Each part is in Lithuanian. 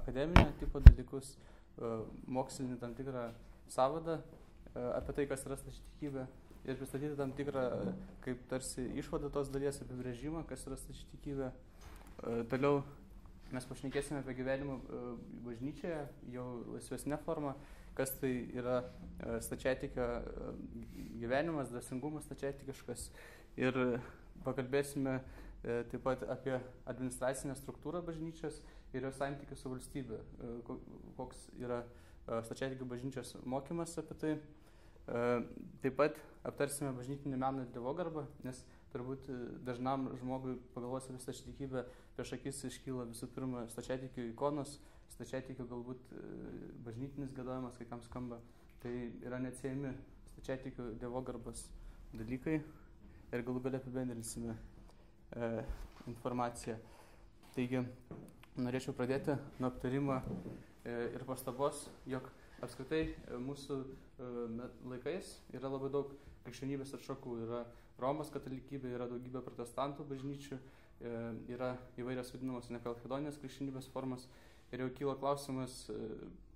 Akademinio tipo dalykus, mokslinį tam tikrą sąvadą apie tai, kas yra stačiatikybė, ir pristatyti tam tikrą, kaip tarsi išvadą tos dalies apibrėžimą, kas yra stačiatikybė. Toliau mes pašnekėsime apie gyvenimą bažnyčioje, jau laisvesnė forma, kas tai yra stačiatikio gyvenimas, dvasingumas stačiatikiškas, ir pakalbėsime taip pat apie administracinę struktūrą bažnyčios ir jos santykių su valstybe, koks yra stačiatikių bažnyčios mokymas apie tai. Taip pat aptarsime bažnytinį meną ir dievogarbą, nes turbūt dažnam žmogui pagalvos apie stačiatikybę prieš akis iškyla visų pirma stačiatikių ikonos, stačiatikių galbūt bažnytinis giedojimas, kai kam skamba. Tai yra neatsiejami stačiatikių dievogarbos dalykai ir galų gale apibendrinsime informaciją. Taigi, norėčiau pradėti nuo aptarimo ir pastabos, jog apskritai mūsų laikais yra labai daug krikščionybės atšakų. Yra Romos katalikybė, yra daugybė protestantų bažnyčių, yra įvairios vadinamos nekalchedonės krikščionybės formos. Ir jau kyla klausimas,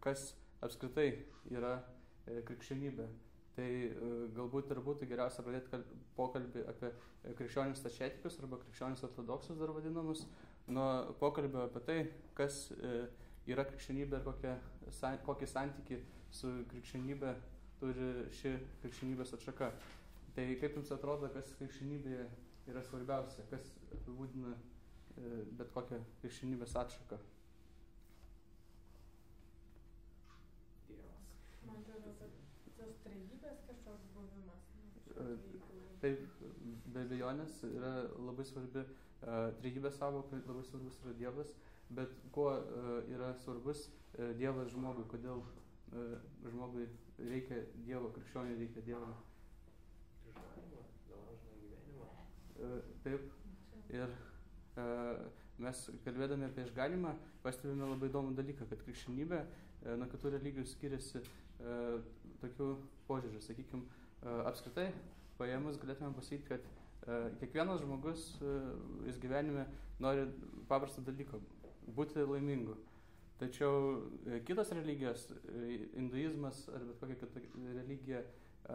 kas apskritai yra krikščionybė. Tai galbūt ir būtų geriausia pradėti pokalbį apie krikščionis stačiatikius arba krikščionis ortodoksus dar vadinamus, nuo pokalbio apie tai, kas yra krikščionybė ir kokį santykį su krikščionybė turi ši krikščionybės atšaka. Tai kaip jums atrodo, kas krikščionybėje yra svarbiausia, kas apibūdina bet kokią krikščionybės atšaką? Man atrodo, kad tos trejybės kažkoks buvimas. Taip, be abejonės yra labai svarbi trejybės sąvoka, labai svarbus yra Dievas, bet kuo yra svarbus Dievas žmogui, kodėl žmogui reikia Dievo, krikščioniui reikia Dievo? Išganimą, dėl amžino gyvenimo. Taip, ir mes kalbėdami apie išganimą pastebime labai įdomų dalyką, kad krikščionybė nuo kitų religijų skiriasi tokių požiūrių. Sakykime, apskritai paėmus galėtume pasakyti, kad kiekvienas žmogus jis gyvenime nori paprasto dalyko – būti laimingu. Tačiau kitos religijos, hinduizmas ar bet kokia kita religija,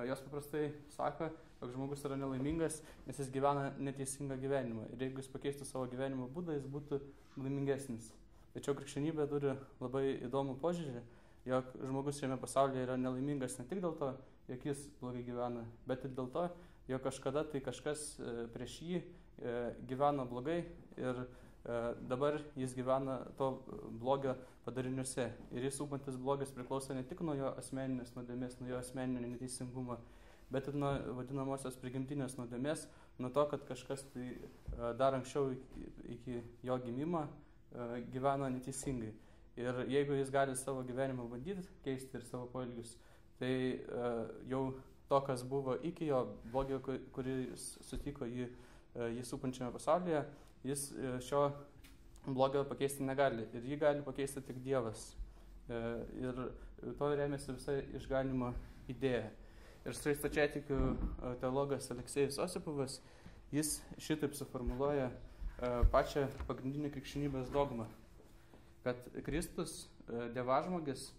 jos paprastai sako, jog žmogus yra nelaimingas, nes jis gyvena neteisingą gyvenimą. Ir jeigu jis pakeistų savo gyvenimo būdą, jis būtų laimingesnis. Tačiau krikščionybė turi labai įdomų požiūrį, jog žmogus šiame pasaulyje yra nelaimingas ne tik dėl to, jog jis blogai gyvena, bet ir dėl to, jog kažkada tai kažkas prieš jį gyveno blogai ir dabar jis gyvena to blogio padariniuose. Ir jis supantis blogis priklauso ne tik nuo jo asmeninės nuodėmės, nuo jo asmeninio neteisingumo, bet ir nuo vadinamosios prigimtinės nuodėmės, nuo to, kad kažkas tai dar anksčiau iki jo gimimo gyveno neteisingai. Ir jeigu jis gali savo gyvenimą bandyti keisti ir savo poelgius, tai jau to, kas buvo iki jo blogio, kuris sutiko jį supančiame pasaulyje, jis šio blogio pakeisti negali. Ir jį gali pakeisti tik Dievas. Ir to remiasi visa išganimo idėja. Ir štai stačiatikių teologas Aleksejus Osipovas, jis šitaip suformuluoja pačią pagrindinę krikščionybės dogmą, kad Kristus dievažmogis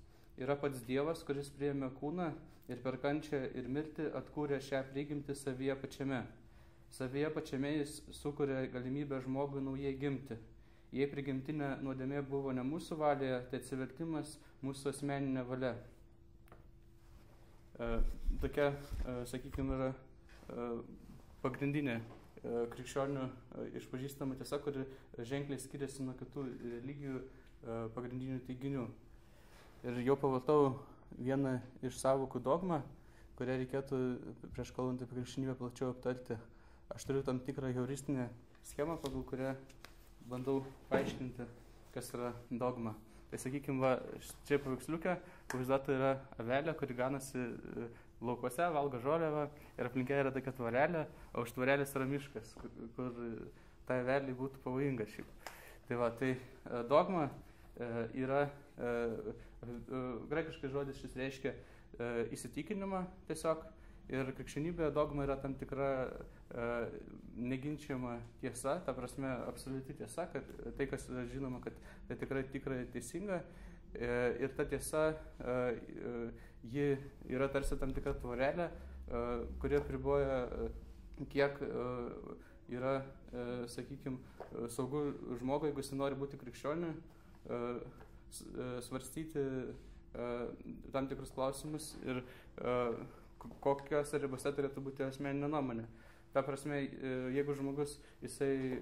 yra pats Dievas, kuris priėmė kūną ir per kančią ir mirtį atkūrė šią prigimtį savyje pačiame. Savyje pačiame jis sukuria galimybę žmogui naujai gimti. Jei prigimtinė nuodėmė buvo ne mūsų valioje, tai atsivertimas mūsų asmeninė valia. Tokia, sakykime, yra pagrindinė krikščionių išpažįstama tiesa, kuri ženkliai skiriasi nuo kitų religijų pagrindinių teiginių. Ir jau pavartau vieną iš sąvokų dogmą, kurią reikėtų prieš kalbant apie krikščionybę plačiau aptarti. Aš turiu tam tikrą heuristinę schemą, pagal kurią bandau paaiškinti, kas yra dogma. Tai sakykime, čia paveiksliuke pavaizduota yra avelė, kuri ganasi laukuose, valgo žolę ir aplinkė yra tokia tvorelė, o už tvorelės yra miškas, kur tai aveliai būtų pavojinga šiaip. Tai dogma yra, graikiškai žodis šis reiškia įsitikinimą tiesiog. Ir krikščionybėje dogma yra tam tikra neginčiama tiesa, ta prasme absoliuti tiesa, kad tai, kas yra žinoma, kad tai tikrai teisinga. Ir ta tiesa, ji yra tarsi tam tikra tvorelė, kuri apriboja, kiek yra, sakykime, saugu žmogui, jeigu jis nori būti krikščioniu, svarstyti tam tikrus klausimus ir kokios ribose turėtų būti asmeninė nuomonė. Ta prasme, jeigu žmogus jisai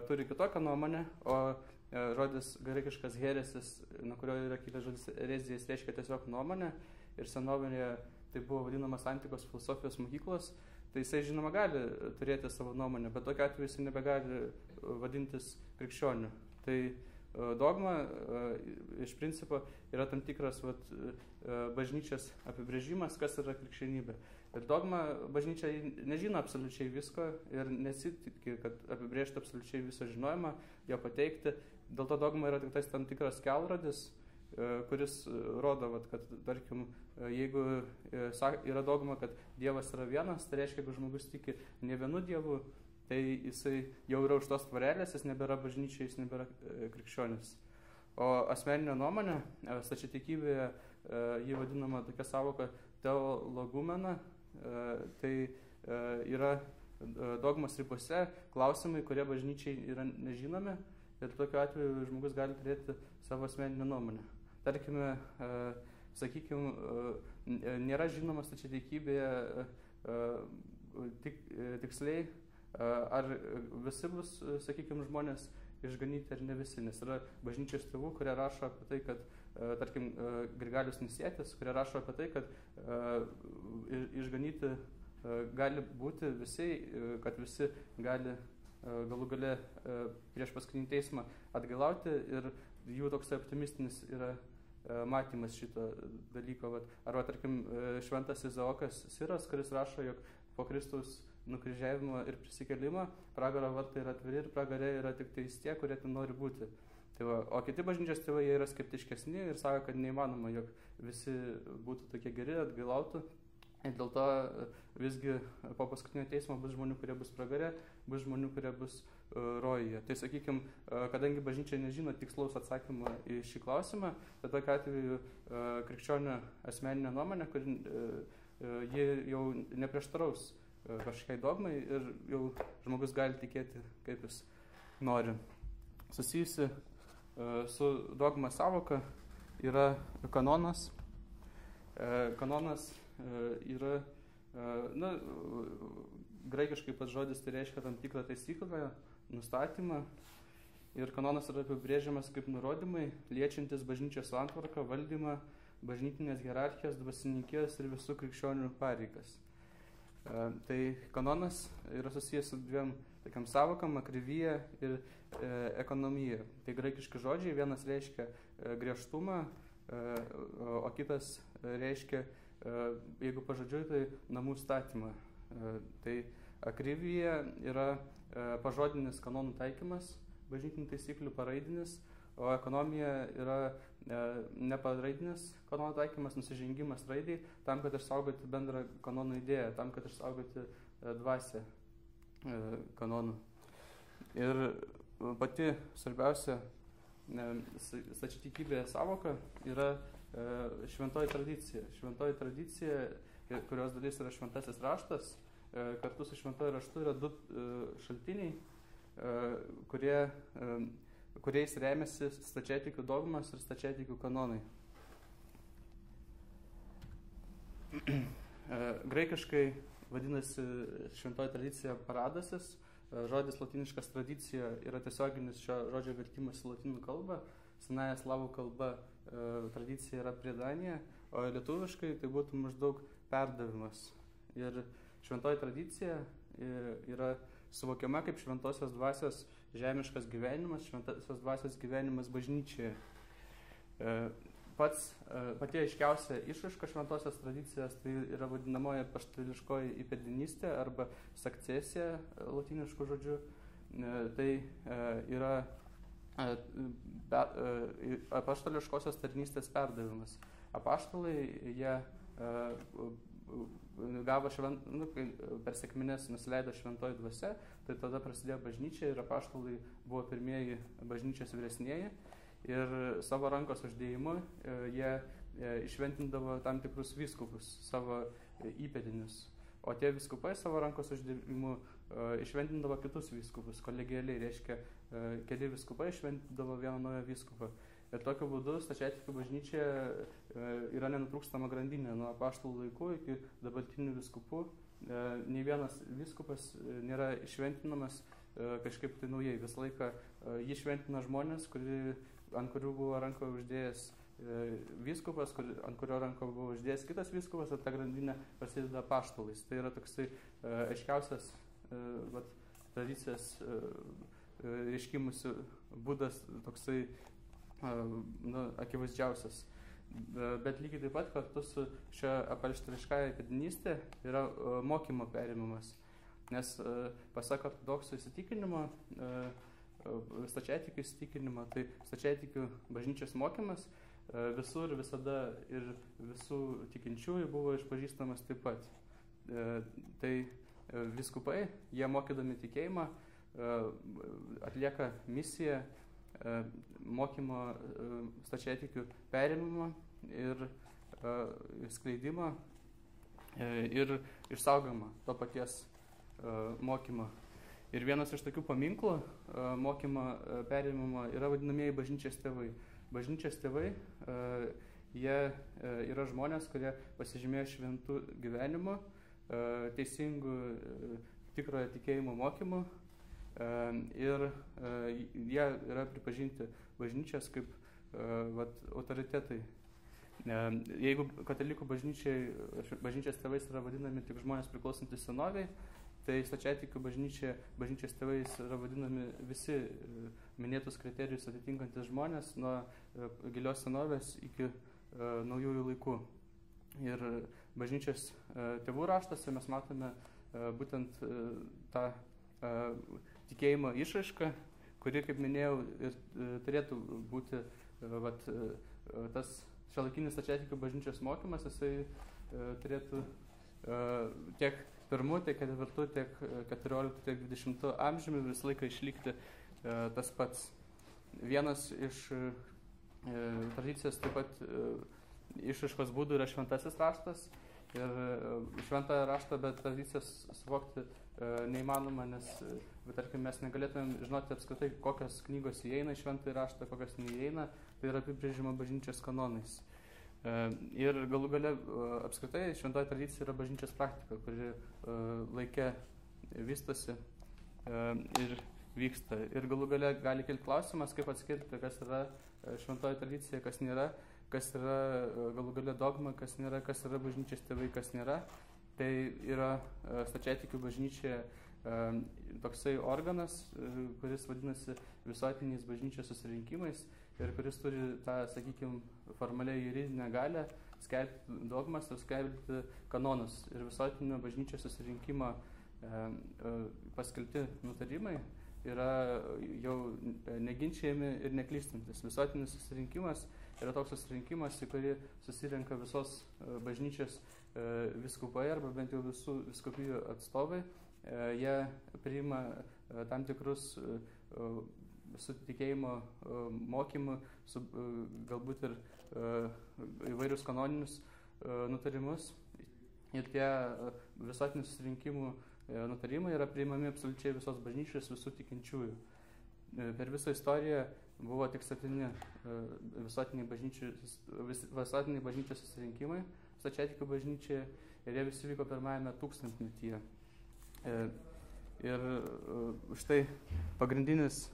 turi kitokią nuomonę, o žodis graikiškas heresis, nuo kurio yra kilęs žodis erezijas, reiškia tiesiog nuomonę, ir senovinėje tai buvo vadinamas antikos filosofijos mokyklos, tai jisai žinoma gali turėti savo nuomonę, bet tokiu atveju jisai nebegali vadintis krikščioniu. Tai dogma iš principo yra tam tikras bažnyčios apibrėžimas, kas yra krikščionybė. Ir dogma bažnyčia nežino absoliučiai visko ir nesitiki, kad apibrėžti absoliučiai viso žinojimą, jo pateikti. Dėl to dogma yra tik tam tikras kelrodis, kuris rodo, kad, tarkim, jeigu yra dogma, kad Dievas yra vienas, tai reiškia, jeigu žmogus tiki ne vienu Dievu, tai jisai jau yra už tos tvorelės, jis nebėra bažnyčia, jis nebėra krikščionis. O asmeninė nuomonė, stačiatikybėje jį vadinama tokia savoka teologumena, tai yra dogmos ribose klausimai, kurie bažnyčiai yra nežinomi, ir tokiu atveju žmogus gali turėti savo asmeninę nuomonę. Tarkime, sakykime, nėra žinoma stačiatikybėje tiksliai, ar visi bus, sakykime, žmonės išganyti ar ne visi, nes yra bažnyčios tėvų, kurie rašo apie tai, kad, tarkim, Grigalius Nisietis, kurie rašo apie tai, kad išganyti gali būti visi, kad visi gali galų gale prieš paskutinį teismą atgailauti, ir jų toks optimistinis yra matymas šito dalyko. Arba, tarkim, šventas Izaokas Siras, kuris rašo, jog po Kristaus nukryžiavimo ir prisikėlimą pragaro vartai yra atviri ir pragare yra tik tais tie, kurie ten nori būti. O kiti bažnyčios tėvai jie yra skeptiškesni ir sako, kad neįmanoma, jog visi būtų tokie geri, atgailautų. Ir dėl to visgi po paskutinio teismo bus žmonių, kurie bus pragare, bus žmonių, kurie bus rojuje. Tai sakykime, kadangi bažnyčia nežino tikslaus atsakymą į šį klausimą, tai tokiu atveju krikščionio asmeninė nuomonė, kur ji jau neprieštaraus kažkokiai dogmai ir jau žmogus gali tikėti, kaip jis nori. Susijusi su dogma savoka yra kanonas. Kanonas yra, graikiškai pats žodis tai reiškia tam tikrą taisyklę, nustatymą. Ir kanonas yra apibrėžiamas kaip nurodymai, liečiantis bažnyčios santvarką, valdymą, bažnytinės hierarchijas, dvasininkijas ir visų krikščionių pareigas. Tai kanonas yra susijęs su dviem tokiam savokam, akrivyje ir ekonomija. Tai graikiški žodžiai, vienas reiškia griežtumą, o kitas reiškia, jeigu pažodžiui, tai namų statymą. Tai akrivyje yra pažodinis kanonų taikymas, bažnytinių taisyklių paraidinis, o ekonomija yra neparaidinis kanonų taikymas, nusižengimas raidai, tam, kad išsaugoti bendrą kanonų idėją, tam, kad išsaugoti dvasią kanonų. Ir pati svarbiausia stačiatikybė savoka yra šventoji tradicija. Šventoji tradicija, kurios dalis yra šventasis raštas, kartu su šventoju raštu yra du šaltiniai, kuriais remiasi stačiatikių dogmas ir stačiatikių kanonai. Graikiškai vadinasi šventoji tradicija paradasis, žodis latiniškas tradicija yra tiesioginis šio žodžio vertimas į lotynų kalbą, senąja slavų kalba tradicija yra priedanija, o lietuviškai tai būtų maždaug perdavimas. Ir šventoji tradicija yra suvokiama kaip šventosios dvasios žemiškas gyvenimas, šventosios dvasios gyvenimas bažnyčioje. Pati aiškiausia išraiška šventosios tradicijos tai yra vadinamoji apaštališkoji įpėdinystė arba sakcesija lotynišku žodžiu. Tai yra apaštališkosios tarnystės perdavimas. Apaštalai, jie gavo per sekmines nusileido šventoji dvasia, tai tada prasidėjo bažnyčia ir apaštalai buvo pirmieji bažnyčios vyresnieji ir savo rankos uždėjimu jie išventindavo tam tikrus vyskupus, savo įpėdinius. O tie vyskupai savo rankos uždėjimu išventindavo kitus vyskupus, kolegialiai, reiškia, keli vyskupai išventindavo vieną naują vyskupą. Ir tokiu būdu stačiatikių bažnyčia yra nenutrūkstama grandinė nuo apaštalų laikų iki dabartinių vyskupų. Nei vienas vyskupas nėra išventinamas kažkaip tai naujai. Visą laiką jį šventina žmonės, ant kurių buvo ranką uždėjęs vyskupas, ant kurio ranko buvo uždėjęs kitas vyskupas, ir ta grandinė prasideda apaštalais. Tai yra toksai aiškiausias tradicijas reiškimusi būdas, toksai akivaizdžiausias. Bet lygiai taip pat kartu su šia apaštališkąja įpėdinystė yra mokymo perėmimas. Nes pasak ortodoksų įsitikinimo, stačiatikių įsitikinimo, tai stačiatikių bažnyčios mokymas visur, visada ir visų tikinčiųjų buvo išpažįstamas taip pat. Tai vyskupai, jie mokydami tikėjimą, atlieka misiją mokymo stačiatikių perėmimo ir skleidimo ir išsaugojimo to paties mokymo. Ir vienas iš tokių paminklų mokymo perėmimo yra vadinamieji bažnyčios tėvai. Bažnyčios tėvai, jie yra žmonės, kurie pasižymėjo šventų gyvenimu, teisingų tikrojo tikėjimo mokymu, ir jie yra pripažinti bažnyčios kaip autoritetai. Jeigu katalikų bažnyčios tėvais yra vadinami tik žmonės priklausantis senoviai, tai stačiatikių bažnyčios tėvais yra vadinami visi minėtus kriterijus atitinkantis žmonės nuo gilios senovės iki naujųjų laikų. Ir bažnyčios tėvų raštuose mes matome būtent tą tikėjimo išraišką, kuri, kaip minėjau, ir turėtų būti tas šiuolaikinis stačiatikių bažnyčios mokymas, jisai turėtų tiek 1, tiek 4, tiek 14, tiek 20 amžiumi visą laiką išlikti tas pats. Vienas iš tradicijos taip pat išraiškos būdų yra šventasis raštas. Ir šventąją raštą be tradicijos suvokti neįmanoma, nes, tarkim, mes negalėtumėm žinoti apskritai, kokios knygos įeina į šventąjį raštą, kokios neįeina, tai yra apibrėžima bažnyčios kanonais. Ir galų gale apskritai šventoji tradicija yra bažnyčios praktika, kuri laike vystosi ir vyksta. Ir galų gale gali kilti klausimas, kaip atskirti, kas yra šventoji tradicija, kas nėra, kas yra galų gale dogma, kas nėra, kas yra bažnyčios tėvai, kas nėra. Tai yra stačiatikių bažnyčia toksai organas, kuris vadinasi visuotiniais bažnyčios susirinkimais ir kuris turi tą, sakykime, formaliai juridinę galę skelbti dogmas ir skelbti kanonus. Ir visuotinio bažnyčios susirinkimo paskelbti nutarimai yra jau neginčiami ir neklystantis. Visuotinis susirinkimas yra toks susirinkimas, į kurį susirenka visos bažnyčios vyskupai arba bent jau visų vyskupijų atstovai. Jie priima tam tikrus su tikėjimo mokymu, su galbūt ir įvairius kanoninius nutarimus. Ir tie visuotinių susirinkimų nutarimai yra priimami absoliučiai visos bažnyčios, visų tikinčiųjų. Per visą istoriją buvo tik 7 visuotiniai bažnyčios susirinkimai stačiatikių bažnyčioje ir jie visi vyko pirmajame tūkstantmetyje. Ir štai pagrindinis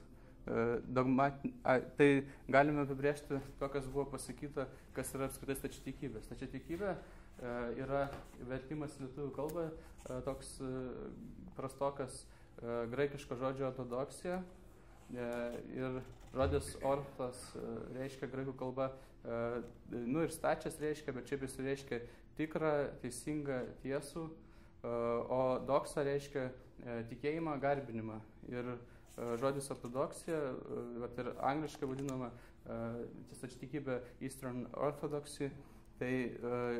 tai galime apibrėžti to, kas buvo pasakyta, kas yra apskritai stačiatikybė. Stačiatikybė yra vertimas į lietuvių kalbą toks prastokas graikiško žodžio ortodoksija ir žodis ortos reiškia graikų kalba, ir stačias reiškia, bet šiaip jis reiškia tikrą, teisingą, tiesų, o doksa reiškia tikėjimą, garbinimą. Ir žodis ortodoksija, ir angliškai vadinama stačiatikybė Eastern Orthodoxy, tai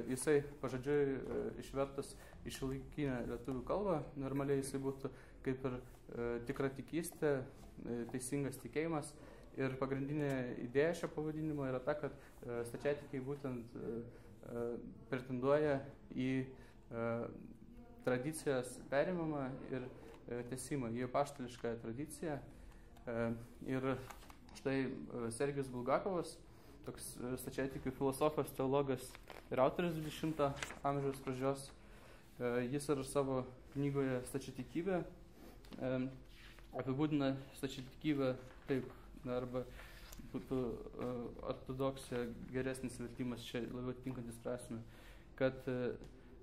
jisai pažodžiui išvertus į šiuolaikinę lietuvių kalbą, normaliai jisai būtų kaip ir tikra tikystė, teisingas tikėjimas. Ir pagrindinė idėja šio pavadinimo yra ta, kad stačiatikiai būtent pretenduoja į tradicijos perimamą ir tęsimą, į apaštališką tradiciją. Ir štai Sergijus Bulgakovas, toks stačiatikių filosofas, teologas ir autorius 20 amžiaus pradžios, jis ir savo knygoje Stačiatikybė apibūdina stačiatikybę taip, arba būtų ortodoksija geresnis vertimas čia labiau tinkantis prasme, kad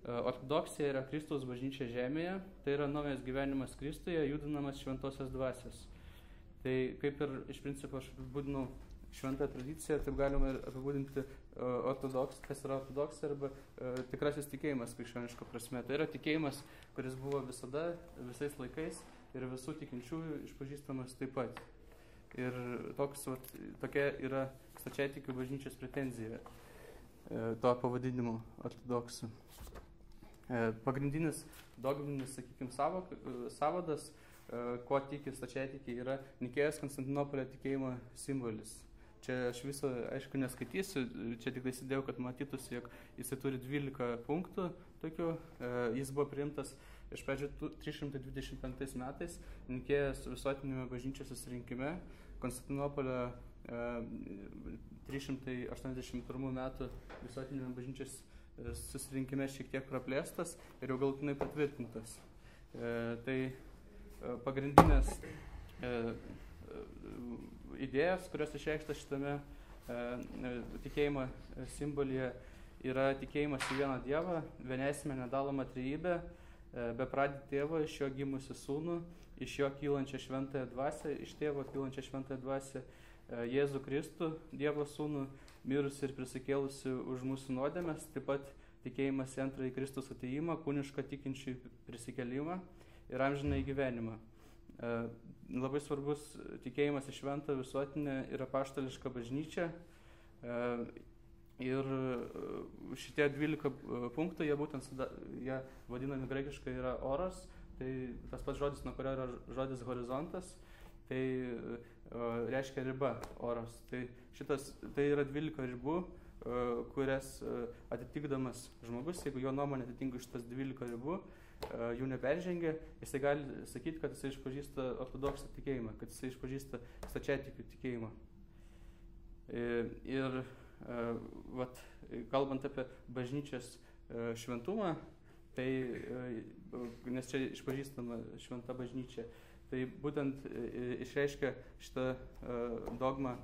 ortodoksija yra Kristaus bažnyčia žemėje, tai yra naujas gyvenimas Kristuje, judinamas šventosios dvasios. Tai kaip ir iš principo aš apibūdinau šventą tradiciją, taip galima ir apibūdinti kas yra ortodoksija arba tikrasis tikėjimas krikščioniško prasme. Tai yra tikėjimas, kuris buvo visada, visais laikais ir visų tikinčiųjų išpažįstamas taip pat. Ir tokia yra stačiatikių bažnyčios pretenzija to pavadinimu ortodoksų. Pagrindinis dogminis, sakykime, sąvadas, ko tiki stačiatikiai, yra Nikėjos Konstantinopolio tikėjimo simbolis. Čia aš viso, aišku, neskaitysiu, čia tik įsidėjau, kad matytųsi, jog jisai turi 12 punktų tokių. Jis buvo priimtas iš pradžių 325 metais Nikėjos visuotinėme bažnyčios susirinkime, Konstantinopolio 381 metų visuotinėme bažnyčios susirinkime šiek tiek praplėstas ir jau galutinai patvirtintas. Tai pagrindinės idėjos, kurios išreikšta šitame tikėjimo simbolyje, yra tikėjimas į vieną Dievą, vienesmę nedalomą trejybę, bepradį tėvą, iš jo gimusi sūnų, iš jo kylančią šventąją dvasią, iš tėvo kylančią šventąją dvasią, Jėzų Kristų, Dievo sūnų, mirusi ir prisikėlusi už mūsų nuodėmes, taip pat tikėjimas į antrąjį Kristus atėjimą, kūnišką tikinčių prisikėlimą ir amžinąjį gyvenimą. Labai svarbus tikėjimas į šventą visuotinę ir apaštališką bažnyčią. Ir šitie 12 punktų, jie vadinami graikiškai yra oros, tai tas pats žodis, nuo kurio yra žodis horizontas, tai reiškia riba, oros. Tai yra 12 ribų, kurias atitikdamas žmogus, jeigu jo nuomonė atitinka šitas 12 ribų, jų neperžengia, jisai gali sakyti, kad jisai išpažįsta ortodoksų tikėjimą, kad jisai išpažįsta stačiatikių tikėjimą. Ir kalbant apie bažnyčios šventumą, tai, nes čia išpažįstama šventa bažnyčia, tai būtent išreiškia šitą dogmą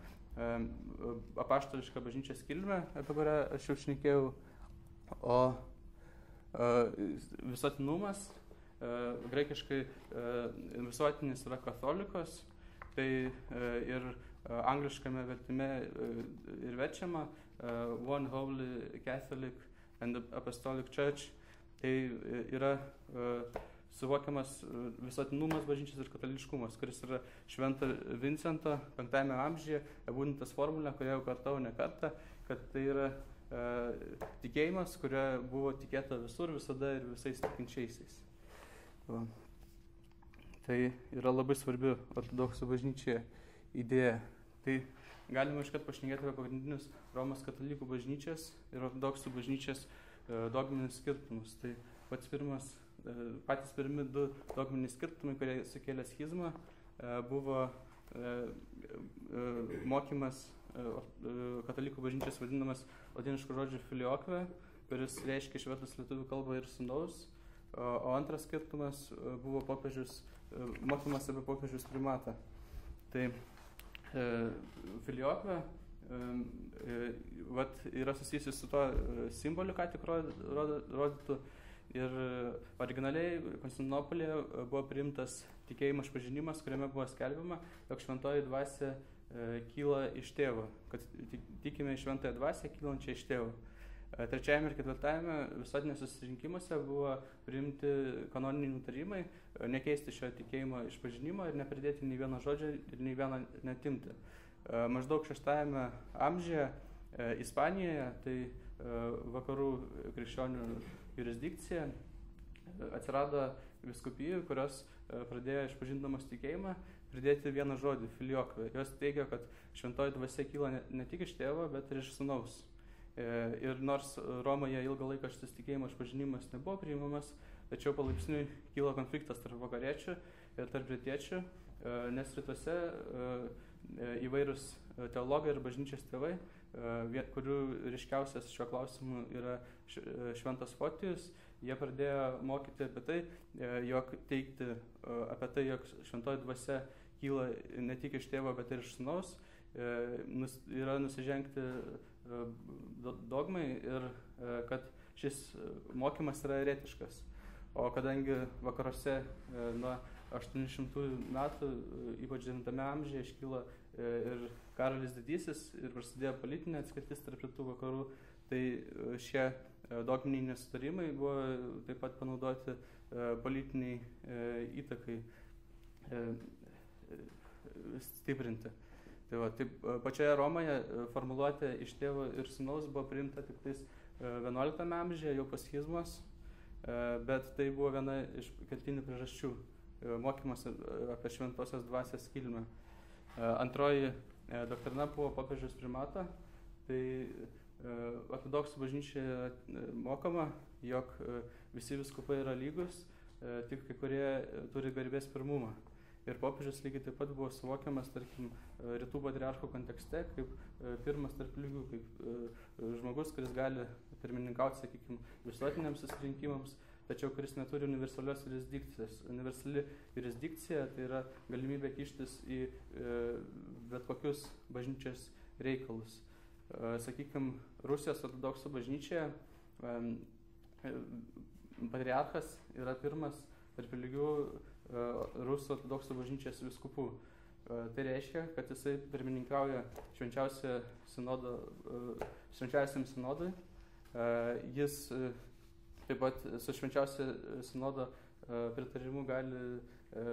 apaštališką bažnyčios kilmę, apie kurią aš jau šnekėjau, o visuotinumas, graikiškai visuotinis yra katolikos, tai ir angliškame vertime ir verčiama One Holy Catholic and Apostolic Church, tai yra suvokiamas visuotinumas bažnyčios ir katališkumas, kuris yra Švento Vincento 5 amžiuje apibūdintas formulė, kurią jau kartau ne kartą, kad tai yra tikėjimas, kurio buvo tikėta visur, visada ir visais tikinčiaisiais. Tai yra labai svarbi ortodoksų bažnyčioje idėja. Tai galima iškart pašnekėti apie pagrindinius Romos katalikų bažnyčias ir ortodoksų bažnyčias dogminius skirtumus. Tai patys pirmi du dogminiai skirtumai, kurie sukėlė schizmą, buvo mokymas katalikų bažnyčios vadinamas latinišku žodžiu filioque, kuris reiškia išvertus lietuvių kalbą ir sūnaus, o antras skirtumas buvo mokymas apie popiežiaus primatą. Tai filioque yra susijusi su tuo simboliu, ką tik rodytų. Ir originaliai Konstantinopolyje buvo priimtas tikėjimo išpažinimas, kuriame buvo skelbiama, jog šventoji dvasia kyla iš tėvo, kad tikime į šventąją dvasią kylančią iš tėvo. Trečiajame ir ketvirtajame visuotinėse susirinkimuose buvo priimti kanoniniai nutarimai, nekeisti šio tikėjimo išpažinimo ir nepridėti nei vieno žodžio ir nei vieno netimti. Maždaug 6 amžiuje Ispanijoje, tai vakarų krikščionių jurisdikcija, atsirado vyskupijų, kurios pradėjo išpažindamos tikėjimą pridėti vieną žodį – filioque. Jos teigia, kad šventoji dvasia kyla ne tik iš tėvo, bet ir iš sūnaus. Ir nors Romoje ilgą laiką šitas tikėjimo išpažinimas nebuvo priimamas, tačiau palaipsniui kilo konfliktas tarp vakariečių ir tarp rytiečių, nes rytuose įvairūs teologai ir bažnyčios tėvai, kurių ryškiausias šiuo klausimu yra Šventas Fotijus, jie pradėjo mokyti apie tai, jog teigti apie tai, jog šventoji dvasia kyla ne tik iš tėvo, bet ir iš sūnaus, yra nusižengti dogmai ir kad šis mokymas yra eretiškas. O kadangi vakaruose nuo 800 metų, ypač 9 amžiuje, iškyla ir Karolis Didysis ir prasidėjo politinė atskirtis tarp rytų vakarų, tai šie dogminiai nesutarimai buvo taip pat panaudoti politiniai įtakai stiprinti. Tai pačioje Romoje formuluotė iš tėvo ir sūnaus buvo priimta tik tais 11 amžiuje, jau po schizmos, bet tai buvo viena iš kertinių priežasčių mokymas apie šventosios dvasios kilmę. Antroji doktrina buvo popiežiaus primato, tai ortodoksų bažnyčioje mokoma, jog visi vyskupai yra lygus, tik kai kurie turi garbės pirmumą. Ir popiežius lygiai taip pat buvo suvokiamas, tarkim, rytų patriarchų kontekste, kaip pirmas tarp lygių, kaip žmogus, kuris gali pirmininkauti, sakykime, visuotiniams susirinkimams, tačiau kuris neturi universalios jurisdikcijos. Universali jurisdikcija tai yra galimybė kištis į bet kokius bažnyčios reikalus. Sakykime, Rusijos ortodoksų bažnyčioje patriarchas yra pirmas tarp lygių Rusų ortodoksų bažnyčios vyskupų. Tai reiškia, kad jisai pirmininkauja švenčiausiam sinodui. Jis taip pat su švenčiausio sinodo pritarimu gali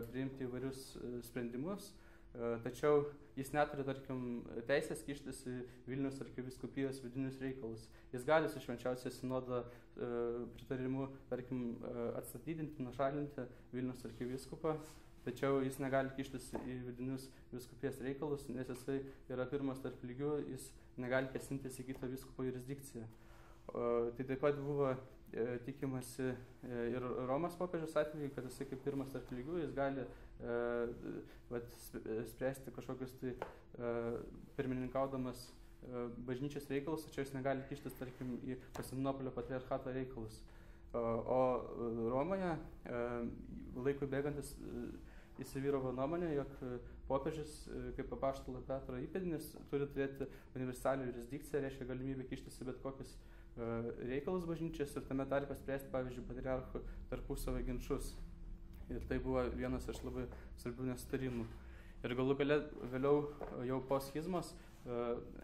priimti įvairius sprendimus, tačiau jis neturi, tarkim, teisės kištis į Vilniaus arkivyskupijos vidinius reikalus. Jis gali su švenčiausio sinodo pritarimu, tarkim, atstatydinti, nušalinti Vilniaus arkivyskupą, tačiau jis negali kištis į vidinius vyskupijos reikalus, nes jisai yra pirmas tarp lygių, jis negali kėsintis į kitą vyskupo jurisdikciją. Tai taip pat buvo tikimasi ir Romos popiežiaus atveju, kad jisai kaip pirmas tarp lygių, jis gali spręsti kažkokius tai pirmininkaudamas bažnyčios reikalus, tačiau jis negali kištis, tarkim, į Konstantinopolio patriarchato reikalus. O Romoje laikui bėgantis įsivyravo nuomonė, jog popiežius, kaip apaštalo Petro įpėdinis, turi turėti universalią jurisdikciją, reiškia galimybę kištis į bet kokius reikalus bažnyčios ir tame tarpe spręsti, pavyzdžiui, patriarchų tarpusavio ginčus. Ir tai buvo vienas iš labai svarbių nesutarimų. Ir galų gale vėliau jau po schizmos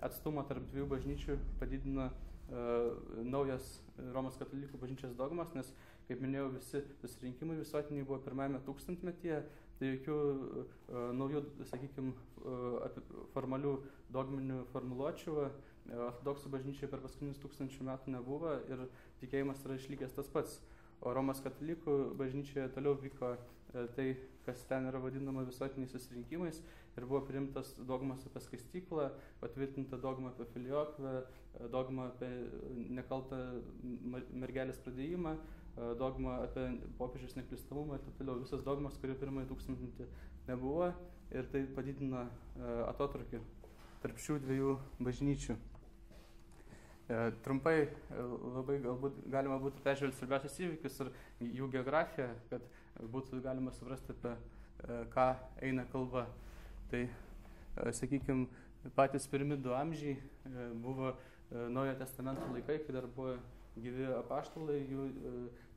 atstumą tarp dviejų bažnyčių padidino naujas Romos katalikų bažnyčios dogmas, nes, kaip minėjau, visi susirinkimai visuotiniai buvo pirmajame tūkstantmetyje, tai jokių naujų, sakykime, formalių dogminių formuluočių ortodoksų bažnyčiai per paskutinius 1000 metų nebuvo ir tikėjimas yra išlikęs tas pats. o Romos katalikų bažnyčioje toliau vyko tai, kas ten yra vadinama visuotiniais susirinkimais ir buvo priimtas dogmas apie skaistyklą, patvirtinta dogma apie filiokvę, dogma apie nekaltą mergelės pradėjimą, dogma apie popiežiaus neklystavumą ir taip toliau. Visas dogmas, kurių pirmąjį tūkstantmetį nebuvo ir tai padidino atotrūkį tarp šių dviejų bažnyčių. Trumpai labai galbūt galima būtų peržiūrėti svarbiausius įvykius ir jų geografiją, kad būtų galima suprasti, apie ką eina kalba. Tai, sakykime, patys pirmidų amžiai buvo Naujojo testamento laikai, kai dar buvo gyvi apaštalai, jų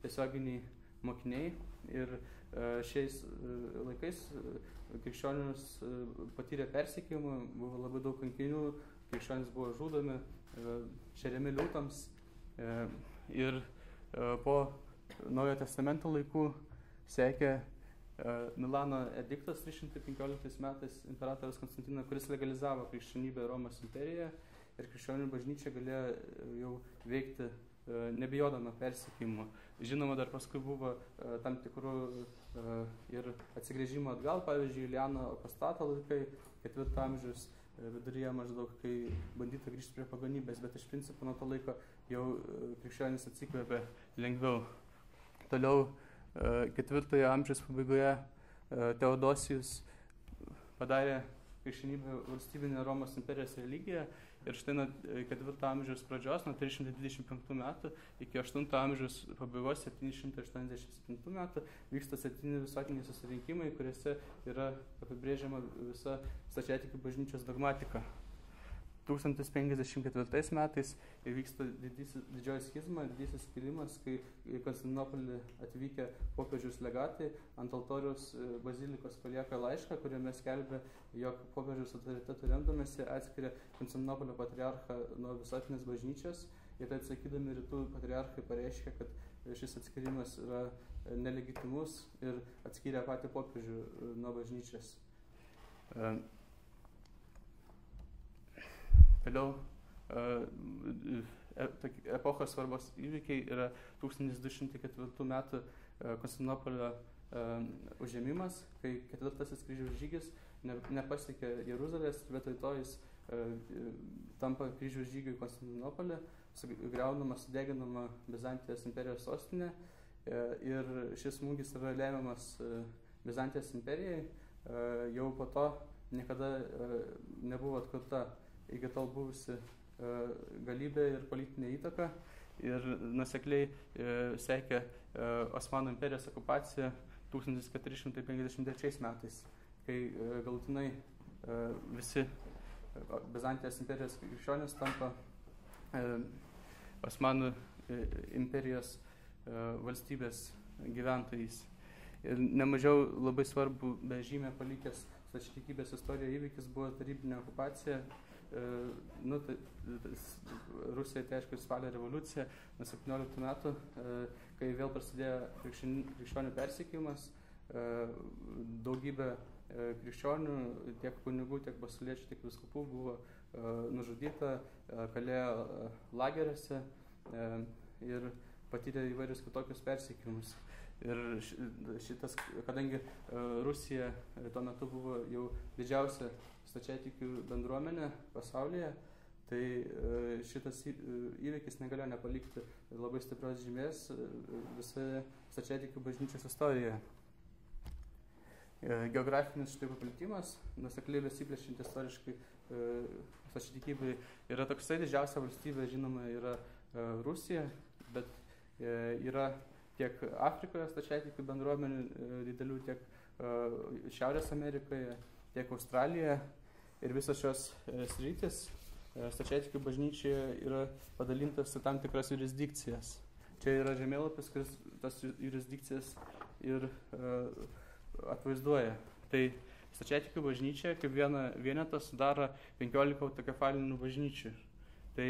tiesioginiai mokiniai. Ir šiais laikais krikščionis patyrė persekiojimą, buvo labai daug kankinių, krikščionis buvo žudomi, šeriami liūtams. Ir po Naujojo testamento laikų sekė Milano ediktas 315 metais imperatorius Konstantino, kuris legalizavo krikščionybę Romos imperijoje ir krikščionių bažnyčia galėjo jau veikti nebijodama persekiojimo. Žinoma, dar paskui buvo tam tikrų ir atsigręžimo atgal, pavyzdžiui, Juliano Apostato laikai, 4 amžiaus viduryje maždaug, kai bandyta grįžti prie pagonybės, bet iš principo nuo to laiko jau krikščionis atsikvėpė lengviau. Toliau 4 amžiaus pabaigoje Teodosijus padarė krikščionybę valstybinę Romos imperijos religiją ir štai nuo 4 amžiaus pradžios, nuo 325 metų iki 8 amžiaus pabaigos 787 metų vyksta 7 visuotiniai susirinkimai, kuriuose yra apibrėžiama visa stačiatikių bažnyčios dogmatika. 1054 metais įvyksta didžioji schizma, didysis skilimas, kai į Konstantinopolį atvykę popiežiaus legatai ant altoriaus bazilikos palieka laišką, kuriame skelbia, jog popiežiaus autoritetų remdamasi atskiria Konstantinopolio patriarchą nuo visuotinės bažnyčios ir tai atsakydami rytų patriarchai pareiškia, kad šis atskirimas yra nelegitimus ir atskiria patį popiežių nuo bažnyčios. Vėliau epochos svarbos įvykiai yra 1204 metų Konstantinopolio užėmimas, kai 4. kryžiaus žygis nepasiekė Jeruzalės, vietoj to jis tampa kryžiaus žygiu į Konstantinopolį, griaunama, sudeginama Bizantijos imperijos sostinė ir šis smūgis yra lemiamas Bizantijos imperijai. Jau po to niekada nebuvo atkurta iki tol buvusi galybė ir politinė įtaka ir nuosekliai sekė Osmanų imperijos okupacija 1453 metais, kai galutinai visi Bizantijos imperijos krikščionys tampa Osmanų imperijos valstybės gyventojais. Ir nemažiau labai svarbu bežymę palikęs stačiatikybės istorijoje įvykis buvo tarybinė okupacija. Rusija, tai aišku, spalio revoliucija nuo 17 metų, kai vėl prasidėjo krikščionių persekiojimas, daugybė krikščionių, tiek kunigų, tiek pasauliečių, tiek vyskupų buvo nužudyta, kalėjo lageriuose ir patyrė įvairius kitokius persekiojimus. Ir šitas, kadangi Rusija tuo metu buvo jau didžiausia stačiatikių bendruomenė pasaulyje, tai šitas įvykis negalėjo nepalikti labai stiprios žymės visoje stačiatikių bažnyčios istorijoje. Geografinis štai paplitimas, nuosekliai besiplečiant istoriškai stačiatikybai, yra toksai didžiausia valstybė, žinoma, yra Rusija, bet yra tiek Afrikoje stačiatikių bendruomenių didelių, tiek Šiaurės Amerikoje, tiek Australijoje. Ir visos šios sritys stačiatikių bažnyčioje yra padalintas į tam tikras jurisdikcijas. Čia yra žemėlapis, kuris tas jurisdikcijas ir atvaizduoja. Tai stačiatikių bažnyčia kaip vienetą sudaro 15 autokefalinių bažnyčių. Tai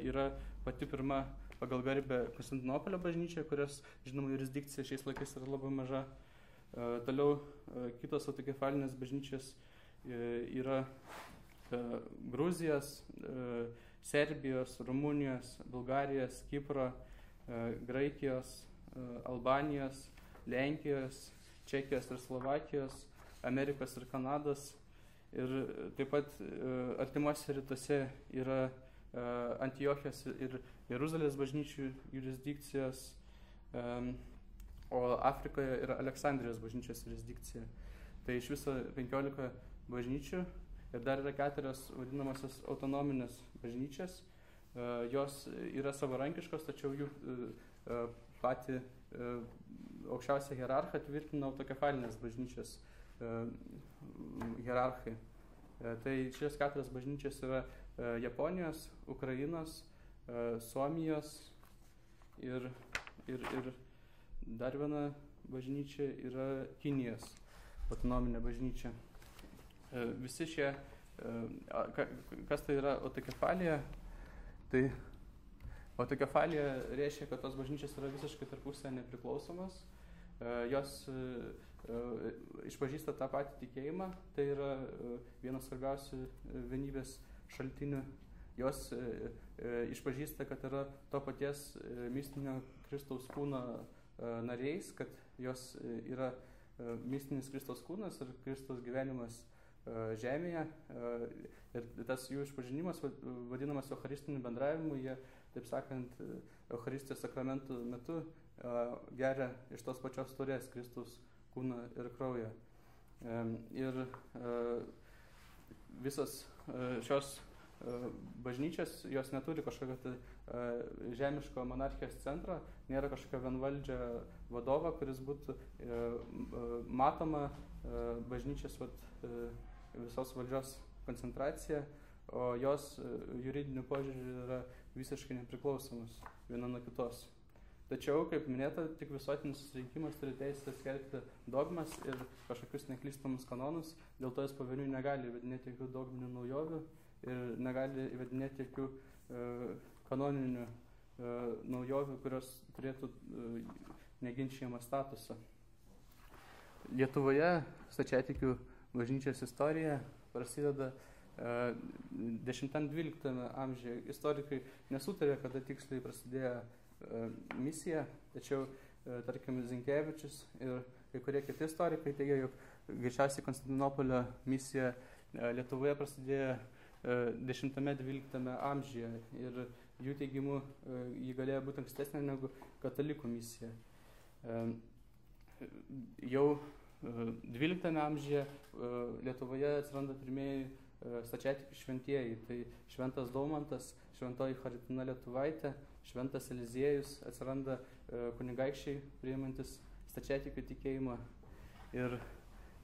yra pati pirma pagal garbę Konstantinopolio bažnyčia, kurios, žinoma, jurisdikcija šiais laikais yra labai maža. Toliau kitos autokefalinės bažnyčios yra Gruzijos, Serbijos, Rumunijos, Bulgarijos, Kipro, Graikijos, Albanijos, Lenkijos, Čekijos ir Slovakijos, Amerikos ir Kanados. Ir taip pat artimuose rytuose yra Antiochijos ir Jeruzalės bažnyčių jurisdikcijos, o Afrikoje yra Aleksandrijos bažnyčios jurisdikcija. Tai iš viso 15 bažnyčių ir dar yra 4 vadinamosios autonominės bažnyčios. Jos yra savarankiškos, tačiau jų patį aukščiausią hierarchą tvirtina autokefalinės bažnyčios hierarchai. Tai šios 4 bažnyčios yra Japonijos, Ukrainos, Suomijos ir dar viena bažnyčia yra Kinijos autonominė bažnyčia. Visi šie, kas tai yra autokefalija? Tai autokefalija reiškia, kad tos bažnyčios yra visiškai tarpusavy nepriklausomos. Jos išpažįsta tą patį tikėjimą, tai yra vienas svarbiausių vienybės šaltinių. Jos išpažįsta, kad yra to paties mistinio Kristaus kūno nariais, kad jos yra mistinis Kristaus kūnas ir Kristaus gyvenimas žemėje. Ir tas jų išpažinimas vadinamas eucharistiniu bendravimu. Jie, taip sakant, Eucharistijos sakramentų metu geria iš tos pačios taurės Kristaus kūną ir kraują. Ir visos šios bažnyčios, jos neturi kažkokio žemiško monarchijos centro, nėra kažkokio vienvaldžio vadovo, kuris būtų matoma bažnyčios visos valdžios koncentracija, o jos juridiniu požiūriu yra visiškai nepriklausomus viena nuo kitos. Tačiau, kaip minėta, tik visuotinis susirinkimas turi teisę skelbti dogmas ir kažkokius neklystamus kanonus, dėl to jis pavieniui negali įvedinėti jokių dogminių naujovių ir negali įvedinėti jokių kanoninių naujovių, kurios turėtų neginčijamą statusą. Lietuvoje stačiatikių bažnyčios istorija prasideda 10-12 amžiuje. Istorikai nesutarė, kada tiksliai prasidėjo misija, tačiau, tarkim, Zinkevičius ir kai kurie kiti istorikai teigia, jog greičiausiai Konstantinopolio misija Lietuvoje prasidėjo 10-12 amžiuje ir jų teigimu ji galėjo būti ankstesnė negu katalikų misija. Jau 12 amžiuje Lietuvoje atsiranda pirmieji stačiatikių šventieji, tai Šventas Daumantas, Šventoji Charitina Lietuvaitė, Šventas Eliziejus, atsiranda kunigaikščiai priimantis stačiatikių tikėjimą. Ir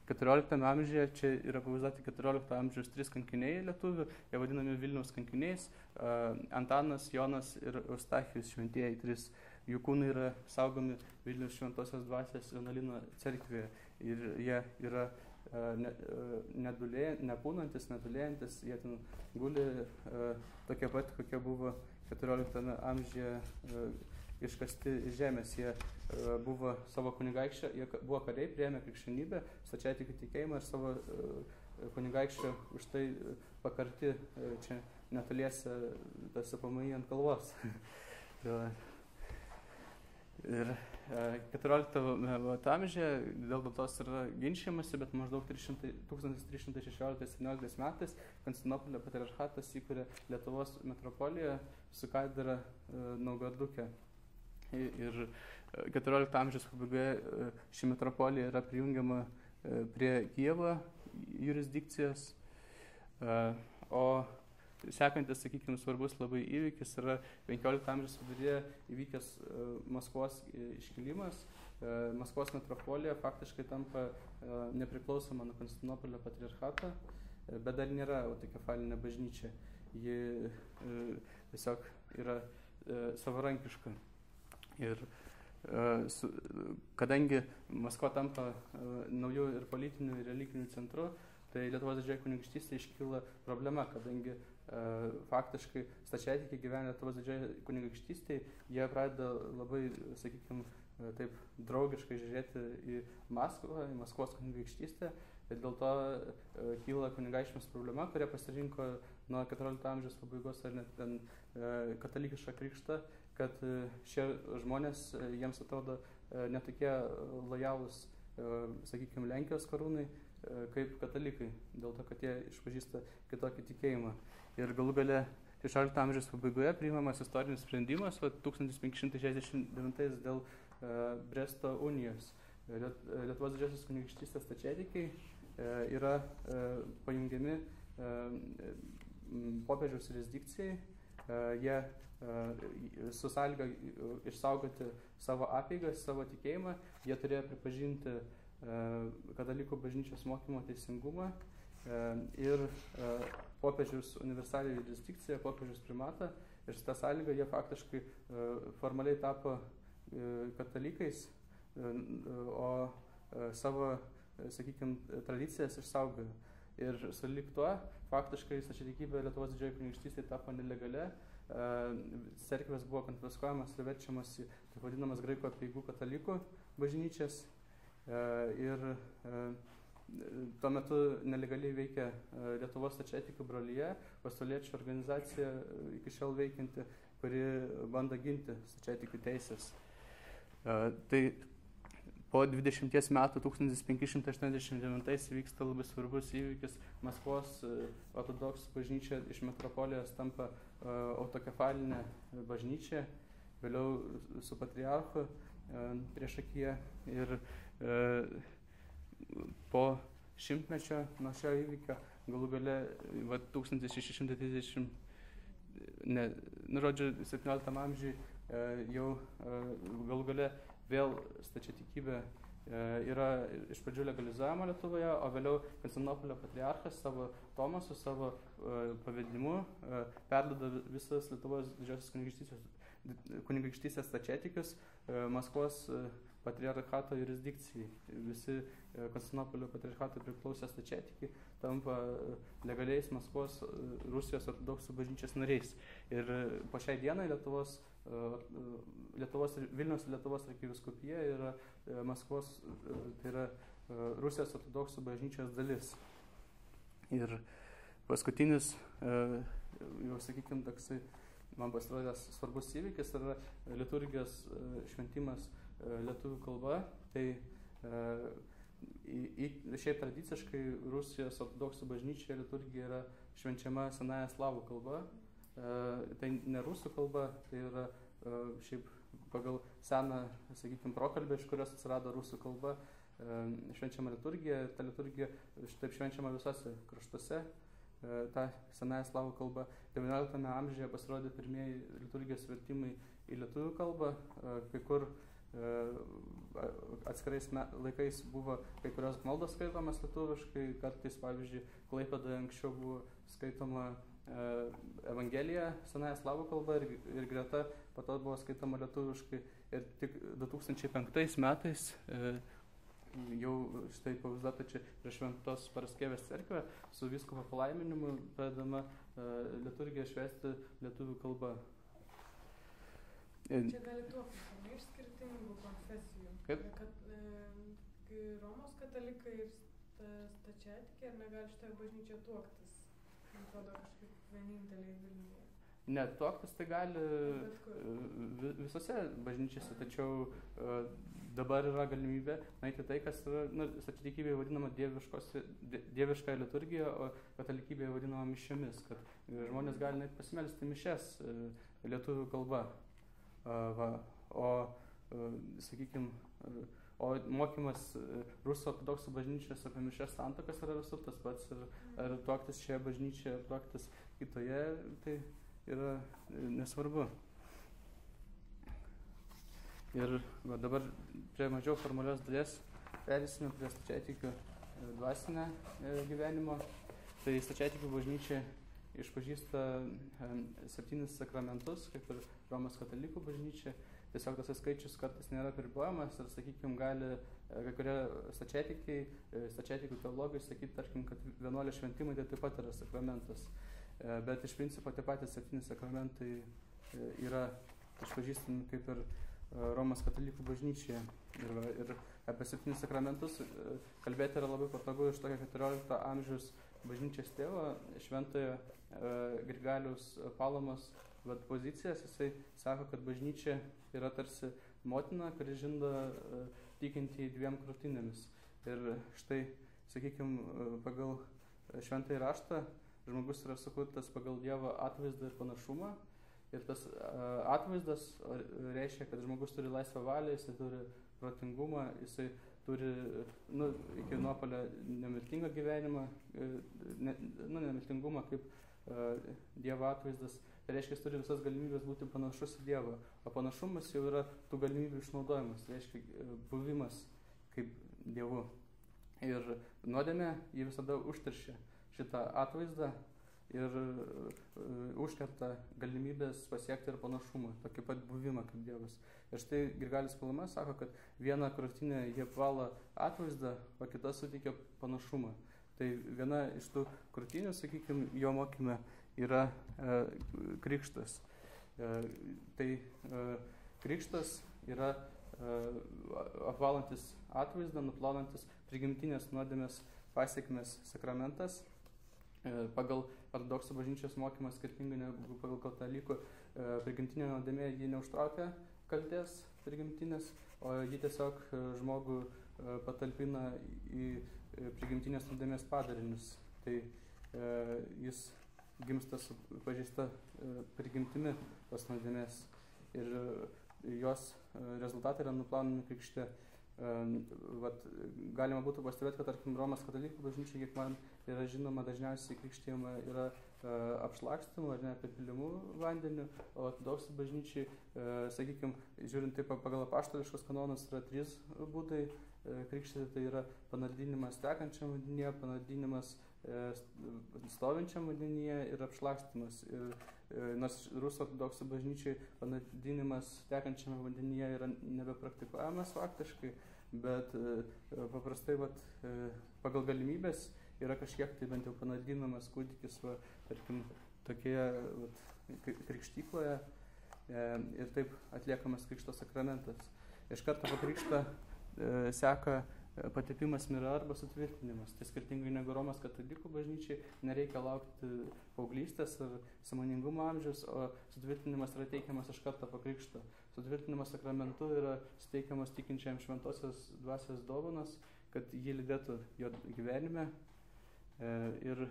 14 amžiuje, čia yra pavaizduoti 14 amžiaus 3 kankiniai lietuvių, jie vadinami Vilniaus kankiniais, Antanas, Jonas ir Eustachijus šventieji 3. Jų kūnai yra saugomi Vilniaus šventosios dvasios vienuolyno cerkvėje ir jie yra nepūnantis, nedulėjantis, jie ten guli tokie pat, kokie buvo 14 amžiuje iškasti iš žemės. Jie buvo savo kunigaikščio, jie buvo kariai, priėmė krikščionybę, stačiatikių tikėjimą ir savo kunigaikščio už tai pakarti čia netoliese TSPMI ant kalvos. Ir 14 amžiuje dėl tos yra ginčijamasi, bet maždaug 1316-17 metais Konstantinopolio patriarchatas įkūrė Lietuvos metropoliją su katedra Naugarduke. Ir 14 amžiaus pabaigoje ši metropolija yra prijungiama prie Kijevo jurisdikcijos, o sekantis, sakykime, svarbus labai įvykis yra 15 amžiaus viduryje įvykęs Maskvos iškilimas. Maskvos metropolija faktiškai tampa nepriklausoma nuo Konstantinopolio patriarchato, bet dar nėra autokefalinė bažnyčia. Ji tiesiog yra savarankiška. Ir kadangi Maskva tampa naujų ir politinių ir religinių centrų, tai Lietuvos didžioji kunigaikštystė iškyla problema, kadangi faktiškai stačiatikiai gyvenę Lietuvos didžioji kunigaikštystėje, jie pradeda labai, sakykime, taip draugiškai žiūrėti į Maskvą, į Maskvos kunigaikštystę, ir dėl to kyla kunigaikščiams problema, kurie pasirinko nuo 14 amžiaus pabaigos ar net ten katalikišką krikštą, kad šie žmonės jiems atrodo netokie lojalūs, sakykime, Lenkijos karūnai kaip katalikai, dėl to, kad jie išpažįsta kitokį tikėjimą. Ir galų gale 16 amžiaus pabaigoje priimamas istorinis sprendimas 1569 dėl Bresto unijos. Lietuvos didžiosios kunigaikštystės stačiatikiai yra pajungiami popiežiaus jurisdikcijai, jie su sąlyga išsaugoti savo apeigas, savo tikėjimą, jie turėjo pripažinti katalikų bažnyčios mokymo teisingumą ir popiežiaus universalią jurisdikciją, popiežiaus primatą, ir su tą sąlygą jie faktiškai formaliai tapo katalikais, o savo, sakykime, tradicijas išsaugojo. Ir sulig tuo, faktiškai stačiatikybė Lietuvos didžioji kunigaikštystėje tapo nelegalia, cerkvės buvo konfiskuojamas ir verčiamas į taip vadinamas graikų apeigų katalikų bažnyčias. Ir tuo metu nelegaliai veikia Lietuvos stačiatikių brolija, pasauliečių organizacija iki šiol veikianti, kuri bando ginti stačiatikių teisės. Tai po 20 metų 1589 vyksta labai svarbus įvykis. Maskvos ortodoksų bažnyčia iš metropolijos tampa autokefalinė bažnyčia, vėliau su patriarchu priešakyje. Ir po šimtmečio nuo šio įvykio galų gale 1630, 17 amžiui jau galų gale vėl stačiatikybė yra iš pradžių legalizuojama Lietuvoje, o vėliau Konstantinopolio patriarchas savo Tomasu, savo pavedimu perduoda visas Lietuvos didžiosios kunigaikštystės stačiatikius Maskvos patriarchato jurisdikcijai. Visi Konstantinopolio patriarchatui priklausę stačiatikiai tampa legaliais Maskvos Rusijos ortodoksų bažnyčios nariais. Ir po šiai dienai Vilniaus ir Lietuvos arkivyskupija yra Maskvos, tai yra Rusijos ortodoksų bažnyčios dalis. Ir paskutinis, jau sakykime, toksai man pasirodęs svarbus įvykis yra liturgijos šventimas lietuvių kalba. Tai šiaip tradiciškai Rusijos ortodoksų bažnyčioje liturgija yra švenčiama senąja slavų kalba. Tai ne rusų kalba, tai yra šiaip pagal seną, sakykime, prokalbę, iš kurios atsirado rusų kalba, švenčiama liturgija. Ta liturgija šitaip švenčiama visose kraštuose, ta senąja slavų kalba. 19 amžiuje pasirodė pirmieji liturgijos vertimai į lietuvių kalbą, kai kur atskirais laikais buvo kai kurios maldos skaitomas lietuviškai, kartais, pavyzdžiui, Klaipėdoje anksčiau buvo skaitoma Evangelija senąja slavų kalba ir greta po to buvo skaitoma lietuviškai. Ir tik 2005 metais jau štai pavaizduota čia prie Šventos Paraskevės cerkvė su vyskupo palaiminimu pradedama liturgija švęsti lietuvių kalba. Čia gali tuoktis, ne, iš skirtingų konfesijų. Kaip? Romos katalikai ir stačiatikiai, ar negali šitoje bažnyčioje tuoktis? Man atrodo, kažkaip vieninteliai Vilniuje. Ne, tuoktis tai gali visose bažnyčiose, tačiau dabar yra galimybė nueiti tai, kas yra stačiatikybėje vadinama dieviškąja liturgija, o katalikybėje vadinama mišiomis, kad žmonės gali net pasimelsti mišes lietuvių kalba. Sakykime, o mokymas rusų ortodoksų bažnyčios apie mišes santuokas yra visur tas pats. Ar tuoktis šioje bažnyčioje, ar tuoktis kitoje, tai yra nesvarbu. Ir dabar prie mažiau formalios dalies perėsime prie stačiatikių dvasinio gyvenimo. Tai stačiatikių bažnyčia išpažįsta 7 sakramentus, kaip ir Romos katalikų bažnyčia. Tiesiog tas skaičius kartais nėra pribojamas ir, sakykime, gali kai kurie stačiatikių teologai sakyti, tarkim, kad vienuolio šventimai tai taip pat yra sakramentas. Bet iš principo tie patys 7 sakramentai yra išpažįstami kaip ir Romos katalikų bažnyčioje. Ir apie 7 sakramentus kalbėti yra labai patogu iš tokio 14 amžiaus bažnyčios tėvo, šventojo Grigaliaus Palamos pozicijas, jisai sako, kad bažnyčia yra tarsi motina, kuri žinda tikintieji dviem krūtinėmis. Ir štai, sakykime, pagal šventąjį raštą žmogus yra sukurtas pagal Dievo atvaizdą ir panašumą. Ir tas atvaizdas reiškia, kad žmogus turi laisvą valią, jisai turi protingumą, jisai turi iki nuopuolio nemirtingą gyvenimą, nemirtingumą kaip Dievo atvaizdas. Tai reiškia, jis turi visas galimybės būti panašus į Dievą. O panašumas jau yra tų galimybių išnaudojimas, tai reiškia buvimas kaip Dievu. Ir nuodėmė jį visada užteršia šitą atvaizdą ir užkerta galimybės pasiekti ir panašumą, tokį pat buvimą kaip Dievas. Ir štai Grigalius Palama sako, kad viena krūtinė jie apvalo atvaizdą, o kita suteikia panašumą. Tai viena iš tų krūtinių, sakykime, jo mokyme yra krikštas. Tai krikštas yra apvalantis atvaizdą, nuplaunantis prigimtinės nuodėmės pasiekmes sakramentas. Pagal ortodoksų bažnyčios mokymą skirtingai negu pagal katalikų, prigimtinė nuodėmė jį neužtraukia kaltės prigimtinės, o jį tiesiog žmogų patalpina į prigimtinės nuodėmės padarinius. Tai jis gimsta su pažeista prigimtimi tos nuodėmės ir jos rezultatai yra nuplaunami krikšte. Galima būtų pastebėti, kad tarkim Romos katalikų bažnyčia, kiek man yra žinoma, dažniausiai krikštijama yra apšlakstymu ar ne apipilimu vandeniu, o ortodoksų bažnyčiai, sakykime, žiūrint taip pagal apaštališkus kanonus, yra 3 būdai krikštyti, tai yra panardinimas tekančiam vandenyje, panardinimas stovinčiam vandenyje ir apšlakstymas. Ir nors rusų ortodoksų bažnyčiai panardinimas tekančiame vandenyje yra nebepraktikuojamas faktiškai, bet paprastai pagal galimybės yra kažkiek tai bent jau panardinamas kūdikis, tarkim, tokioje krikštykloje ir taip atliekamas krikšto sakramentas. Iš karto po krikšto seka patepimas mira arba sutvirtinimas. Tai skirtingai negu Romos katalikų bažnyčiai nereikia laukti paauglystės ar sąmoningumo amžiaus, o sutvirtinimas yra teikiamas iš karto po krikšto. Sutvirtinimas sakramentu yra suteikiamas tikinčiam šventosios dvasios dovanos, kad jį lydėtų jo gyvenime. Ir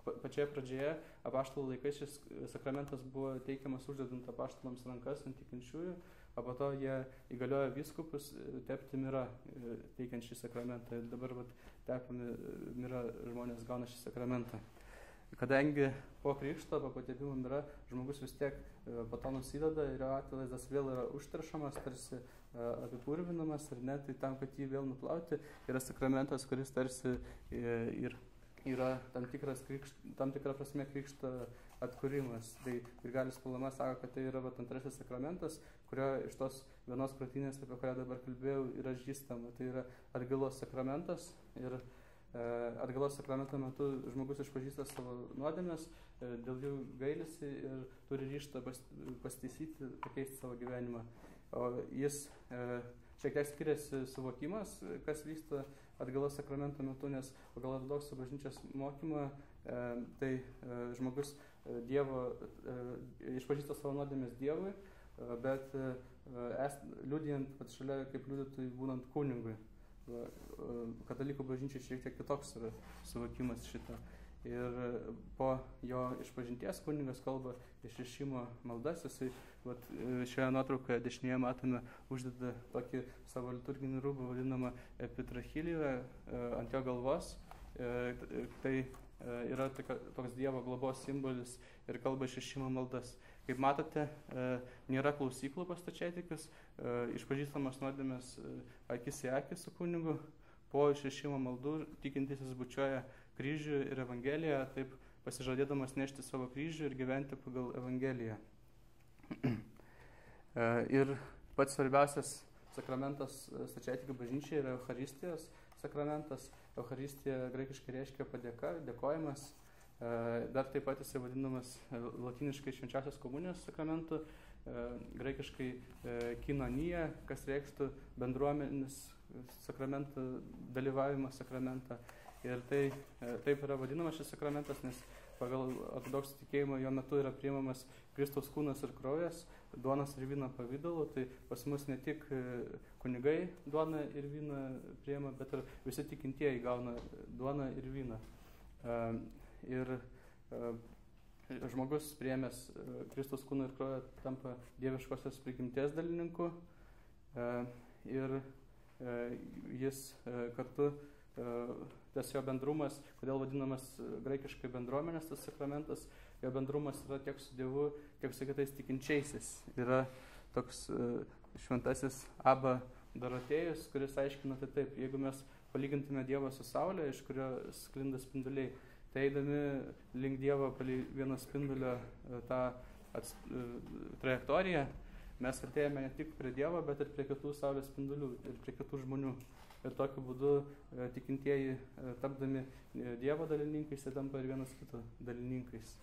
pačioje pradžioje apaštalų laikais šis sakramentas buvo teikiamas uždedant apaštalams rankas ant tikinčiųjų, o po to jie įgaliojo vyskupus tepti mira teikiant šį sakramentą. Ir dabar tepami mira žmonės gauna šį sakramentą. Kadangi po krikšto, po patepimo mira, žmogus vis tiek po to nusideda ir jo atvaizdas vėl yra užteršamas, tarsi apipurvinamas, ar ne, tai tam, kad jį vėl nuplauti, yra sakramentas, kuris tarsi ir yra tam tikra prasme krikšto atkūrimas. Tai Grigalius Palama sako, kad tai yra antrasis sakramentas, kurio iš tos vienos krūtinės, apie kurią dabar kalbėjau, yra žįstama. Tai yra atgailos sakramentas ir atgailos sakramento metu žmogus išpažįsta savo nuodėmes, dėl jų gailisi ir turi ryžtą pasitaisyti, pakeisti savo gyvenimą. O jis šiek tiek skiriasi suvokimas, kas vyksta atgailos sakramento metu, nes pagal ortodoksų bažnyčios mokymą tai žmogus išpažįsta savo nuodėmes Dievui, bet liudijant, kad šalia kaip liudytojui būnant kunigui. Katalikų bažnyčiai šiek tiek kitoks yra suvokimas šito. Ir po jo išpažinties kunigas kalba išrišimo maldas. Jisai šioje nuotraukoje dešinėje matome uždeda tokį savo liturginį rūbą vadinamą epitrachiliją ant jo galvos. Tai yra toks Dievo globos simbolis ir kalba išrišimo maldas. Kaip matote, nėra klausyklų pas stačiatikius, išpažįstamas nuodėmės akis į akį su kunigu. Po išrišimo maldų tikintysis bučiuoja kryžių ir Evangeliją, taip pasižadėdamas nešti savo kryžių ir gyventi pagal Evangeliją. Ir pats svarbiausias sakramentas stačiatikių bažnyčiai yra Eucharistijos sakramentas. Eucharistija graikiškai reiškia padėka, dėkojimas. Dar taip pat jisai vadinamas latiniškai švenčiausios komunijos sakramentu, graikiškai kinonija, kas reikštų bendruomenės sakramentą, dalyvavimo sakramentą. Ir taip yra vadinamas šis sakramentas, nes pagal ortodoksų tikėjimą jo metu yra priimamas Kristaus kūnas ir kraujas, duonos ir vyno pavydalu, tai pas mus ne tik kunigai duoną ir vyną priima, bet ir visi tikintieji gauna duoną ir vyną. Ir žmogus priėmęs Kristaus kūną ir kraują tampa dieviškosios prigimties dalininku ir jis kartu, tas jo bendrumas, kodėl vadinamas graikiškai bendruomenės tas sakramentas, jo bendrumas yra tiek su Dievu, tiek su kitais tikinčiaisiais. Yra toks šventasis Abba Dorotėjus, kuris aiškina tai taip, jeigu mes palygintume Dievą su Saulė, iš kurio sklinda spinduliai, tai eidami link Dievo palei vieno spindulio tą trajektoriją, mes artėjame ne tik prie Dievo, bet ir prie kitų Saulės spindulių ir prie kitų žmonių. Ir tokiu būdu tikintieji tapdami Dievo dalininkais, jie tampa ir vienas kito dalininkais.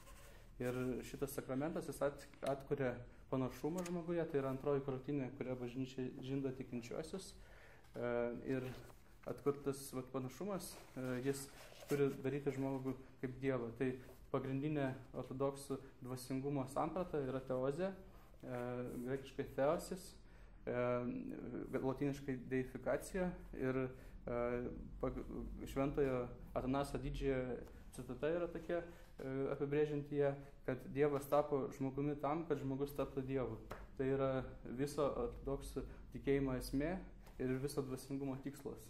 Ir šitas sakramentas jis atkuria panašumą žmoguje, tai yra antroji krūtinė, kurią bažnyčia žinda tikinčiuosius. Ir atkurtas panašumas, jis turi daryti žmogų kaip Dievą. Tai pagrindinė ortodoksų dvasingumo samprata yra teozė, graikiškai theosis, latiniškai deifikacija ir šventojo Atanaso didžiojo citata yra tokia apibrėžianti ją, kad Dievas tapo žmogumi tam, kad žmogus taptų Dievu. Tai yra viso ortodoksų tikėjimo esmė ir viso dvasingumo tikslas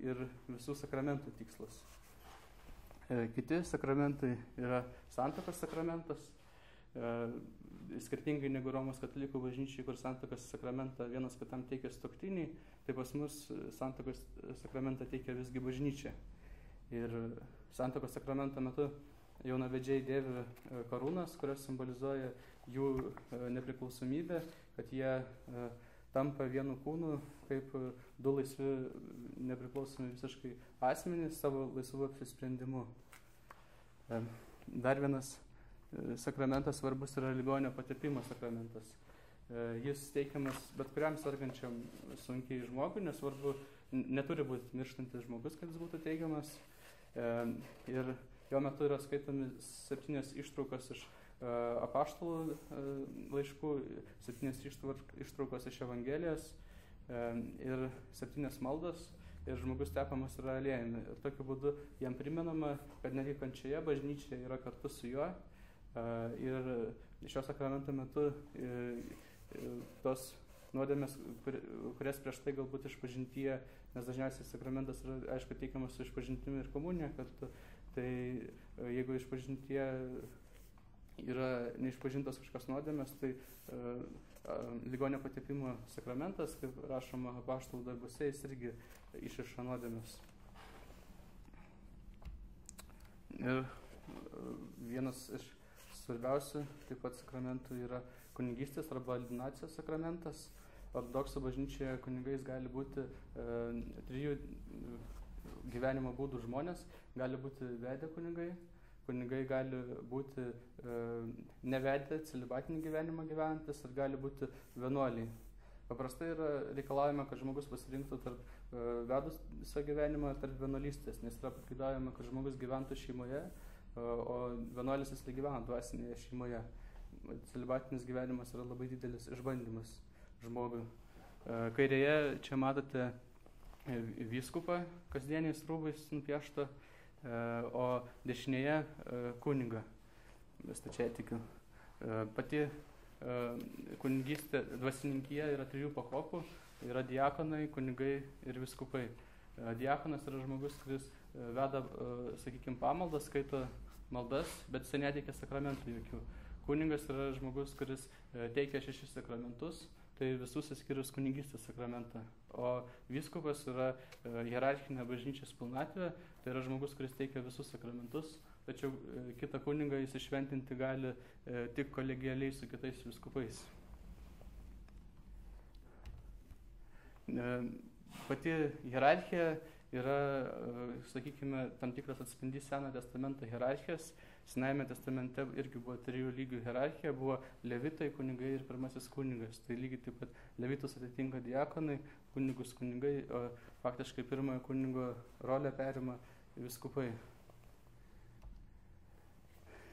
ir visų sakramentų tikslas. Kiti sakramentai yra santuokos sakramentas, skirtingai negu Romos katalikų bažnyčiai, kur santuokos sakramentą vienas kitam teikia sutuoktiniai, tai pas mus santuokos sakramentą teikia visgi bažnyčia. Ir santuokos sakramento metu jaunavedžiai dėvi karūnas, kurios simbolizuoja jų nepriklausomybę, kad jie tampa vienu kūnu, kaip du laisvi, nepriklausomi visiškai asmenys savo laisvu apsisprendimu. Dar vienas sakramentas svarbus yra ligonio patepimo sakramentas. Jis teikiamas bet kuriam sergančiam sunkiai žmogui, nesvarbu, neturi būti mirštantis žmogus, kad jis būtų teikiamas. Ir jo metu yra skaitomi 7 ištraukos iš apaštalų laiškų, 7 ištraukos iš Evangelijos ir 7 maldos. Ir žmogus tepamas yra aliejumi. Ir tokiu būdu jam primenama, kad netgi kančioje bažnyčia yra kartu su juo. Ir šio sakramento metu tos nuodėmės, kurias prieš tai galbūt išpažintyje, nes dažniausiai sakramentas yra, aišku, teikiamas su išpažintimi ir komunija, kad tai jeigu išpažintyje yra neišpažintos kažkas nuodėmės, tai ligonio patepimo sakramentas, kaip rašoma apaštalų darbuose, jis irgi išiša nuodėmės. Ir vienas iš svarbiausių taip pat sakramentų yra kunigystės arba ordinacijos sakramentas. Ortodoksų bažnyčioje kunigais gali būti 3 gyvenimo būdų žmonės, gali būti vedę kunigai, kunigai gali būti nevedę, celibatinį gyvenimą gyvenantis ir gali būti vienuoliai. Paprastai yra reikalaujama, kad žmogus pasirinktų tarp vedusio gyvenimo ir tarp vienuolystės, nes yra pageidaujama, kad žmogus gyventų šeimoje, o vienuolis jis gyvena dvasinėje šeimoje. Celibatinis gyvenimas yra labai didelis išbandymas žmogui. Kairėje čia matote vyskupą kasdieniais rūbais nupieštą, o dešinėje kunigą, stačiatikių. Pati kunigystė, dvasininkija yra 3 pakopų, yra diakonai, kunigai ir vyskupai. Diakonas yra žmogus, kuris veda, sakykime, pamaldas, skaito maldas, bet jis neteikia sakramentų jokių. Kunigas yra žmogus, kuris teikia 6 sakramentus, tai visus išskyrus kunigystės sakramentą. O vyskupas yra hierarchinė bažnyčios pilnatvė, tai yra žmogus, kuris teikia visus sakramentus, tačiau kitą kunigą jis iššventinti gali tik kolegialiai su kitais vyskupais. Pati hierarchija yra, sakykime, tam tikras atspindys Senojo testamento hierarchijos. Senajame testamente irgi buvo 3 lygių hierarchija, buvo levitai, kunigai ir pirmasis kunigas. Tai lygiai taip pat levitus atitinka diakonai, kunigus kunigai, o faktiškai pirmojo kunigo rolę perima vyskupai.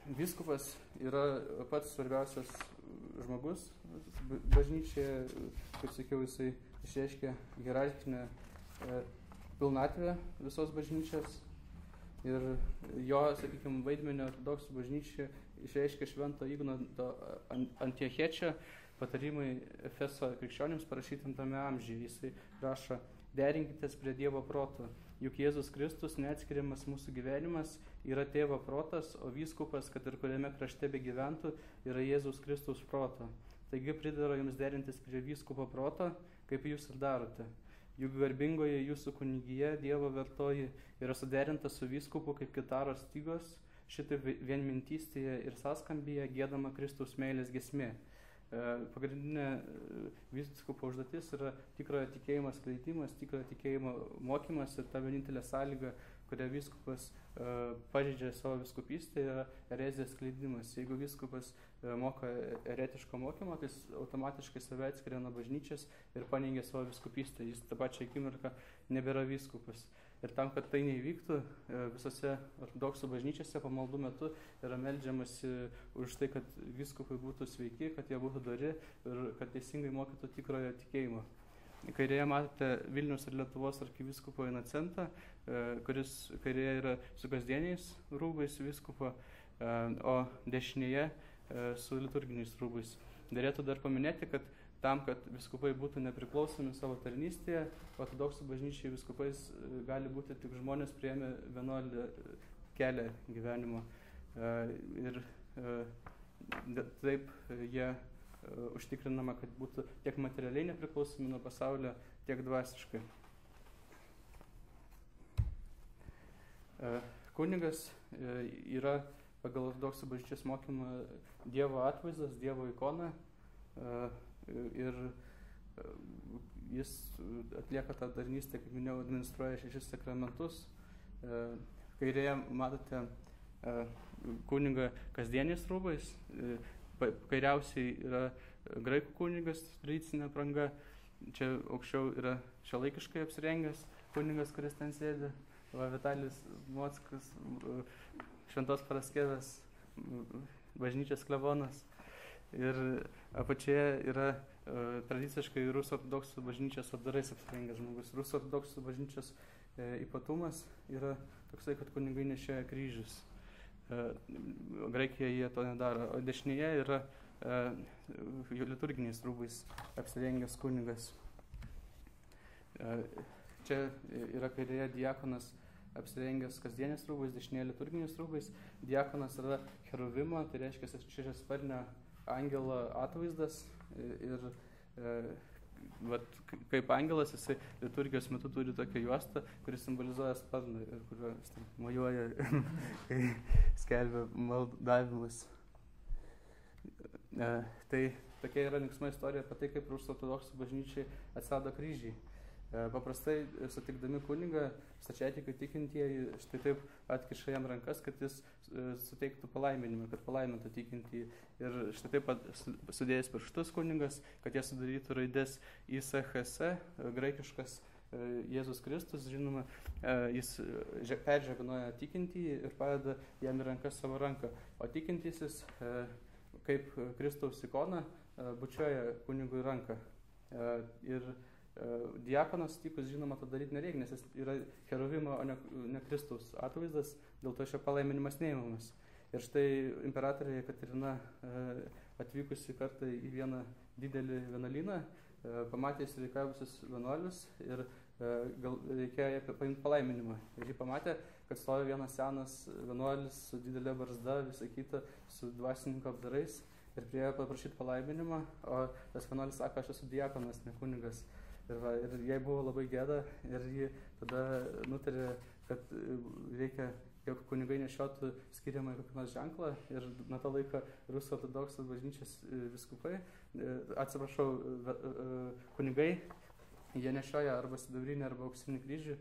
Vyskupas yra pats svarbiausias žmogus bažnyčioje, kaip sakiau, jisai išreiškia hierarchinę pilnatvę visos bažnyčios ir jo, sakykime, vaidmenį ortodoksų bažnyčioje išreiškia Švento Ignoto Antiochiečio patarimai Efeso krikščionims parašytam tame amžiuje. Jisai rašo: derinkitės prie Dievo proto, juk Jėzus Kristus neatskiriamas mūsų gyvenimas yra Tėvo protas, o vyskupas, kad ir kuriame krašte begyventų, yra Jėzus Kristaus proto. Taigi pridaro jums derintis prie vyskupo proto, kaip jūs ir darote. Juk garbingoje jūsų kunigija, Dievo vertoji, yra suderinta su vyskupu kaip gitaros stygos, šitaip vienmintystėje ir sąskambyje giedama Kristaus meilės giesmė. Pagrindinė vyskupo užduotis yra tikrojo tikėjimo skleidimas, tikrojo tikėjimo mokymas ir ta vienintelė sąlyga, kurią vyskupas pažeidžia savo vyskupystę, yra erezijos skleidimas. Jeigu vyskupas moka eretiško mokymo, tai jis automatiškai save atskiria nuo bažnyčios ir paneigia savo vyskupystę. Jis tą pačią akimirką nebėra vyskupas. Ir tam, kad tai neįvyktų, visose ortodoksų bažnyčiose pamaldų metu yra meldžiamasi už tai, kad vyskupai būtų sveiki, kad jie būtų dori ir kad teisingai mokytų tikrojo tikėjimo. Kairėje matote Vilniaus ir Lietuvos arkivyskupo Inocentą, kuris kairėje yra su kasdieniais rūbais vyskupo, o dešinėje su liturginiais rūbais. Derėtų dar paminėti, kad tam, kad vyskupai būtų nepriklausomi savo tarnystėje, ortodoksų bažnyčiai vyskupais gali būti tik žmonės priėmę vienuolį kelią gyvenimo. Ir taip jie užtikrinama, kad būtų tiek materialiai nepriklausomi nuo pasaulio, tiek dvasiškai. Kunigas yra pagal ortodoksų bažnyčios mokymą Dievo atvaizdas, Dievo ikona. Ir jis atlieka tą tarnystę, kaip minėjau, administruoja 6 sakramentus. Kairėje matote kunigą kasdieniais rūbais, kairiausiai yra graikų kunigas, tradicinė apranga, čia aukščiau yra šiuolaikiškai apsirengęs kunigas, kuris ten sėdi, Vitalijus Mockus, Šventos Paraskevės bažnyčios klebonas. Ir apačioje yra tradiciškai rusų ortodoksų bažnyčios apdarais apsirengęs žmogus. Rusų ortodoksų bažnyčios ypatumas yra toksai, kad kunigai nešioja kryžius. Graikijoje jie to nedaro. O dešinėje yra liturginiais rūbais apsirengęs kunigas. Čia yra kairėje diakonas apsirengęs kasdieniais rūbais, dešinėje liturginiais rūbais. Diakonas yra cheruvimo, tai reiškia šešiasparnio angelo atvaizdas ir kaip angelas jisai liturgijos metu turi tokią juostą, kuris simbolizuoja sparną ir kurio mojuoja, kai skelbia maldavimus. Tai tokia yra linksma istorija apie tai, kaip rusų ortodoksų bažnyčiai atsirado kryžiai. Paprastai sutikdami kunigą, stačiatikių tikintieji štai taip atkiša jam rankas, kad jis suteiktų palaiminimą, kad palaimintų tikintieji. Ir štai taip sudėjęs pirštus kunigas, kad jie sudarytų raidės ISHS, graikiškas Jėzus Kristus, žinoma, jis peržegnoja tikintįjį ir padeda jam į rankas savo ranką. O tikintysis, kaip Kristaus ikona, bučiuoja kunigui ranką. Ir diakonas tikus, žinoma, to daryti nereikia, nes jis yra cheruvimo, o ne Kristaus atvaizdas, dėl to šio palaiminimas neįmamas. Ir štai imperatorė Jekaterina atvykusi kartą į vieną didelį vienuolyną, pamatė įsireikavusius vienuolius ir reikėjo paimti palaiminimą. Ir jį pamatė, kad stovi vienas senas vienuolis su didelė barzda, visą kitą, su dvasininko apdarais ir priėjo paprašyti palaiminimą, o tas vienuolis sako, aš esu diakonas, ne kunigas. Ir jai buvo labai gėda ir ji tada nutarė, kad reikia, jog kunigai nešiotų skiriamą kokį nors ženklą ir nuo to laiko rusų ortodoksų bažnyčios vyskupai, kunigai, jie nešioja arba sidabrinį arba auksinį kryžių,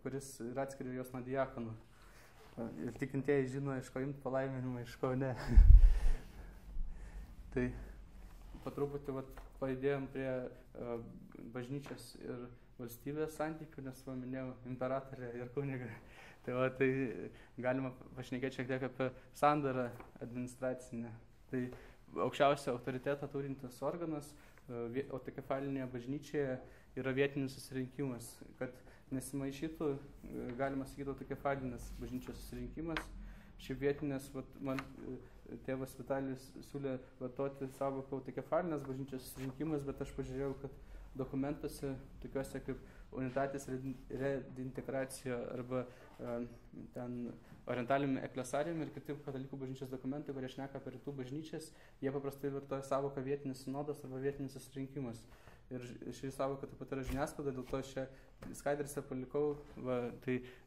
kuris ir atskiria juos nuo diakonų. Ir tikintieji žino, iš ko imti palaiminimą, iš ko ne. Tai po truputį pajudėjom prie bažnyčios ir valstybės santykių, nes minėjau imperatorę ir kunigą. Tai galima pašnekėti šiek tiek apie sandarą administracinę. Tai aukščiausią autoritetą turintis organas autokefalinėje bažnyčioje yra vietinis susirinkimas. Kad nesimaišytų, galima sakyti autokefalinis bažnyčios susirinkimas. Šiaip vietinės, man tėvas Vitalijus siūlė vartoti savoką autokefalinės bažnyčios susirinkimas, bet aš pažiūrėjau, kad dokumentuose, tokiuose kaip Unitatis redintegracija arba ten orientalium eklesarium ir kiti katalikų bažnyčios dokumentai, kurie šneka apie rytų bažnyčias, jie paprastai vartoja savoką vietinis sinodas arba vietinis susirinkimas. Ir ši savoka taip pat yra žiniasklaida, dėl to šią skaidrėse palikau,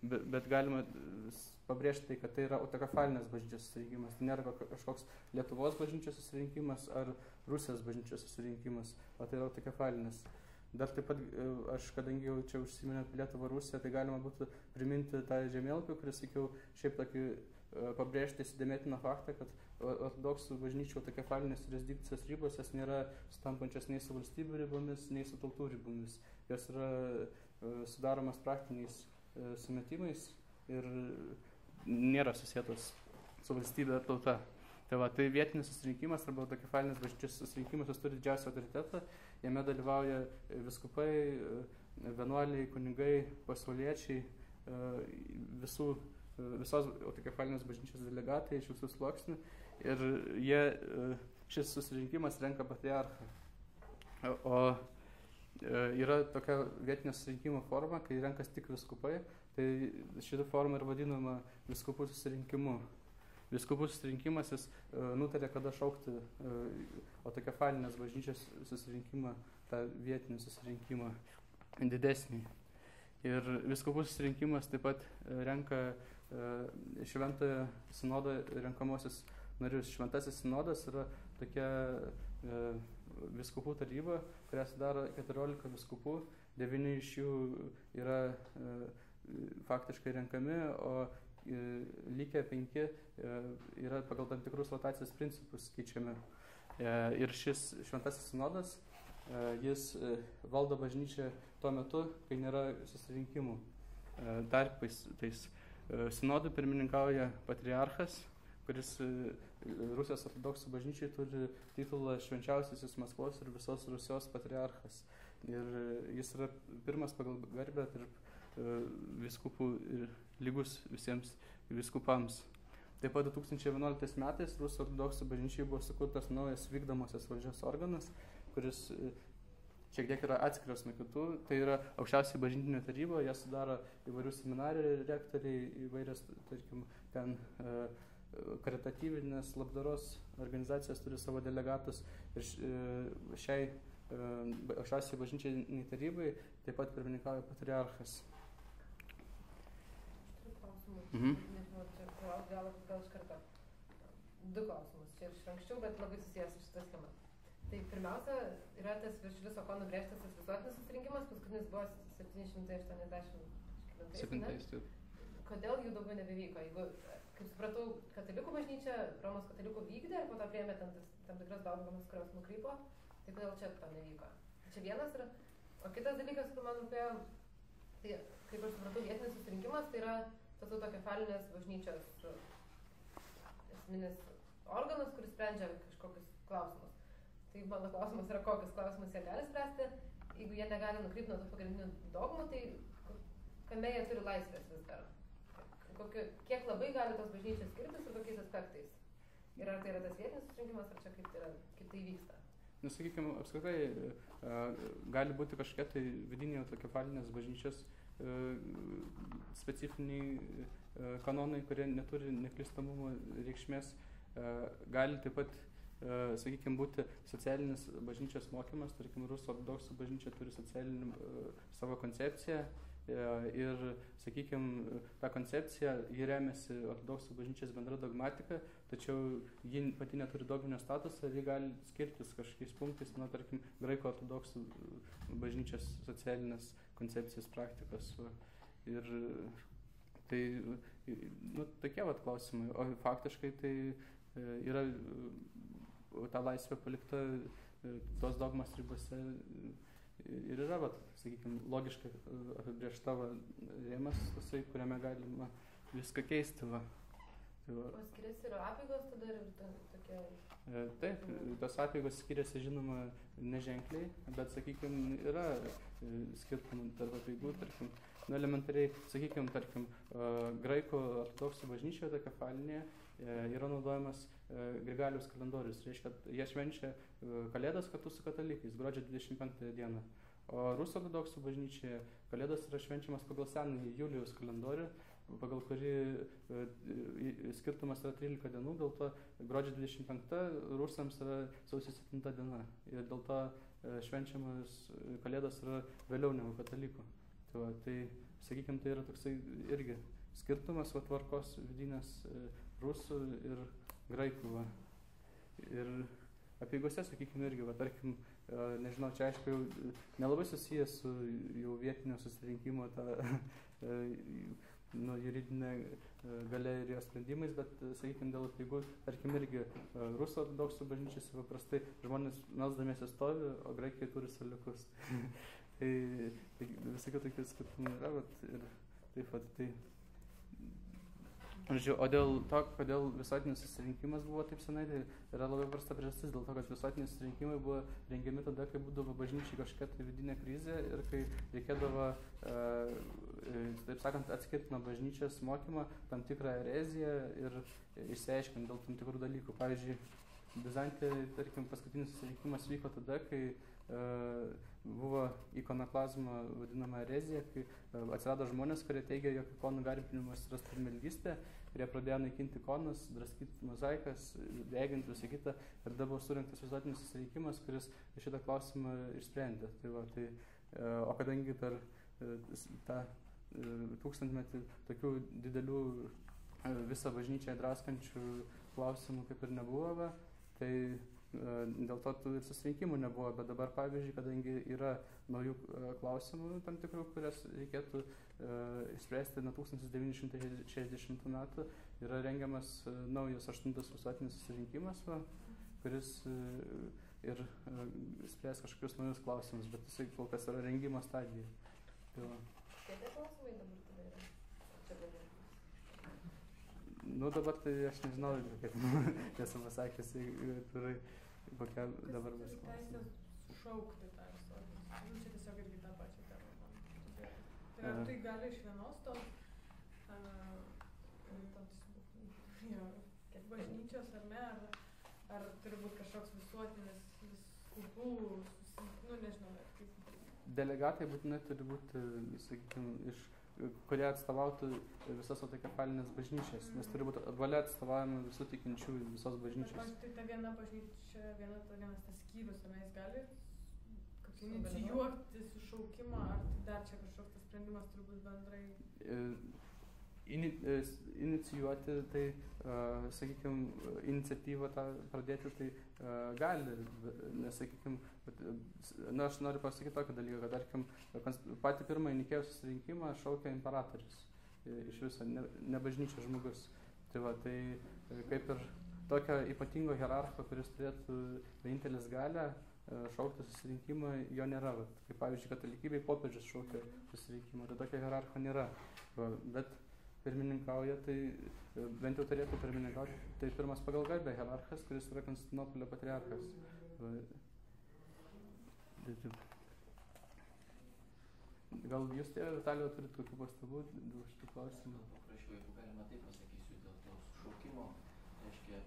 bet galima pabrėžti tai, kad tai yra autokefalinės bažnyčios susirinkimas. Tai nėra kažkoks Lietuvos bažnyčios susirinkimas ar Rusijos bažnyčios susirinkimas, o tai yra autokefalinis. Dar taip pat, aš kadangi jau čia užsiminė apie Lietuvą Rusiją, tai galima būtų priminti tą žemėlapį, kuris, sakiau, šiaip tokį pabrėžti įsidėmėtiną faktą, kad ortodoksų bažnyčių autokefalinės jurisdikcijos ribos jas nėra sutampančios nei su valstybių ribomis, nei su tautų ribomis. Jos yra sudaromas praktiniais sumetimais ir nėra susietos su valstybė ar tauta. Tai vietinis susirinkimas arba autokefalinės bažnyčios susirinkimas, jis turi didžiausią autoritetą, jame dalyvauja viskupai, vienuoliai, kunigai, pasauliečiai, visos autokefalinės bažnyčios delegatai iš visų sluoksnių ir šis susirinkimas renka patriarchą. O yra tokia vietinio susirinkimo forma, kai renkas tik viskupai, tai šita forma ir vadinama viskupų susirinkimu. Viskupų susirinkimas jis nutarė, kada šaukti autokefalinės bažnyčios susirinkimą, tą vietinį susirinkimą didesnį. Ir viskupų susirinkimas taip pat renka šventojo sinodo renkamosius narius. Šventasis sinodas yra tokia viskupų taryba, kurią sudaro 14 viskupų, 9 iš jų yra faktiškai renkami, o likę 5 yra pagal tam tikrus rotacijos principus keičiami. Ir šis šventasis sinodas, jis valdo bažnyčią tuo metu, kai nėra susirinkimų tarpais. Sinodui pirmininkauja patriarchas, kuris Rusijos ortodoksų bažnyčiai turi titulą švenčiausiasis Maskvos ir visos Rusijos patriarchas. Ir jis yra pirmas pagal garbę tarp viskupų ir lygus visiems viskupams. Taip pat 2011 metais Rusijos ortodoksų bažnyčiai buvo sukurtas naujas vykdomosios valdžios organas, kuris šiek tiek yra atskiras nuo kitų. Tai yra aukščiausia bažnytinė taryba, ją sudaro įvairių seminarijų rektoriai, įvairias, tarkim, ten karitatyvinės labdaros organizacijos turi savo delegatus ir šiai aukščiausiai bažnyčiai tarybai taip pat pirmininkauja patriarchas. Nežinau, čia gal iš karto 2 klausimus. Čia iš anksčiau, bet labai susijęs su šitą schemą. Tai pirmiausia, yra tas virš viso ko nubrėžtas tas visuotinis susirinkimas, paskutinis buvo 780. Kodėl jų daugiau nebevyko? Jeigu, kaip supratau, katalikų bažnyčia, Romos katalikų vykdė ir po to priėmė tam tikras dogmas, kurios nukrypo, tai kodėl čia to nevyko? Čia vienas yra. O kitas dalykas, kur man rūpėjo, tai kaip aš supratau, vietinis susirinkimas, tai yra tas autokefalinės bažnyčios esminis organas, kuris sprendžia kažkokius klausimus. Tai mano klausimas yra, kokius klausimus jie gali spręsti. Jeigu jie negali nukrypti nuo tų pagrindinių dogmų, tai kame jie turi laisvės vis dar? Kiek labai gali tos bažnyčios skirtis ir kokiais aspektais? Ir ar tai yra tas vietinis susirinkimas, ar čia kaip tai vyksta? Sakykime, apskritai gali būti kažkokie tai vidiniai autokefalinės bažnyčios specifiniai kanonai, kurie neturi neklystamumo reikšmės. Gali taip pat, sakykime, būti socialinis bažnyčios mokymas, tarkim, Rusų ortodoksų bažnyčia turi socialinį savo koncepciją ir, sakykime, ta koncepcija, ji remiasi ortodoksų bažnyčios bendra dogmatika, tačiau ji pati neturi dogminio statuso ir ji gali skirtis kažkokiais punktais, tarkim, graikų ortodoksų bažnyčios socialinės koncepcijos praktikos. Ir tai, tokie klausimai. O faktiškai tai yra ta laisvė palikta tos dogmas ribose ir yra, vat, sakykime, logiškai apibrėžta rėmas, tasai, kuriame galima viską keisti. Va. Tai va. O skiriasi ir apeigos tada ir tokie... Taip, tos apeigos skiriasi, žinoma, neženkliai, bet, sakykime, yra skirtumų tarp apeigų, tarkim, elementariai, sakykime, tarkim, graikų ortodoksų bažnyčioje, ta kefalinėje, yra naudojamas Grigaliaus kalendorius. Reiškia, jie švenčia Kalėdas kartu su katalikais, gruodžio 25 dieną. O Rusų ortodoksų bažnyčioje Kalėdas yra švenčiamas pagal senąjį Julijaus kalendorių, pagal kurį skirtumas yra 13 dienų, dėl to gruodžio 25 rusams yra sausio 7 diena. Ir dėl to švenčiamas Kalėdas yra vėliau negu katalikų. Tai sakykime, tai yra toksai irgi skirtumas tvarkos vidinės rusų ir graikų. Va. Ir apeigose, sakykime, irgi, va, tarkim, nežinau, čia aišku jau nelabai susijęs su jau vietinio susirinkimo ta juridinė galia ir jos sprendimais, bet, sakykime, dėl apeigų, tarkim, irgi rusų ortodoksų bažnyčiose paprastai žmonės melsdamiesi stovi, o graikai turi staliukus. Tai visokių tokių skirtumų yra, ir taip pat tai. O dėl to, kodėl visuotinis susirinkimas buvo taip senai, tai yra labai prasta priežastis, dėl to, kad visuotiniai susirinkimai buvo rengiami tada, kai būdavo bažnyčiai kažkokia tai vidinė krizė ir kai reikėdavo, taip sakant, atskirti nuo bažnyčios mokymą tam tikrą ereziją ir išsiaiškinti dėl tam tikrų dalykų. Pavyzdžiui, Bizantijoje, tarkim, paskutinis susirinkimas vyko tada, kai buvo ikonoklazmo vadinama erezija, kai atsirado žmonės, kurie teigia, jog ikonų garbinimas yra stabmeldystė, kurie pradėjo naikinti ikonus, draskyti mozaikas, deginti visą kitą, ir tada buvo surinktas visuotinis susirinkimas, kuris šitą klausimą išsprendė. O kadangi per tą tūkstantmetį tokių didelių visą bažnyčią draskančių klausimų kaip ir nebuvo, tai dėl to tų ir susirinkimų nebuvo, bet dabar, pavyzdžiui, kadangi yra naujų klausimų tam tikrų, kurias reikėtų išspręsti nuo 1960 metų, yra rengiamas naujas 8 visuotinis susirinkimas, kuris ir spręs kažkokius naujus klausimus, bet jisai kol kas yra rengimo stadija. Kiek klausimai dabar tada yra? Čia galėtų? Nu dabar tai aš nežinau, kaip esu pasakęs, kokia dabar bus klausimai. Teisės šaukti tą visuotinį. Čia tiesiog irgi tą pačią temą. Tai ar tai gali iš vienos tos bažnyčios ar ne, ar turi būti kažkoks visuotinis viskupų, nežinau, kaip. Delegatai būtinai turi būti, sakykime, kurie atstovautų visas autokefalinės bažnyčias, nes turi būti valia atstovavimo visų tikinčiųjų, visos bažnyčios. Tai ta viena bažnyčia, vienas tas skyrius, ar jis gali inicijuoti sušaukimą, ar dar čia kažkoks tas sprendimas turi būti bendrai? Inicijuoti, tai, sakykime, iniciatyvą tą pradėti, tai gali, nes, sakykime, aš noriu pasakyti tokį dalyką, kad, tarkim, patį pirmąjį Nikėjos susirinkimą šaukė imperatorius, iš viso, ne bažnyčios žmogus. Tai kaip ir tokio ypatingo hierarcho, kuris turėtų vienintelis galią šaukti susirinkimą, jo nėra. Kaip, pavyzdžiui, katalikybei popiežius šaukia susirinkimą, tai tokio hierarcho nėra. Bet pirmininkauja, tai bent jau turėtų pirmininkauti, tai pirmas pagal garbę hierarchas, kuris yra Konstantinopolio patriarchas. Gal jūs, Vitalijau, turit kokių pastabų dėl šitų klausimų? Paprašiau, jeigu galima taip pasakysiu, dėl to sušaukimo, reiškia,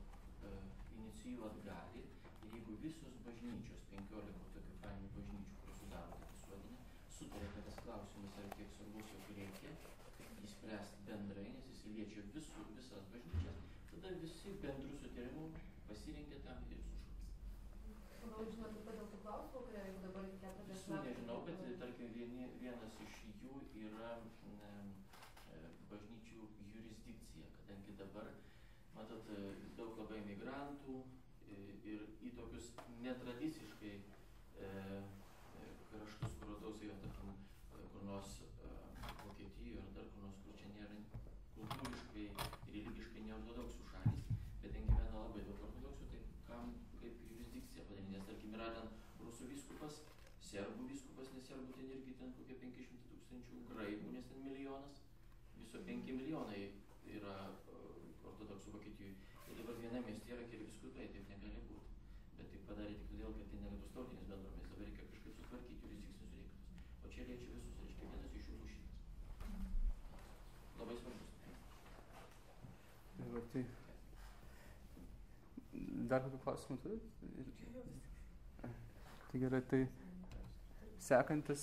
inicijuot gali, ir jeigu visos bažnyčios, 15 autokefalinių bažnyčių, kur sudaro tą visuotinę, sutarė, kad tas klausimas yra tiek svarbus, jog reikia įspręsti bendrai, nes jis liečia visas bažnyčias, tada visi bendrų sutarimų pasirinkė tam ir sušaukė. Gal žinote, kodėl tų klausimų, kurie jeigu dabar 40 metų? Nežinau, bet tarkim vienas iš jų yra bažnyčių jurisdikcija, kadangi dabar, matot, daug labai migrantų ir į tokius netradiciškai kraštus, kur radausi, tarkim, kur nors Vokietijoje ar dar kur nors, kur čia nėra kultūriškai ir religiškai neortodoksų šalys, bet ten gyvena labai daug ortodoksų, tai kam kaip jurisdikcija padaryti, nes tarkim yra ten rusų vyskupas serbų vyskupas, nes serbų ten irgi ten kokie 500 tūkstančių, graikų, nes ten milijonas, viso 5 milijonai yra ortodoksų Vokietijoje. Ir dabar viename mieste yra keli vyskupai, taip negali būti. Bet tai padarė tik todėl, kad tai nėra tos tautinės bendruomenės, dabar reikia kažkaip sutvarkyti jurisdikcinius reikalus. O čia liečia visus, reiškia vienas iš jų šitas. Labai svarbus. Tai dar kokių klausimų turit? Tai gerai, tai sekantis,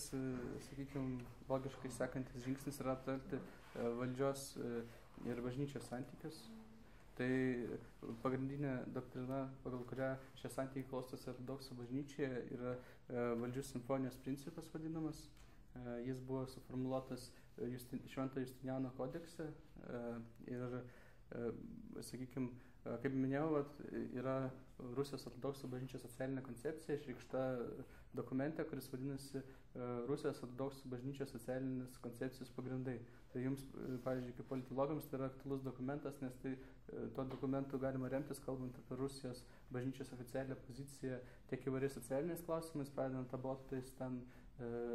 sakykime, logiškai sekantis žingsnis yra aptarti valdžios ir bažnyčios santykius. Tai pagrindinė doktrina, pagal kurią šie santykiai klostosi ortodoksų bažnyčioje, yra valdžių simfonijos principas vadinamas. Jis buvo suformuluotas Švento Justiniano kodekse ir, sakykime, kaip minėjau, yra Rusijos ortodoksų bažnyčios socialinė koncepcija išreikšta dokumente, kuris vadinasi Rusijos ortodoksų bažnyčios socialinės koncepcijos pagrindai. Tai jums, pavyzdžiui, kaip politologams, tai yra aktualus dokumentas, nes tai tuo dokumentu galima remtis, kalbant apie Rusijos bažnyčios oficialią poziciją tiek įvairiais socialiniais klausimais, pradedant abortais, ten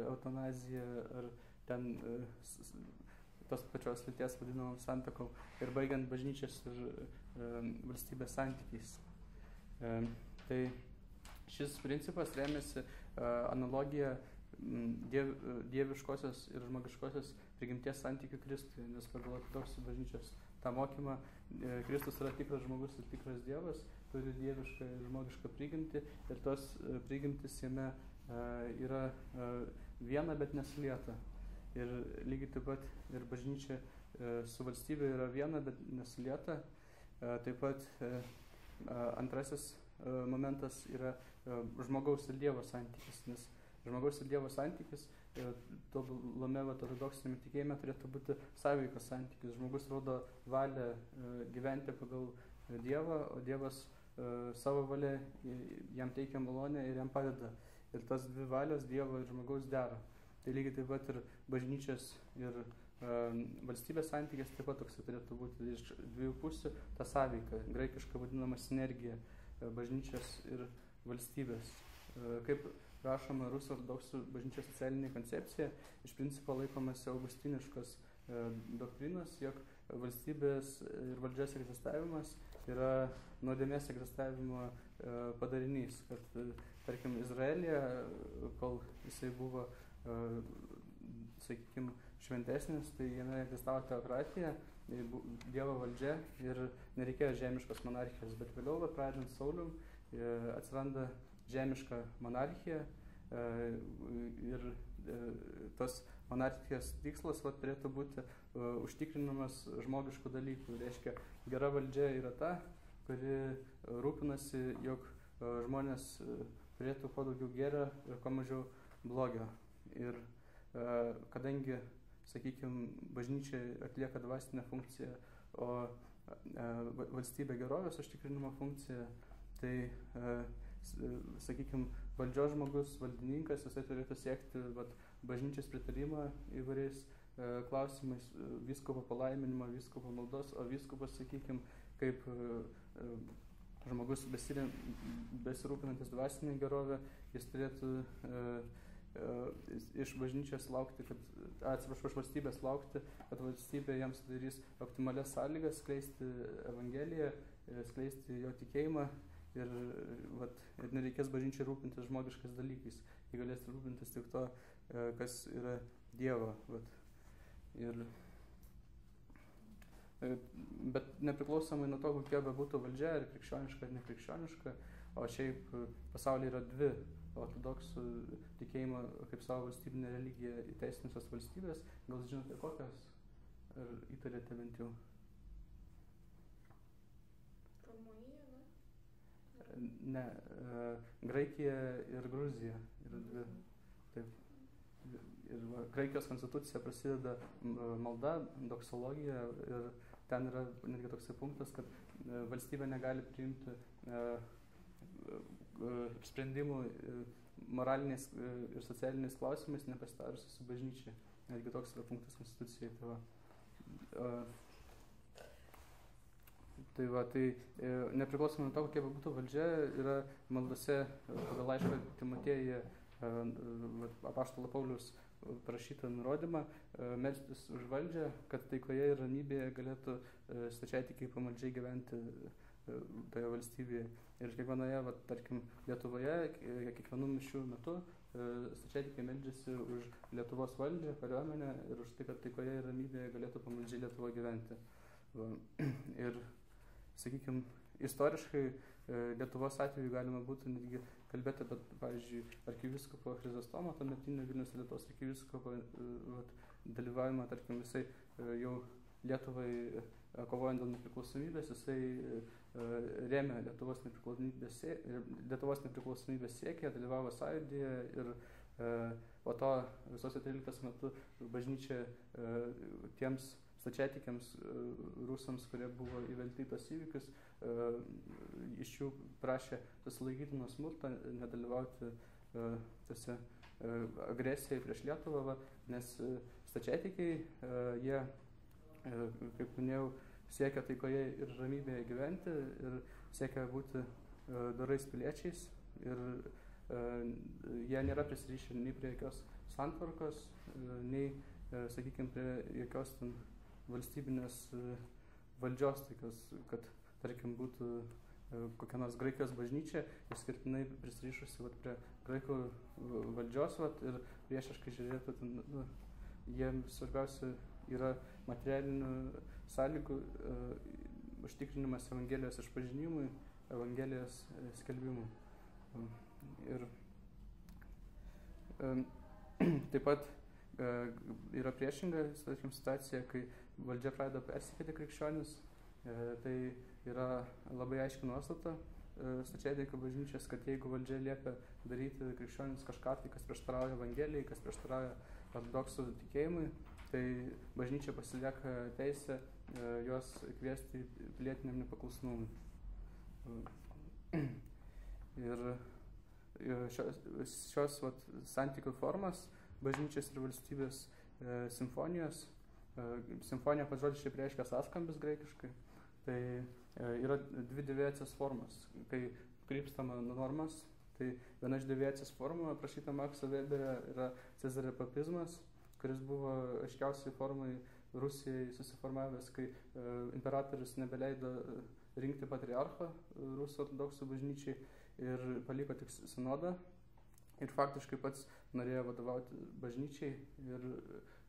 eutanazija ar ten tos pačios lyties vadinamom santuokom ir baigiant bažnyčios ir valstybės santykiais. Tai šis principas remiasi analogija dieviškosios ir žmogiškosios prigimties santykių Kristui, nes pagal ortodoksų bažnyčios tą mokymą Kristus yra tikras žmogus ir tikras Dievas, turi dievišką ir žmogišką prigimtį ir tos prigimtis jame yra viena, bet nesilieta. Ir lygiai taip pat ir bažnyčia su valstybė yra viena, bet nesilieta. Taip pat antrasis momentas yra žmogaus ir Dievo santykis, nes žmogaus ir Dievo santykis tobulame ortodoksiniame tikėjime turėtų būti sąveikos santykis. Žmogus rodo valią gyventi pagal Dievą, o Dievas savo valia jam teikia malonę ir jam padeda. Ir tas dvi valios Dievo ir žmogaus dera. Tai lygiai taip pat ir bažnyčios ir valstybės santykis taip pat toks turėtų būti iš dviejų pusių, ta sąveika, graikiškai vadinama sinergija bažnyčios ir valstybės. Kaip rašoma Rusijos ortodoksų bažnyčios socialinė koncepcija, iš principo laikomasi augustiniškos doktrinos, jog valstybės ir valdžios egzistavimas yra nuodėmės egzistavimo padarinys, kad, tarkim, Izraelyje, kol jisai buvo sakykime, šventesnis, tai jame egzistavo teokratija, Dievo valdžia ir nereikėjo žemiškos monarchijos, bet vėliau, pradedant Saulium, atsiranda žemiška monarchija ir tos monarchijos tikslas turėtų būti užtikrinamas žmogiškų dalykų. Reiškia, gera valdžia yra ta, kuri rūpinasi, jog žmonės turėtų kuo daugiau gėrio ir kuo mažiau blogio. Ir kadangi, sakykime, bažnyčia atlieka dvasinę funkciją, o valstybė gerovės užtikrinimo funkciją, tai, sakykime, valdžios žmogus, valdininkas, jisai turėtų siekti bažnyčios pritarimą įvairiais klausimais, vyskupo palaiminimo, vyskupo maldos, o vyskupas, sakykime, kaip žmogus besirūpinantis dvasinę gerovę, jis turėtų iš bažnyčios laukti, iš valstybės laukti, kad valstybė jiems sudarys optimalias sąlygas skleisti evangeliją, skleisti jo tikėjimą ir nereikės bažnyčiai rūpintis žmogiškais dalykais. Jie galės rūpintis tik to, kas yra Dievo. Bet nepriklausomai nuo to, kokia bebūtų valdžia, ar krikščioniška, ar nekrikščioniška, o šiaip pasaulyje yra dvi ortodoksų tikėjimo kaip savo valstybinę religiją įteisinusios valstybės. Gal žinote kokios? Ar įtarėte bent jau? Rumunija, ne? Ne, Graikija ir Gruzija yra dvi. Taip. Ir Graikijos konstitucija prasideda malda, doksologija ir ten yra netgi toksai punktas, kad valstybė negali priimti sprendimų moraliniais ir socialiniais klausimais nepasitarusi su bažnyčia. Netgi toks yra punktas konstitucijai. Tai nepriklausomai nuo to, kokia būtų valdžia, yra maldose pagal laišką Timotiejuje apaštalo Pauliaus prašytą nurodymą melstis už valdžią, kad taikoje ir ramybėje galėtų stačiatikiai pamaldžiai gyventi toje valstybėje. Ir kiekvienoje, tarkim, Lietuvoje, kiekvienų mišių metu stačiatikiai meldžiasi už Lietuvos valdžią, kariuomenę ir už tai, kad taikoje ir ramybėje galėtų pamaldžiai Lietuvoje gyventi. Ir, sakykime, istoriškai Lietuvos atveju galima būtų netgi kalbėti apie, pavyzdžiui, arkivyskupo Chrizostomo, tuometinio Vilniaus ir Lietuvos arkivyskupo dalyvavimą, tarkim, jisai jau Lietuvai kovojant dėl nepriklausomybės, jisai rėmė Lietuvos nepriklausomybės siekį, dalyvavo sąjūdyje ir po to visose 13 metų bažnyčia tiems stačiatikiams rusams, kurie buvo įvelti tos įvykius, iš jų prašė susilaikyti nuo smurto, nedalyvauti tose agresijai prieš Lietuvą, nes stačiatikiai, jie, kaip minėjau, siekia taikoje ir ramybėje gyventi ir siekia būti dorais piliečiais ir jie nėra prisirišę nei prie jokios santvarkos, nei, sakykime, prie jokios valstybinės valdžios, tokios, kad, tarkim, būtų kokia nors Graikijos bažnyčia išskirtinai prisirišusi prie graikų valdžios ir priešiškai žiūrėtų, jiems svarbiausia yra materialinių sąlygų užtikrinimas Evangelijos išpažinimui, Evangelijos skelbimui. Ir taip pat yra priešinga situacija, kai valdžia pradeda persekioti krikščionis, tai yra labai aiški nuostata stačiatikių bažnyčios, kad jeigu valdžia liepia daryti krikščionis kažką, tai kas prieštarauja Evangelijai, kas prieštarauja ortodoksų tikėjimui, tai bažnyčia pasilieka teisę juos kviesti pilietiniam nepaklusnumui. Ir šios santykių formas bažnyčios ir valstybės simfonijos. Simfonija pats žodžiai šiaip reiškia sąskambis graikiškai. Tai yra dvi deviacijos formos. Kai krypstama normas, tai viena iš deviacijos formų aprašyta Makso Weberio yra Cezario papizmas, kuris buvo aiškiausiai formai Rusijai susiformavęs, kai imperatorius nebeleido rinkti patriarcho Rusų ortodoksų bažnyčiai ir paliko tik sinodą. Ir faktiškai pats norėjo vadovauti bažnyčiai ir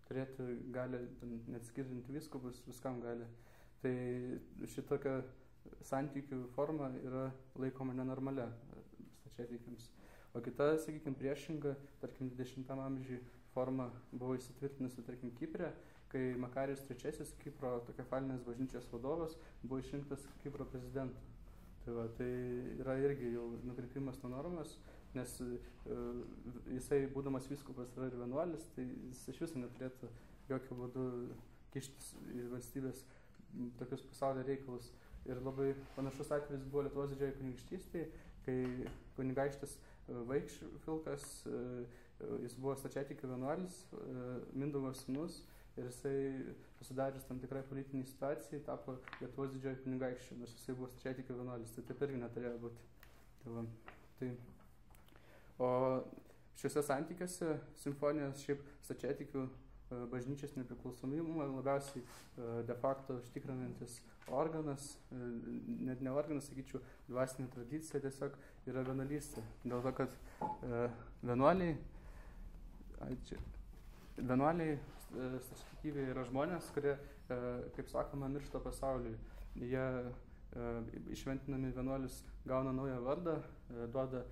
turėti galę net skirdinti vyskupus, viskam gali. Tai šitokia santykių forma yra laikoma nenormalia stačiatikiams. O kita, sakykime, priešinga, tarkim, 20 amžiui forma buvo įsitvirtinusi, tarkim, Kiprė, kai Makarijus III, Kipro autokefalinės bažnyčios vadovas, buvo išrinktas Kipro prezidentu. Tai yra irgi jau nukrypimas nuo normos, nes jisai, būdamas vyskupas, yra ir vienuolis, tai jis iš viso neturėtų jokių būdų kištis į valstybės tokius pasaulio reikalus. Ir labai panašus atvejis buvo Lietuvos didžioji kunigaikštystėje, kai kunigaikštis Vaikšvilkas, jis buvo stačiatikių vienuolis, Mindaugo sūnus, ir jisai susidarius tam tikrai politiniai situacijai tapo Lietuvos didžioji kunigaikščiu, nors jisai buvo stačiatikių vienuolis, tai taip irgi neturėjo būti. O šiuose santykiuose simfonijos šiaip stačiatikių bažnyčios nepriklausomumą labiausiai de facto užtikrinantis organas, net ne organas, sakyčiau, dvasinė tradicija tiesiog yra vienuolystė. Dėl to, kad vienuoliai stačiatikiai yra žmonės, kurie, kaip sakoma, miršta pasauliui. Jie išventinami vienuolis gauna naują vardą, duoda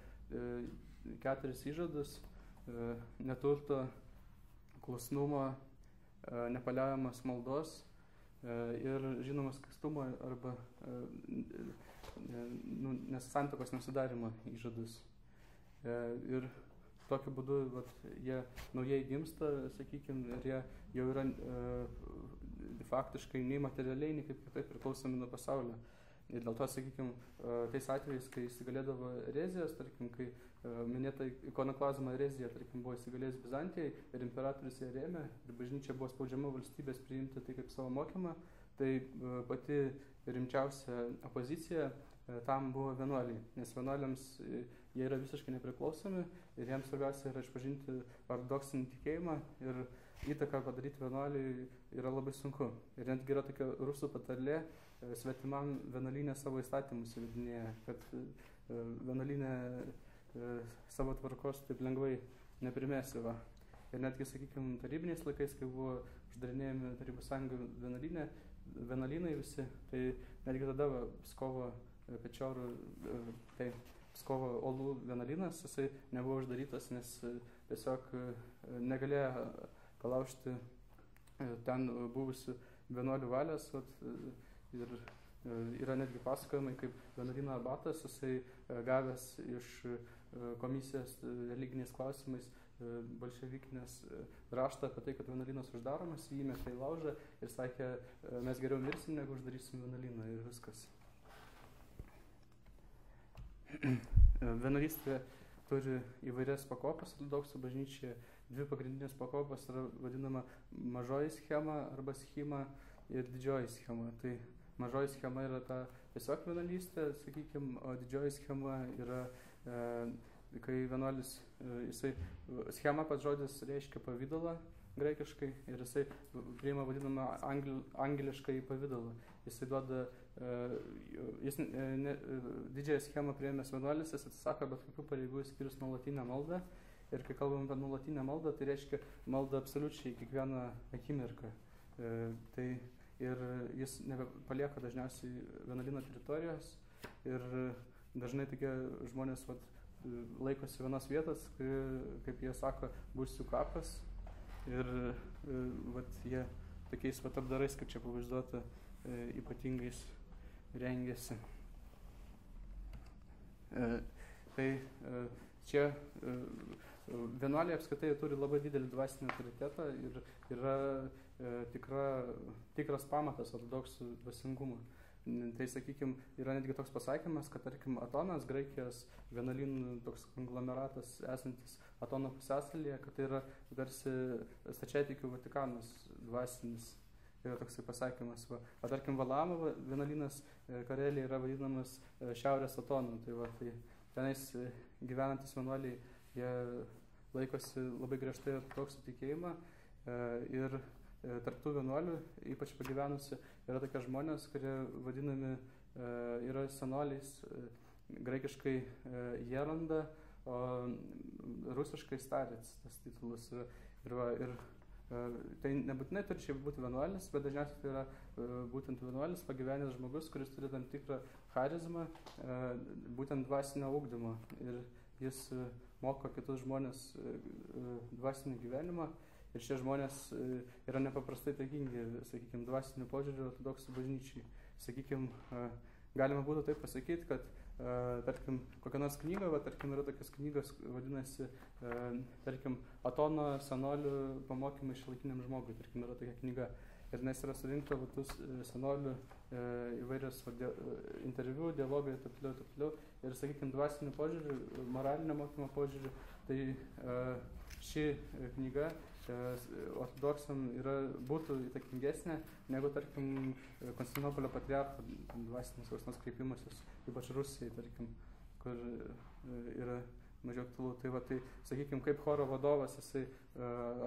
4 įžadus: neturto, klusnumo, nepaliaujamos maldos ir žinomas skaistumo arba santuokos nesudarimo įžadus. Ir tokiu būdu jie naujai gimsta, sakykime, ir jie jau yra faktiškai nei materialiai, nei kaip kitaip priklausomi nuo pasaulio. Ir dėl to, sakykime, tais atvejais, kai įsigalėdavo erezijas, tarkim, kai minėta ikonoklazmo erezija, tarkim, buvo įsigalėjus Bizantijai ir imperatorius ją rėmė ir bažnyčia buvo spaudžiama valstybės priimti tai kaip savo mokymą, tai pati rimčiausia opozicija tam buvo vienuoliai, nes vienuoliams jie yra visiškai nepriklausomi ir jiems svarbiausia yra išpažinti ortodoksinį tikėjimą ir įtaką padaryti vienuoliui yra labai sunku. Ir netgi yra tokia rusų patarlė, svetimam vienuolynė savo įstatymus įvedinėja, kad vienuolynė savo tvarkos taip lengvai neprimesi. Va. Ir netgi, sakykime, tarybiniais laikais, kai buvo uždarinėjami Tarybų sąjungų vienuolynai visi, tai netgi tada Pskovo Pečiorų, tai Pskovo Olų vienuolynas, jisai nebuvo uždarytas, nes tiesiog negalėjo palaužti ten buvusių vienuolių valios. Ir yra netgi pasakojimai, kaip vienuolyno abatas, jisai gavęs iš komisijos religiniais klausimais bolševikinės raštą apie tai, kad vienuolynas uždaromas, jį įmetė į laužą ir sakė, mes geriau mirsim, negu uždarysim vienuolyną ir viskas. Vienuolystė turi įvairias pakopas ortodoksų bažnyčioje. Dvi pagrindinės pakopos yra vadinama mažoji schema arba schema ir didžioji schema. Tai mažoji schema yra ta tiesiog vienuolystė, sakykime, o didžioji schema yra kai vienuolis, schema pats žodis reiškia pavydalą graikiškai ir jisai priima vadinamą angelišką į pavydalą. Jisai duoda, didžiąją schemą priėmęs vienuolis, jis atsisako bet kokių pareigų išskyrus nuolatinę maldą. Ir kai kalbam apie nuolatinę maldą, tai reiškia maldą absoliučiai kiekvieną akimirką. Tai ir jis nepalieka dažniausiai vienuolyno teritorijos ir dažnai tokie žmonės laikosi vienos vietos, kaip jie sako, bus jų kapas ir jie tokiais apdarais, kaip čia pavaizduota, ypatingais rengiasi. Tai čia vienuoliai apskritai turi labai didelį dvasinį autoritetą ir yra tikras pamatas ortodoksų dvasingumo. Tai, sakykime, yra netgi toks pasakymas, kad, tarkim, Atonas, Graikijos vienuolynų toks konglomeratas esantis Atono pusiasalyje, kad tai yra tarsi stačiatikių Vatikanas dvasinis. Yra toksai pasakymas. O, tarkim, Valamo vienuolynas Karelėje yra vadinamas Šiaurės Atonu. Tai tenais gyvenantis vienuoliai, jie laikosi labai griežtai ortodoksų tikėjimą ir tarptų vienuolių, ypač pagyvenusi, yra tokie žmonės, kurie vadinami yra senoliais, graikiškai Jeranda, o rusiškai Starets tas titulas. Ir tai nebūtinai turi šiaip būti vienuolis, bet dažniausiai tai yra būtent vienuolis, pagyvenęs žmogus, kuris turi tam tikrą charizmą, būtent dvasinio ugdymo. Ir jis moko kitus žmonės dvasinį gyvenimą. Ir šie žmonės yra nepaprastai taikingi, sakykime, dvasinių požiūrių ortodoksų bažnyčiai. Sakykime, galima būtų taip pasakyti, kad, tarkim, kokia nors knyga, tarkim, yra tokios knygos, vadinasi, tarkim, Atono senolių pamokymai šiuolaikiniam žmogui, tarkim, yra tokia knyga. Ir nes yra surinkta tų senolių įvairios interviu, dialogai ir taip toliau. Ir, sakykime, dvasinių požiūrių, moralinio mokymo požiūrių, tai ši knyga ortodoksam būtų įtakingesnė negu, tarkim, Konstantinopolio patriarcho dvasinis koks nors kreipimasis, ypač Rusijai, tarkim, kur yra mažiau aktualu. Tai, sakykime, kaip choro vadovas, jisai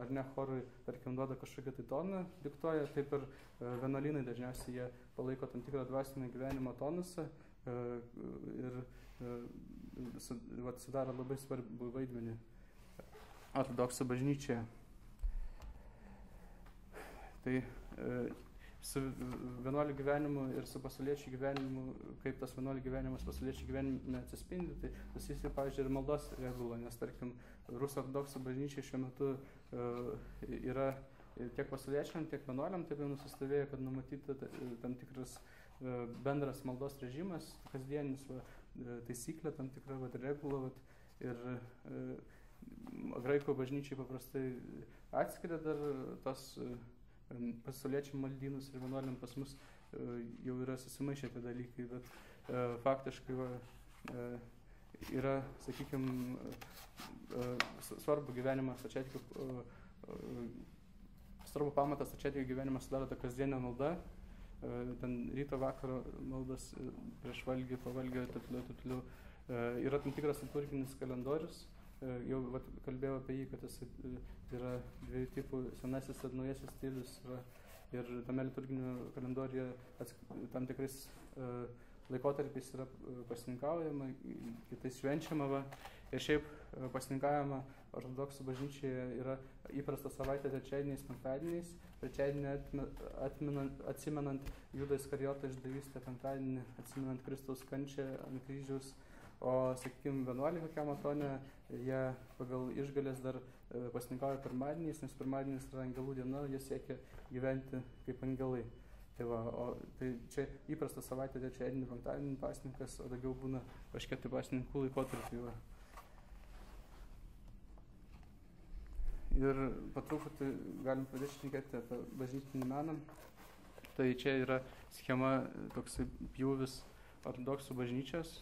ar ne chorui, tarkim, duoda kažkokią tai toną, diktuoja, taip ir vienuolynai dažniausiai jie palaiko tam tikrą dvasinio gyvenimo tonusą ir sudaro labai svarbų vaidmenį ortodoksų bažnyčioje. Tai su vienuolių gyvenimu ir su pasauliečių gyvenimu, kaip tas vienuolių gyvenimas pasauliečių gyvenime atsispindi, tai susijusi, pavyzdžiui, ir maldos regula, nes, tarkim, Rusų ortodoksų bažnyčiai šiuo metu yra tiek pasauliečiam, tiek vienuoliam taip jau nusistovėjo, kad numatyta tam tikras bendras maldos režimas, kasdienis taisyklė, tam tikra regula, ir graikų bažnyčiai paprastai atskiria dar tos pasauliečių maldynus ir vienuoliam pas mus jau yra susimaišę tie dalykai, bet faktiškai yra, sakykime, svarbu gyvenimą stačiatikių, svarbu pamatas stačiatikių gyvenimą sudaro ta kasdienė malda, ten ryto vakaro maldas prieš valgį, pavalgį ir taip toliau. Yra tam tikras liturginis kalendorius, jau kalbėjau apie jį, kad jis yra dviejų tipų, senasis ir naujasis stilius. Ir tame liturginio kalendoriuje tam tikrais laikotarpiais yra pasininkaujama, kitais švenčiama. Va. Ir šiaip pasininkavimą ortodoksų bažnyčioje yra įprasta savaitė trečiadieniais, penktadieniais. Trečiadienį atsimenant Judo Iskarijoto išdavystę, penktadienį atsimenant Kristaus kančią ant kryžiaus. O, sakykime, vienuoliai kokiam atone, jie pagal išgalės dar pasininkauja pirmadieniais, nes pirmadienis yra angelų diena, jie siekia gyventi kaip angelai. Tai čia įprasta savaitė trečiadienį, penktadienį pasninkas, o daugiau būna kažkiek pasninkų laikotarpiai. Ir patruputį galim pradėti šnekėti apie bažnytinį meną. Tai čia yra schema, toks pjūvis ortodoksų bažnyčios,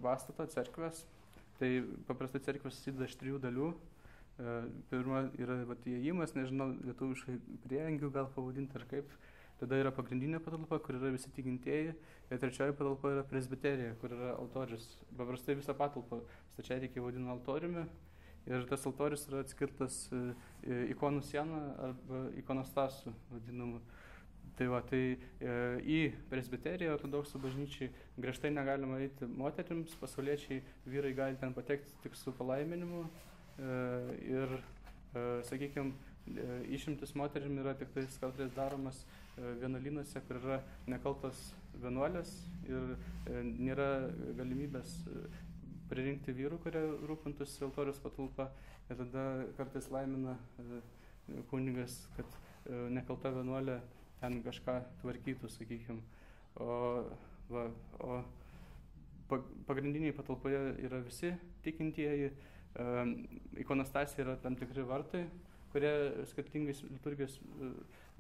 pastato, cerkvės. Tai paprastai cerkvės susideda iš 3 dalių. Pirma yra įėjimas, nežinau, lietuviškai prieangių gal pavadinti ar kaip. Tada yra pagrindinė patalpa, kur yra visi tikintieji. Ir trečioji patalpa yra presbiterija, kur yra altorius. Paprastai visą patalpą stačiatikiai vadina altoriumi. Ir tas altorius yra atskirtas ikonų siena arba ikonostasų vadinamu. Tai į presbiteriją ortodoksų bažnyčiai griežtai negalima eiti moterims, pasauliečiai vyrai gali ten patekti tik su palaiminimu. Ir, sakykime, išimtis moterim yra tik tais kartais daromas vienuolynuose, kur yra nekaltos vienuolės ir nėra galimybės pririnkti vyrų, kurie rūpintųsi altoriaus patalpa. Ir tada kartais laimina kunigas, kad nekalta vienuolė ten kažką tvarkytų, sakykime. O pagrindiniai patalpoje yra visi tikintieji. Ikonostasija yra tam tikri vartai, kurie skirtingais liturgijos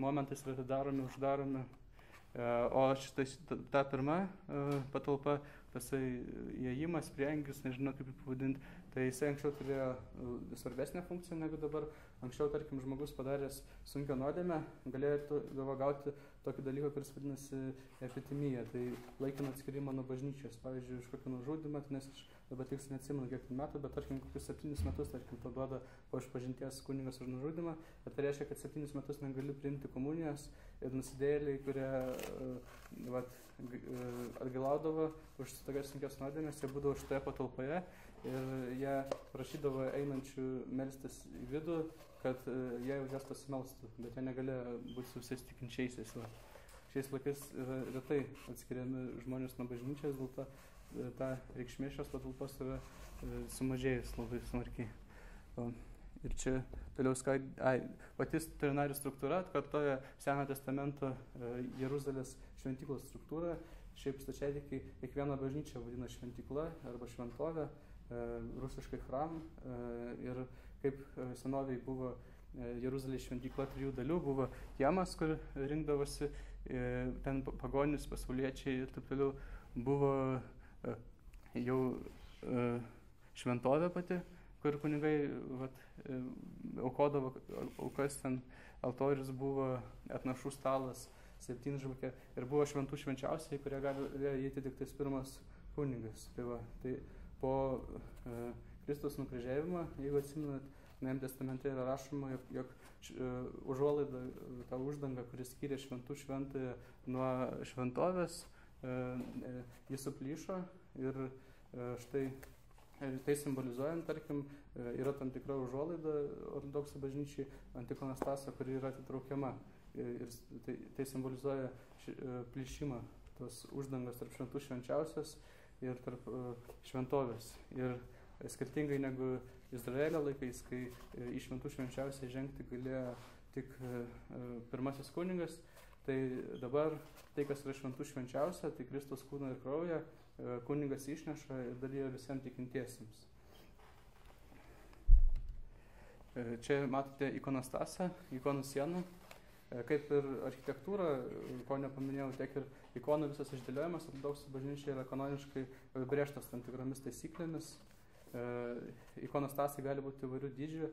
momentais yra atidaromi, uždaromi. O ta pirma patalpa, tasai įėjimas, prieangis, nežinau kaip pavadinti, tai jisai anksčiau turėjo svarbesnę funkciją negu dabar. Anksčiau, tarkim, žmogus padaręs sunkią nuodėmę galėjo gauti tokį dalyką, kuris vadinasi epitimija, tai laikiną atskirimą nuo bažnyčios. Pavyzdžiui, iš kokio nužudymą, nes aš dabar tiksliai neatsimenu kiek metų, bet tarkim, kokius 7 metus, tarkim, paduoda po išpažinties kunigas už nužudymą, bet tai reiškia, kad 7 metus negali priimti komunijos ir nusidėjėliai, kurie atgailaudavo už tokias sunkias nuodėmes, jie būdavo šitoje patalpoje ir jie prašydavo einančių melstis į vidų, kad jie už jas pasimelstų, bet jie negalėjo būti su visais tikinčiaisiais. Šiais laikais retai atskiriami žmonės nuo bažnyčios, dėl to ta reikšmė šios patalpos yra sumažėjus labai smarkiai. Ir čia toliau pati trinarių struktūra atkartoja Senojo testamento Jeruzalės šventyklos struktūrą. Šiaip stačiatikiai kiekvieną bažnyčią vadina šventykla arba šventovė, rusiškai chram. Ir kaip senoviai buvo Jeruzalės šventykla 3 dalių, buvo kiemas, kur rinkdavosi ten pagonys, pasauliečiai ir taip toliau. Buvo jau šventovė pati, kur kunigai aukodavo aukas, ten altorius buvo, atnašų stalas, 7 žvakė ir buvo šventų švenčiausiai, kurie galėjo įeiti tik tais pirmas kunigas. Tai po Kristaus nukryžiavimo, jeigu atsimenat, Naujajame testamente yra rašoma, jog užuolaida, ta uždanga, kuris skyrė šventų šventąją nuo šventovės, jis suplyšo ir štai tai simbolizuojant, tarkim, yra tam tikra užuolaida ortodoksų bažnyčiai ant ikonostasio, kuri yra atitraukiama. Ir tai simbolizuoja plyšimą tos uždangos tarp šventų švenčiausios ir tarp šventovės. Ir skirtingai negu Izraelio laikais, kai į šventų švenčiausiai žengti galėjo tik pirmasis kunigas, tai dabar tai, kas yra šventų švenčiausia, tai Kristaus kūną ir kraują, kunigas išneša ir dalyja visiems tikintiesiems. Čia matote ikonostasą, ikonų sieną. Kaip ir architektūra, ko nepaminėjau, tiek ir ikonų visas išdėliojimas ortodoksų bažnyčiai yra kanoniškai apibrėžtas tam tikromis taisyklėmis. Ikonostasai gali būti įvairių dydžių.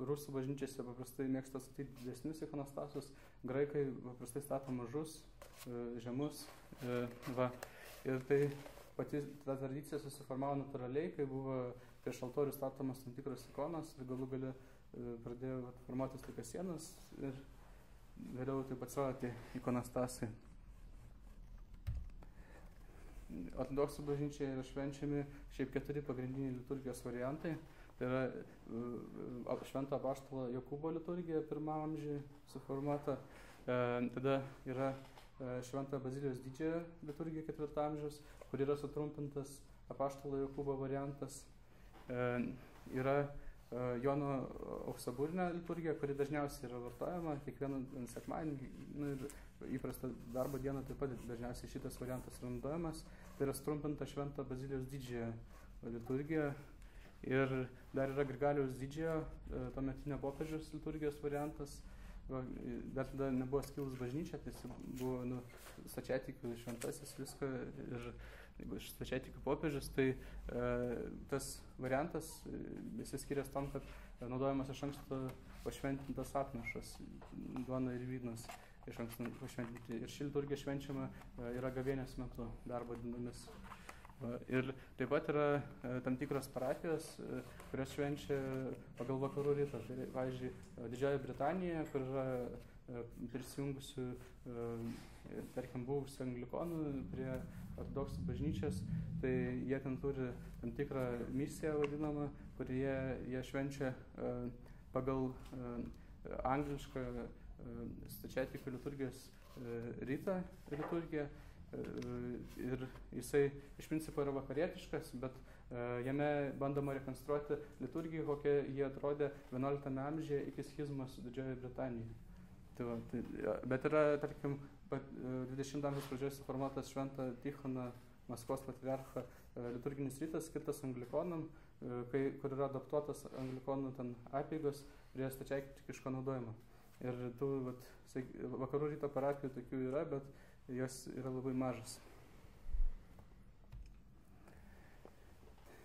Rusų bažnyčiose paprastai mėgsta statyti didesnius ikonostasus, graikai paprastai stato mažus, žemus. Ir tai pati ta tradicija susiformavo natūraliai, kai buvo prieš altorių statomas tam tikros ikonos ir galų gale pradėjo formuotis tokios sienos ir vėliau taip atsirado tie ikonostasai. Ortodoksų bažnyčiai yra švenčiami šiaip 4 pagrindiniai liturgijos variantai. Tai yra Švento apaštalo Jokūbo liturgija 1 amžiuje suformuota. Tada yra Švento Bazilijos didžiojo liturgija 4 amžiaus, kur yra sutrumpintas apaštalo Jokūbo variantas. Yra Jono auksabūrinė liturgija, kuri dažniausiai yra vartojama kiekvieną sekmadienį, ir įprastą darbo dieną taip pat dažniausiai šitas variantas yra naudojamas. Tai yra sutrumpinta Švento Bazilijos didžiojo liturgija. Ir dar yra Grigaliaus didžiojo, tuometinio popiežiaus liturgijos variantas. Dar tada nebuvo skilus bažnyčia, tai buvo stačiatikių šventasis viską ir stačiatikių popiežius. Tai tas variantas visi skiriasi tam, kad naudojamas iš anksto pašventintas atnašas, duona ir vynas iš anksto pašventinti. Ir ši liturgija švenčiama yra gavėnios metu, darbo dienomis. Ir taip pat yra tam tikros parapijos, kurios švenčia pagal vakarų rytą. Tai, pavyzdžiui, Didžioji Britanija, kur yra prisijungusių, tarkim, buvusių anglikonų prie ortodoksų bažnyčios, tai jie ten turi tam tikrą misiją vadinamą, kur jie švenčia pagal anglišką stačiatikių liturgijos rytą liturgiją. Ir jisai iš principo yra vakarietiškas, bet jame bandoma rekonstruoti liturgiją, kokia jie atrodė 11 amžiuje iki schizmos su Didžioji Britanija. Bet yra, tarkim, 20 amžiaus pradžioje suformuotas Švento Tichono Maskvos patriarcho liturginis rytas skirtas anglikonam, kur yra adaptuotas anglikonų ten apeigos prie stačiatikiško naudojimo. Ir tų vakarų ryto parapijų tokių yra, bet jos yra labai mažas.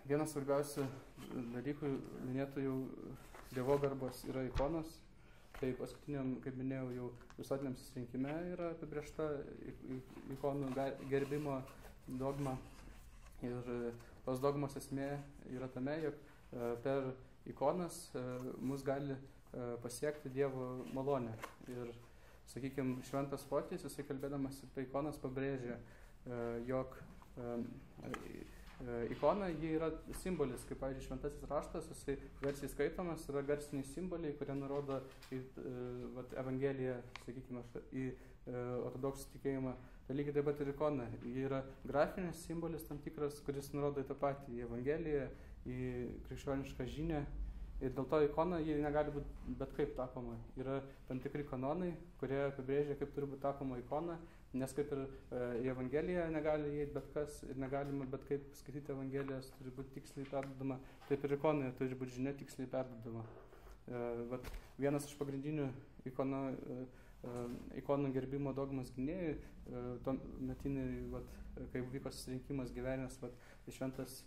Vienas svarbiausių dalykų minėtojų dievogarbos yra ikonos. Tai paskutiniam, kaip minėjau, jau visuotiniam susirinkime yra apibrėžta ikonų gerbimo dogma. Ir tos dogmos esmė yra tame, jog per ikonas mus gali pasiekti Dievo malonę. Ir sakykime, Šventas Fotis, jisai kalbėdamas apie ikonas pabrėžia, jog ikona, ji yra simbolis, kaip, pavyzdžiui, Šventasis raštas, jisai garsiai skaitomas, yra garsiniai simboliai, kurie nurodo į Evangeliją, sakykime, į ortodoksų tikėjimą. Tai lygiai taip pat ir ikona, ji yra grafinis simbolis tam tikras, kuris nurodo į tą patį, į Evangeliją, į krikščionišką žinią. Ir dėl to ikona, ji negali būti bet kaip tapoma. Yra tam tikri kanonai, kurie apibrėžia, kaip turi būti tapoma ikona, nes kaip ir į Evangeliją negali įeiti bet kas ir negalima bet kaip skaityti Evangelijas, turi būti tiksliai perdodama, taip ir ikonoje turi būti žinia tiksliai perdodama. Vienas iš pagrindinių ikonų gerbimo dogmos gynėjų, tuometiniai, kai vyko susirinkimas gyvenęs, Šventas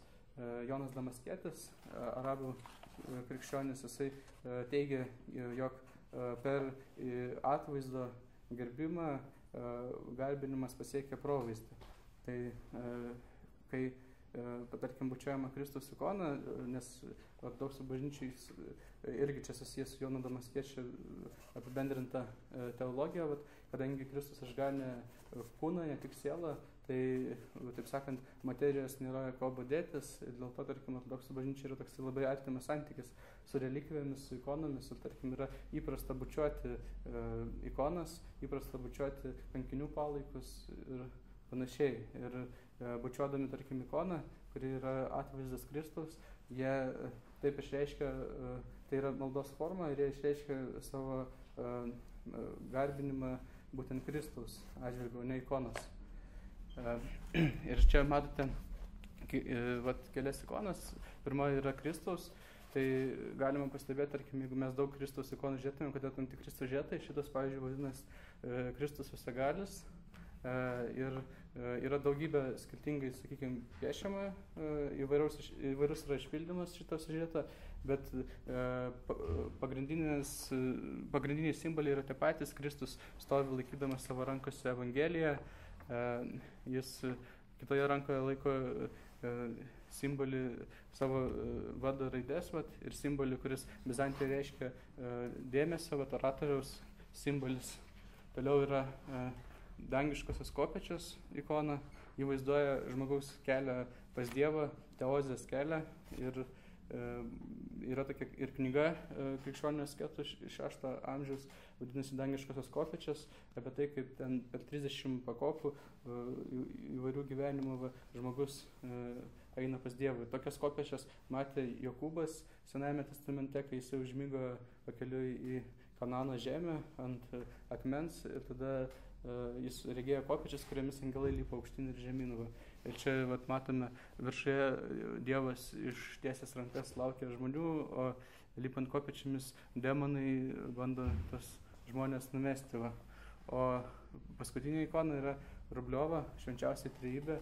Jonas Damaskietis, arabų krikščionis, jisai teigia, jog per atvaizdo gerbimą garbinimas pasiekia provaizdį. Tai kai, tarkim, bučiuojama Kristaus ikona, nes ortodoksų bažnyčiai irgi čia susijęs su Jono Damaskiečio apibendrinta teologija, kadangi Kristus išganė kūną, ne tik sielą, tai, taip sakant, materijos nėra ko bodėtis ir dėl to, tarkim, ortodoksų bažnyčia yra toks labai artimas santykis su relikvijomis, su ikonomis ir, tarkim, yra įprasta bučiuoti ikonas, įprasta bučiuoti kankinių palaikus ir panašiai. Ir bučiuodami, tarkim, ikoną, kuri yra atvaizdas Kristaus, jie taip išreiškia, tai yra maldos forma ir jie išreiškia savo garbinimą būtent Kristaus atžvilgiu, ne ikonos. Ir čia matote kelias ikonas. Pirmoji yra Kristaus. Tai galima pastebėti, tarkim, jeigu mes daug Kristaus ikonų žiūrėtume, kad tam tikri siužetai, šitas, pavyzdžiui, vadinasi Kristus Visagalis. Ir yra daugybė skirtingai, sakykime, piešiama, įvairus yra išpildymas šito siužeto, bet pagrindiniai simboliai yra tie patys. Kristus stovi laikydamas savo rankose Evangeliją, jis kitoje rankoje laiko simbolį savo vado raidės ir simbolį, kuris Bizantijoje reiškia dėmesio, oratoriaus simbolis. Toliau yra dangiškosios kopėčios ikona, jį vaizduoja žmogaus kelią pas Dievą, teozės kelią, ir yra tokia ir knyga krikščionių asketų 6 amžiaus, vadinasi Dangiškosios kopėčios, apie tai, kaip ten per 30 pakopų įvairių gyvenimų žmogus eina pas Dievą. Tokias kopėčias matė Jokūbas Senajame testamente, kai jis užmigo pakeliui į Kanano žemę ant akmens, ir tada jis regėjo kopėčias, kuriamis angelai lipa aukštyn ir žemyn. Ir čia matome viršuje Dievas ištiesęs rankas laukia žmonių, o lipant kopėčiamis demonai bando tas žmonės numesti. O paskutinė ikona yra Rubliova, švenčiausia trejybė,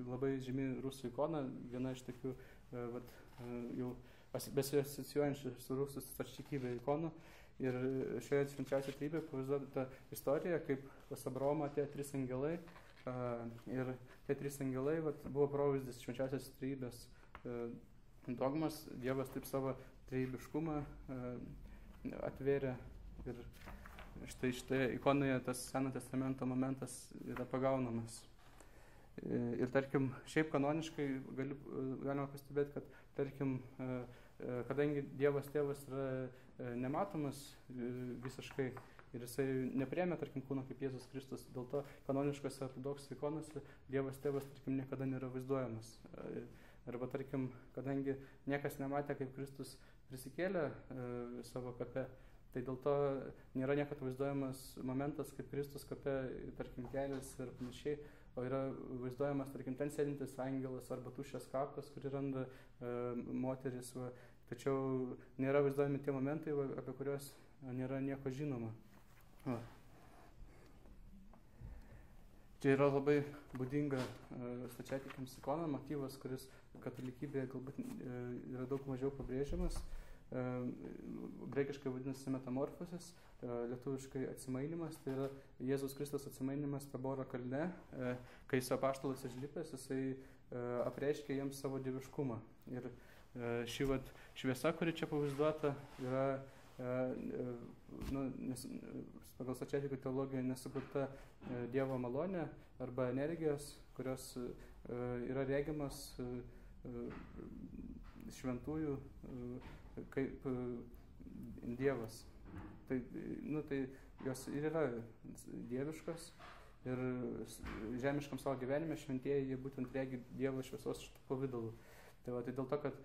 labai žymi rusų ikona, viena iš tokių jau besiasocijuojančių su rusų stačiatikybė ikonų. Ir šioje švenčiausia trejybė pavaizduota istorija, kaip pas Abraomą atėjo 3 angelai, ir tie 3 angelai buvo provaizdis švenčiausios trejybės dogmas. Dievas taip savo trejybiškumą atvėrė, ir štai ikonoje tas Seno testamento momentas yra pagaunamas. Ir tarkim, šiaip kanoniškai galima pastebėti, kad tarkim, kadangi Dievas tėvas yra nematomas visiškai, ir jisai nepriėmė, tarkim, kūno kaip Jėzus Kristus, dėl to kanoniškose ortodoksų ikonose Dievas tėvas, tarkim, niekada nėra vaizduojamas. Arba, tarkim, kadangi niekas nematė, kaip Kristus prisikėlė savo kape, tai dėl to nėra niekada vaizduojamas momentas, kaip Kristus kape, tarkim, kelias ir panašiai, o yra vaizduojamas, tarkim, ten sėdintis angelas arba tuščias kapas, kurį randa moteris, tačiau nėra vaizduojami tie momentai, apie kuriuos nėra nieko žinoma. Čia yra labai būdinga stačiatikiams ikona, motyvas, kuris katalikybėje galbūt yra daug mažiau pabrėžiamas. Graikiškai vadinasi metamorfosis, lietuviškai atsimainimas, tai yra Jėzus Kristus atsimainimas Taboro kalne, kai su apaštalas išlipęs, jisai apreiškė jiems savo dieviškumą. Ir ši šviesa, kuri čia pavaizduota, yra pagal stačiatikų teologiją nesukurta Dievo malonė arba energijos, kurios yra regimas šventųjų kaip Dievas. Tai jos ir yra dieviškos, ir žemiškam savo gyvenime šventieji jie būtent regi Dievo šviesos šitų pavidalų. Tai dėl to, kad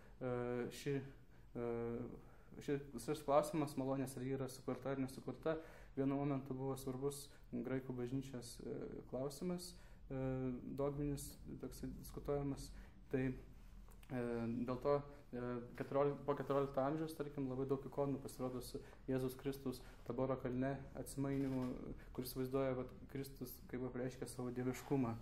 šis klausimas malonės, ar ji yra sukurta ar nesukurta, vienu momentu buvo svarbus graikų bažnyčios klausimas, dogminis, toksai diskutuojamas. Tai dėl to po 14 amžiaus, tarkim, labai daug ikonų pasirodo su Jėzus Kristus Taboro kalne atsimainimu, kuris vaizduoja Kristus, kaip apreiškia savo dieviškumą.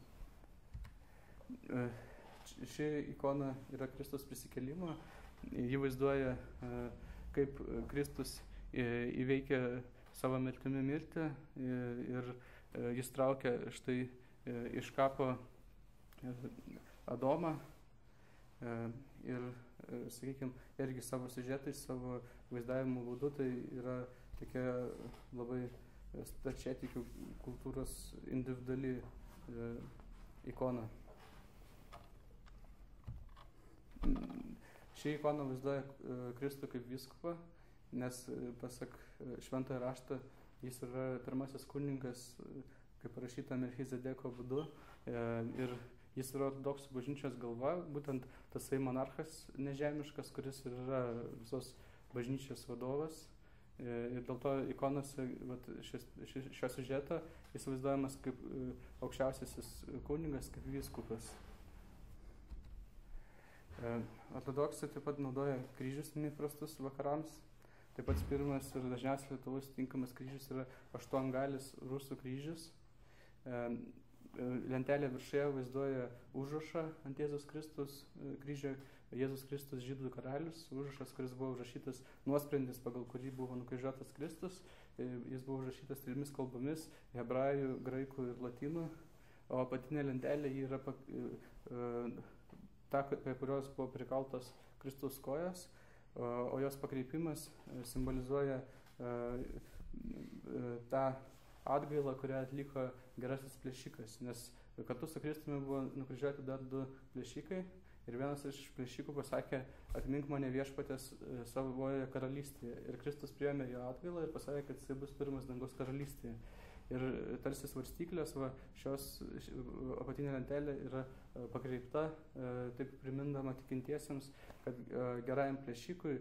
Ši ikona yra Kristus prisikėlimo, ji vaizduoja, kaip Kristus įveikia savo mirtimi mirtį, ir jis traukia štai iš kapo Adomą, ir, sakykime, irgi savo siužetais, savo vaizdavimo būdu, tai yra tokia labai stačiatikių kultūros individuali ikona. Ši ikona vaizduoja Kristų kaip vyskupą, nes pasak Šventojo rašto jis yra pirmasis kunigas, kaip parašyta Melchizedeko būdu, ir jis yra ortodoksų bažnyčios galva, būtent tasai monarchas nežemiškas, kuris yra visos bažnyčios vadovas. Ir dėl to ikonose šio siužeto jis vaizduojamas kaip aukščiausiasis kunigas, kaip vyskupas. Ortodoksai taip pat naudoja kryžius neįprastus vakarams. Taip pat pirmas ir dažniausiai Lietuvos tinkamas kryžius yra aštuongalis rusų kryžius. Lentelė viršuje vaizduoja užrašą ant Jėzus Kristus kryžio, Jėzus Kristus žydų karalius, užrašas, kuris buvo užrašytas nuosprendis, pagal kurį buvo nukryžiuotas Kristus. Jis buvo užrašytas 3 kalbomis: hebrajų, graikų ir lotynų. o apatinė lentelė yra ta, prie kurios buvo prikaltos Kristaus kojos, o jos pakreipimas simbolizuoja tą atgailą, kurią atliko gerasis plėšikas, nes kartu su Kristumi buvo nukryžiuoti dar 2 plėšikai ir vienas iš plėšikų pasakė, atmink mane viešpaties savoje karalystėje. Ir Kristus priėmė jo atgailą ir pasakė, kad jisai bus pirmas dangaus karalystėje. Ir tarsi svarstyklės, šios apatinė lentelė yra pakreipta, taip primindama tikintiesiems, kad gerajam plėšikui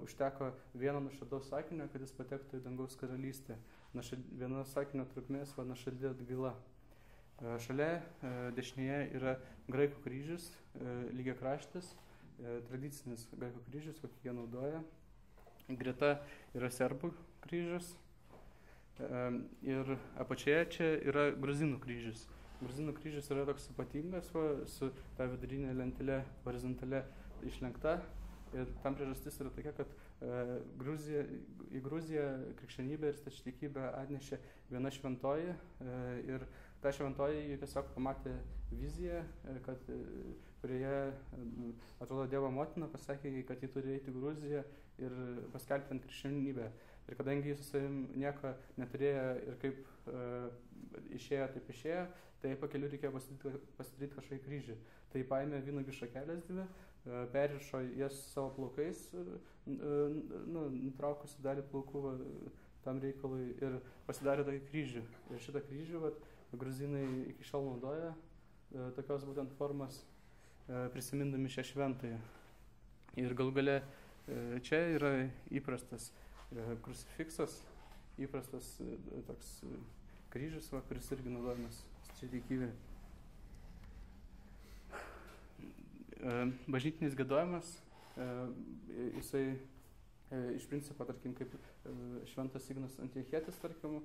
užteko vieno nuoširdaus sakinio, kad jis patektų į dangaus karalystę. Vieno sakinio trukmės nuoširdi atgaila. Šalia dešinėje yra graikų kryžius, lygiakraštis, tradicinis graikų kryžius, kokį jie naudoja. Greta yra serbų kryžius. Ir apačioje čia yra gruzinų kryžius. Gruzinų kryžius yra toks ypatingas, su ta vidurinė lentelė horizontale išlenkta. Ir tam priežastis yra tokia, kad į Gruziją krikščionybę ir stačiatikybę atnešė viena šventoji. Ir ta šventoji tiesiog pamatė viziją, kurioje, atrodo, Dievo motina pasakė, kad ji turi eiti į Gruziją ir paskelbti ant krikščionybę. Ir kadangi jis su savim nieko neturėjo ir kaip išėjo, taip išėjo, tai pakeliu reikėjo pasidaryti kažkokį kryžį. Tai paėmė vynuogių šakelės 2, perrišo jas savo plaukais, nutraukusi dalį plaukų tam reikalui ir pasidarė tokį kryžių. Ir šitą kryžių gruzinai iki šiol naudoja tokios būtent formos, prisimindami šią šventąją. Ir galų gale čia yra įprastas krucifiksas, įprastas toks kryžius, kuris irgi naudojamas stačiatikybėje. Bažnytinis giedojimas, jisai iš principo, tarkim, kaip šventas Ignas Antiochietis, tarkim,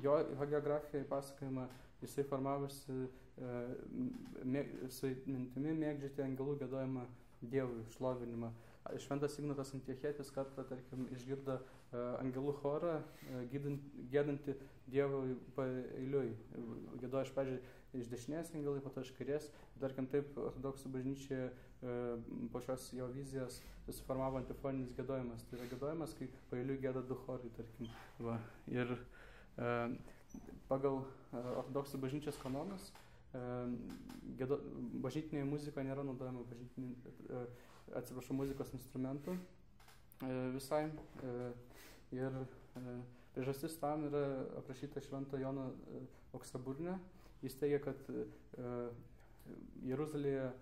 jo hagiografija pasakojama, jisai formavosi su mintimi mėgdžioti angelų giedojimą Dievui, šlovinimą. Šventas Ignatas Antiochietis kartą, tarkim, išgirdo angelų chorą, giedantį Dievui paeiliui. Giedojo iš pradžių iš dešinės angelai, po to iš kairės. Tarkim, taip ortodoksų bažnyčioje po šios jo vizijos susiformavo antifoninis giedojimas. Tai yra giedojimas, kai paeiliui gieda 2 chorai, tarkim. Ir pagal ortodoksų bažnyčios kanonus bažnytinėje muzikoje nėra naudojama muzikos instrumentų visai. Ir priežastis tam yra aprašyta Švento Jono auksaburnė. Jis teigia, kad Jeruzalėje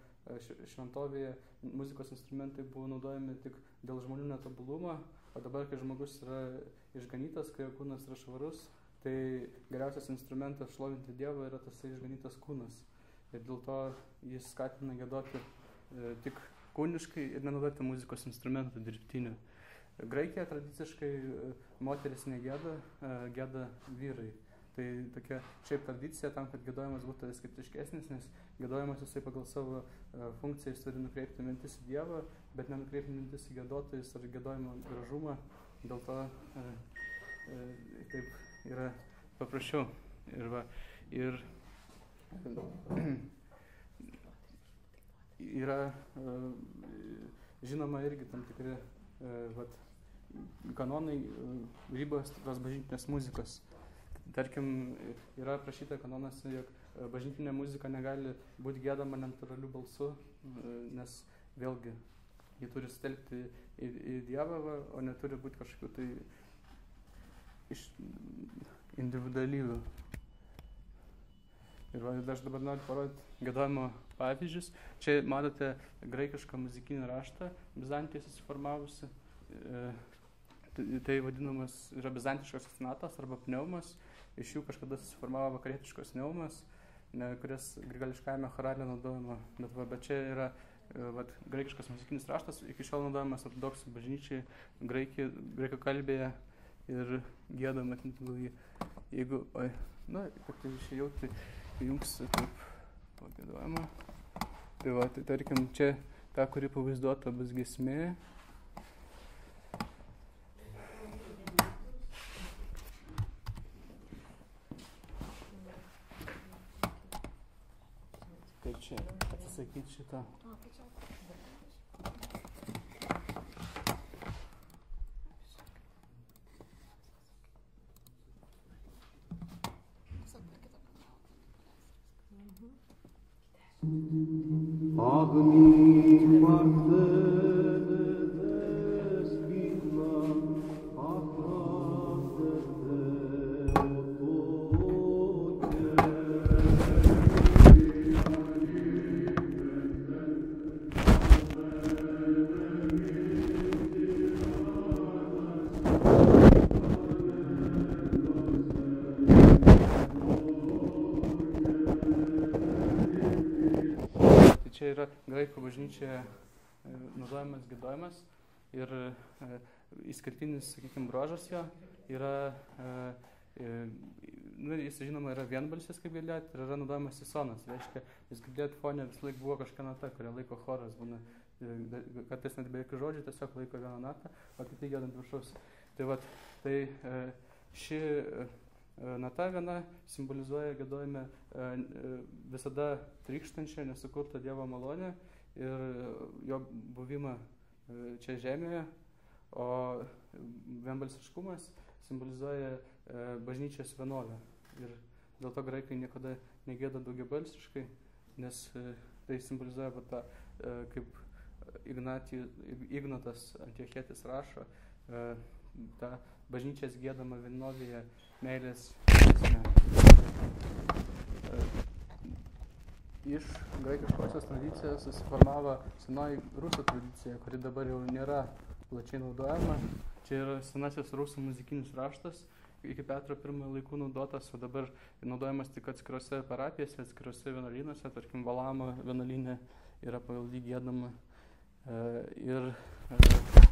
šventovėje muzikos instrumentai buvo naudojami tik dėl žmonių netobulumo, o dabar, kai žmogus yra išganytas, kai jo kūnas yra švarus, tai geriausias instrumentas šlovinti Dievą yra tas išganytas kūnas. Ir dėl to jis skatina giedoti tik kūniškai ir nenaudoti muzikos instrumentų dirbtinių. Graikijoje tradiciškai moteris negėda, gėda vyrai. Tai tokia šiaip tradicija tam, kad giedojimas būtų skeptiškesnis, nes giedojimas jisai pagal savo funkciją jis turi nukreipti mintis į Dievą, bet nenukreipti mintis į giedotojus ar giedojimo gražumą. Dėl to taip yra paprasčiau. Ir yra žinoma irgi tam tikri kanonai, ribos tos bažnytinės muzikos. Tarkim, yra aprašyta kanonuose, jog bažnytinė muzika negali būti giedama natūraliu balsu, nes vėlgi ji turi sutelkti į Dievą, o neturi būti kažkokių tai iš individualybių. Ir aš dabar noriu parodyti giedojimo pavyzdžius. Čia matote graikišką muzikinį raštą, Bizantijos susiformavusi. Tai vadinamas yra bizantiškas sonatas arba pneumas. Iš jų kažkada susiformavo vakarietiškos pneumas, kurias grigališkajame chorale naudojama. Bet čia yra graikiškas muzikinis raštas, iki šiol naudojamas ortodoksų bažnyčiai graikų kalbėje ir giedama pagal jį. Jeigu, kad išėjau, tai jungsiu taip pagiedojama. Tai tarkim, čia ta, kuri pavaizduota bus giesmė. laikyti šitą. Agni Martele Despina, Atrante Čia yra graikų bažnyčioje naudojamas giedojimas ir išskirtinis, sakykime, bruožas jo yra, jis žinoma yra vienbalsis, kaip girdėt, ir yra naudojamas sisonas. Reiškia, jūs girdėt fone vis laik buvo kažkokia nata, kurią laiko choras būna, kartais net be jokių žodžių, tiesiog laiko vieną natą, o kiti giedant viršaus. Tai vat, tai ši nata viena simbolizuoja giedojime visada trykštančią, nesukurtą Dievo malonę ir jo buvimą čia žemėje, o vienbalsiškumas simbolizuoja bažnyčios vienovę. Ir dėl to graikai niekada negėda daugiabalsiškai, nes tai simbolizuoja tą, kaip Ignatas Antiochietis rašo, tą bažnyčios giedama vienovėje meilės esmė. Iš graikiškosios tradicijos susiformavo senoji rusų tradicija, kuri dabar jau nėra plačiai naudojama. Čia yra senasis rusų muzikinis raštas, iki Petro I laikų naudotas, o dabar naudojamas tik atskirose parapijose, atskirose vienuolynuose, tarkim Valamo vienuolyne yra pavaldy giedama. Ir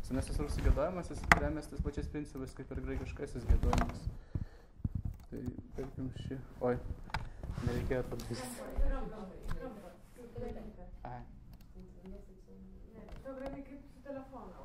senasis rusų giedojimas, jis remiasi tais pačiais principais kaip ir graikiškasis giedojimas. Tai tarkim ši... Oi, nereikėjo padaryti. Ai. To graikai kaip su telefonu.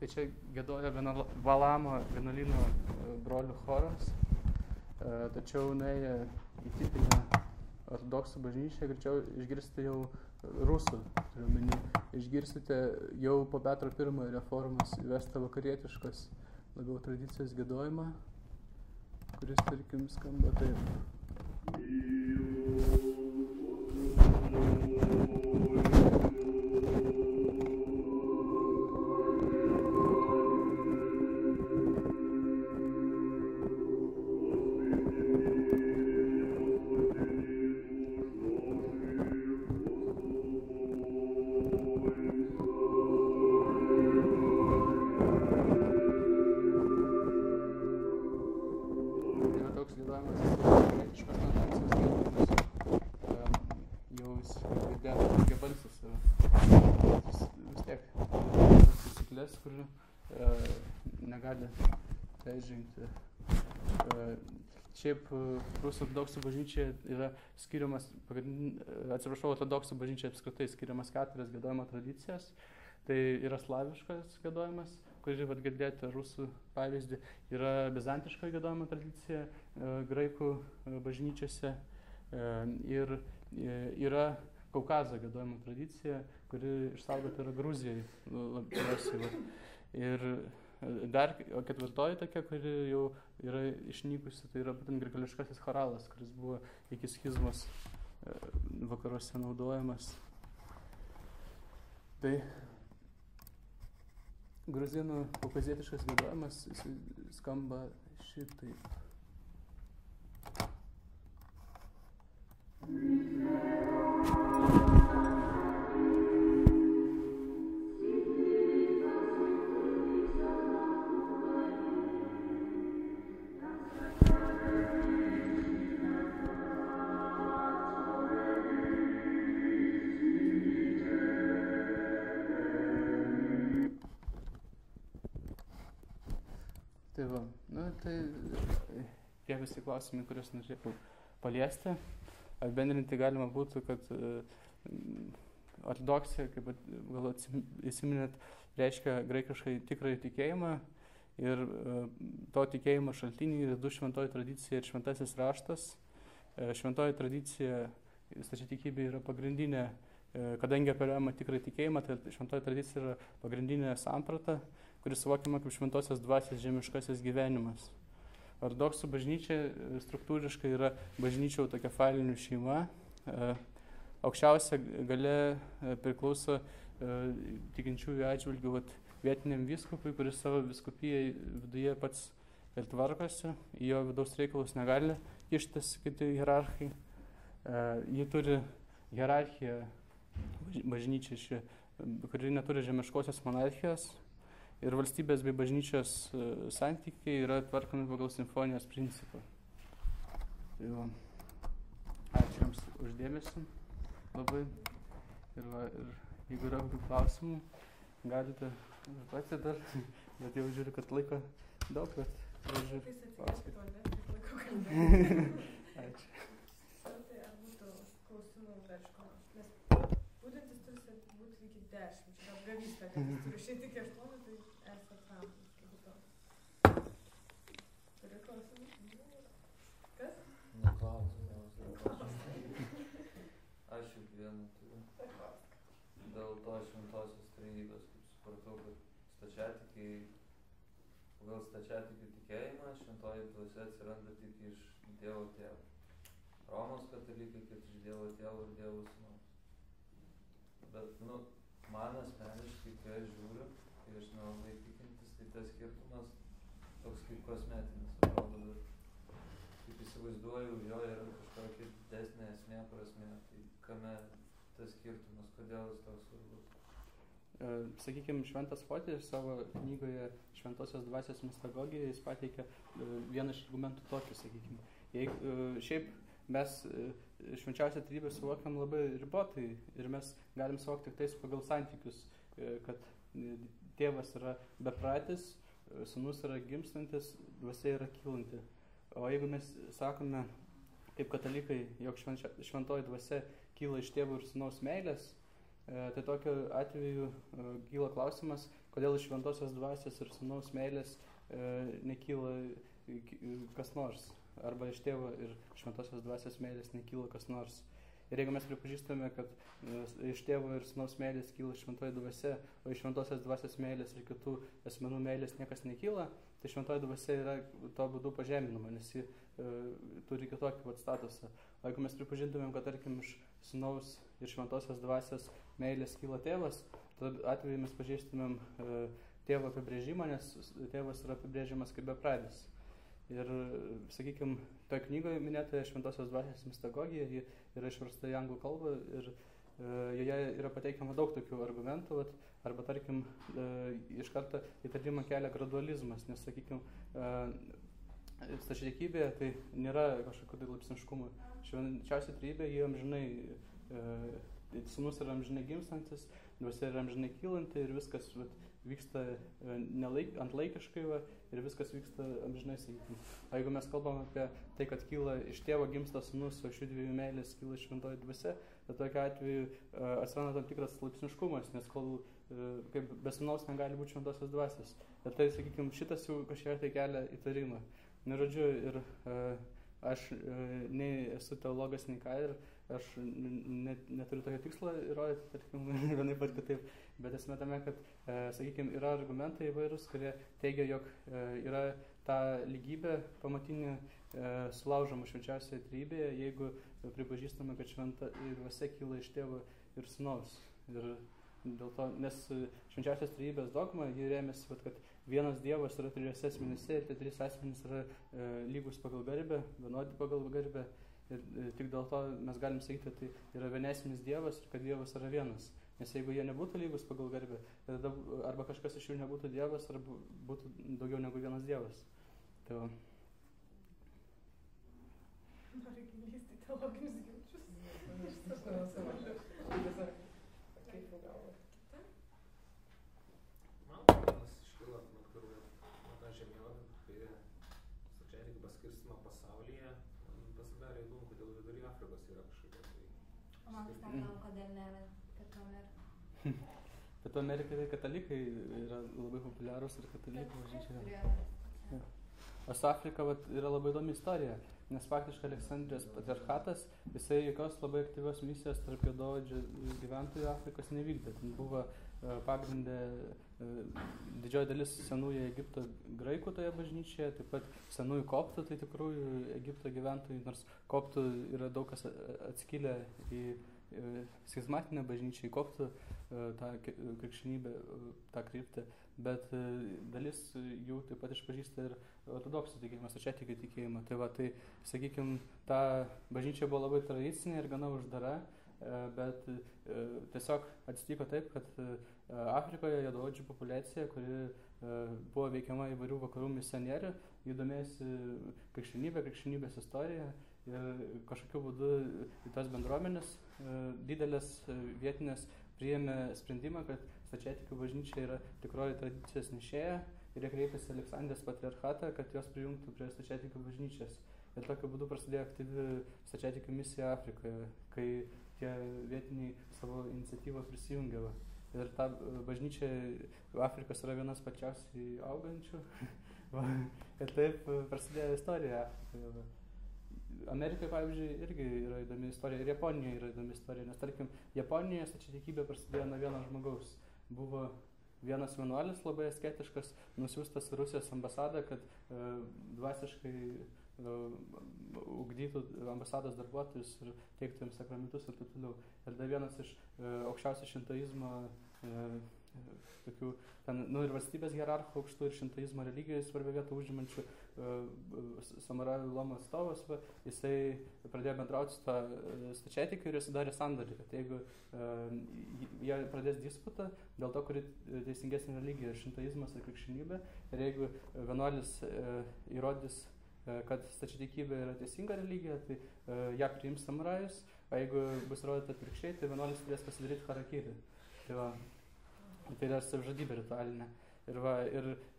Čia giedoja Valamo vienuolyno brolių choras, tačiau nuėję į tipinę ortodoksų bažnyčią, greičiau išgirsite jau rusų, išgirsite jau po Petro I reformos įvestą vakarietiškas labiau tradicijos giedojimą, kuris, tarkim, skamba taip. Kur negali peržengti. Šiaip rusų ortodoksų bažnyčia yra skiriamas, ortodoksų bažnyčia apskritai skiriamas 4 giedojimo tradicijas. Tai yra slaviškas giedojimas, kurį girdėjote rusų pavyzdį, yra bizantiška giedojimo tradicija graikų bažnyčiose ir yra Kaukazo giedojimo tradicija, kuri išsaugota yra Gruzijai labiausiai. Ir dar 4 tokia, kuri jau yra išnykusi, tai yra būtent grigališkasis choralas, kuris buvo iki schizmos vakaruose naudojamas. Tai gruzinų kaukazietiškas giedojimas skamba šitaip. argumentai, tie visi klausimai, kuriuos norėjau paliesti. Apibendrinti galima būtų, kad ortodoksija, kaip gal įsiminėt, reiškia graikiškai tikrąjį tikėjimą ir to tikėjimo šaltiniai yra 2 šventoji tradicija ir šventasis raštas. Šventoji tradicija, stačiatikybė yra pagrindinė, kadangi apeliuojama tikrąjį tikėjimą, tai šventoji tradicija yra pagrindinė samprata, kuris suvokiama kaip šventosios dvasios žemiškasis gyvenimas. Ortodoksų bažnyčia struktūriškai yra bažnyčių autokefalinių šeima. Aukščiausia galia priklauso tikinčiųjų atžvilgių vietiniam vyskupui, kuris savo vyskupijai viduje pats ir tvarkosi, į jo vidaus reikalus negali kištis kiti hierarchai. Ji turi hierarchiją bažnyčia, kuri neturi žemiškosios monarchijos. Ir valstybės bei bažnyčios santykiai yra tvarkomi pagal simfonijos principą. Tai va. Ačiū Jums uždėmesi labai. Ir jeigu yra kokių klausimų, galite užduoti dar, bet jau žiūriu, kad laiko daug, bet jau žiūriu klausimų. Ačiū. Tai ar būtų klausimų dar iš ko nors? Nes būdintis turi būti iki 10. Čia apgavystė, kad jis turi išėti iki 8, tai esat ramūs. Turi klausimų? Kas? Aš juk vieną turiu. Dėl to šventosios trejybės, kaip supratau, kad stačiatikiai, pagal stačiatikių tikėjimą, šventoji dvasia atsiranda tik iš Dievo Tėvo. Romos katalikai, kad iš Dievo Tėvo ir Dievo Sūnaus. Bet, man asmeniškai, kai aš žiūriu, kai aš nelabai tikintis, tai tas skirtumas toks kaip kosmetinis atrodo, bet kaip įsivaizduoju, jo yra kažkokia didesnė esmė, prasmė. Tai kame tas skirtumas, kodėl jis toks svarbus? Sakykime, Šventas Fotis savo knygoje Šventosios dvasios mistagogija jis pateikia vieną iš argumentų tokį, sakykime. Šiaip mes švenčiausią trejybę suvokiam labai ribotai ir mes galim suvokti tik tais pagal santykius, kad tėvas yra bepratis, sūnus yra gimstantis, dvasia yra kylanti. O jeigu mes sakome, kaip katalikai, jog šventoji dvasia kyla iš tėvo ir sūnaus meilės, tai tokiu atveju kyla klausimas, kodėl iš šventosios dvasios ir sūnaus meilės nekyla kas nors, arba iš tėvo ir šventosios dvasios meilės nekyla kas nors. Ir jeigu mes pripažįstame, kad iš tėvo ir sūnaus meilės kyla šventoji dvasia, o iš šventosios dvasios meilės ir kitų asmenų meilės niekas nekyla, tai šventoji dvasia yra to būdu pažeminama, nes ji turi kitokį statusą. O jeigu mes pripažintumėm, kad tarkim iš sūnaus ir šventosios dvasios meilės kyla tėvas, tada atveju mes pažeistumėm tėvo apibrėžimą, nes tėvas yra apibrėžiamas kaip bepradis. Ir, sakykime, toje knygoje minėtoje Šventosios dvasios mistagogija, ji yra išversta į anglų kalbą ir joje yra pateikiama daug tokių argumentų, arba, tarkim, iš karto įtarimą kelia gradualizmas, nes, sakykime, stačiatikybėje tai nėra kažkokio laipsniškumo. Švenčiausia trejybė, jie amžinai, sūnus yra amžinai gimstantis, dvasia yra amžinai kylanti ir viskas vyksta antlaikiškai ir viskas vyksta amžinai, sakykime. O jeigu mes kalbam apie tai, kad kyla iš tėvo gimsta sūnus, o šių dviejų meilės kyla šventoji dvasia, tai tokiu atveju atsiranda tam tikras laipsniškumas, nes kol kaip be sūnaus negali būti šventosios dvasios. Ir tai, sakykime, šitas jau kažkiek tai kelia įtarimą. Žodžiu, ir aš nei esu teologas, nei ką, ir aš neturiu tokio tikslo įrodyti, tarkim, vienaip ar kitaip, bet esmė tame, kad, sakykime, yra argumentai įvairūs, kurie teigia, jog yra ta lygybė pamatinė sulaužoma švenčiausioje trejybėje, jeigu pripažįstame, kad šventa dvasia kyla iš tėvo ir sūnaus. Ir dėl to, nes švenčiausios trejybės dogma, ji rėmėsi, kad vienas Dievas yra trijose asmenyse ir tie trys asmenys yra lygus pagal garbę, vienodi pagal garbę. Ir tik dėl to mes galim sakyti, tai yra vienesnis Dievas ir kad Dievas yra vienas. Nes jeigu jie nebūtų lygus pagal garbę, tada arba kažkas iš jų nebūtų Dievas, arba būtų daugiau negu vienas Dievas. Tai va. Nori lysti teologinius ginčius? Man vienas iškilo, matau, žemėlapį, kai Afrikos yra kažkokia tai. O man sakau, kodėl nėra Pietų Amerika. Pietų Amerikai tai katalikai yra labai populiarūs ir katalikų bažnyčia yra. Ja. O su Afrika vat, yra labai įdomi istorija, nes faktiškai Aleksandrijos patriarchatas, jisai jokios labai aktyvios misijos tarp juodaodžių gyventojų Afrikos nevykdė. Ten buvo pagrindė didžioji dalis senųjų Egipto graikų toje bažnyčioje, taip pat senųjų koptų, tai tikrųjų Egipto gyventojų, nors koptų yra daug kas atskilę į schizmatinę bažnyčią, į koptų tą krikščionybę, tą kryptį, bet dalis jų taip pat išpažįsta ir ortodoksų tikėjimą, stačiatikių tikėjimą. Tai va, tai, sakykime, ta bažnyčia buvo labai tradicinė ir gana uždara, bet tiesiog atsitiko taip, kad Afrikoje juodaodžių populiacija, kuri buvo veikiama įvairių vakarų misionierių, jų domėjosi krikščionybės istorija ir kažkokiu būdu į tas bendruomenės didelės vietinės priėmė sprendimą, kad stačiatikių bažnyčia yra tikroji tradicijos nešėja ir jie kreipėsi Aleksandrijos patriarchatą, kad jos prijungtų prie stačiatikių bažnyčios. Ir tokiu būdu prasidėjo aktyvi stačiatikių misija Afrikoje, kai tie vietiniai savo iniciatyvą prisijungė. Ir ta bažnyčia Afrikos yra vienas pačiausiai augančių. Ir taip prasidėjo istorija Afrikoje. Amerikai, pavyzdžiui, irgi yra įdomi istorija ir Japonijoje yra įdomi istorija, nes, tarkim, Japonijoje stačiatikybė prasidėjo nuo vieno žmogaus. Buvo vienas vienuolis labai asketiškas, nusiųstas į Rusijos ambasadą, kad dvasiškai ugdytų ambasados darbuotojus ir teiktų jiems sakramentus ir taip toliau. Ir dar vienas iš aukščiausio šintoizmo tokių, ten, ir valstybės hierarchų aukštų ir šintoizmo religijoje svarbią vietą užimančių samurajų luomo atstovas, jisai pradėjo bendrauti su to stačiatikiu ir jis sudarė sandorį, kad jeigu jie pradės disputą dėl to, kuri teisingesnė religija, šintoizmas ar krikščionybė, ir jeigu vienuolis įrodys, kad stačiatikybė yra teisinga religija, tai ją priims samurajus, o jeigu bus įrodyta atvirkščiai, tai vienuolis turės pasidaryti harakiri. Tai yra savižudybė ritualinė. Ir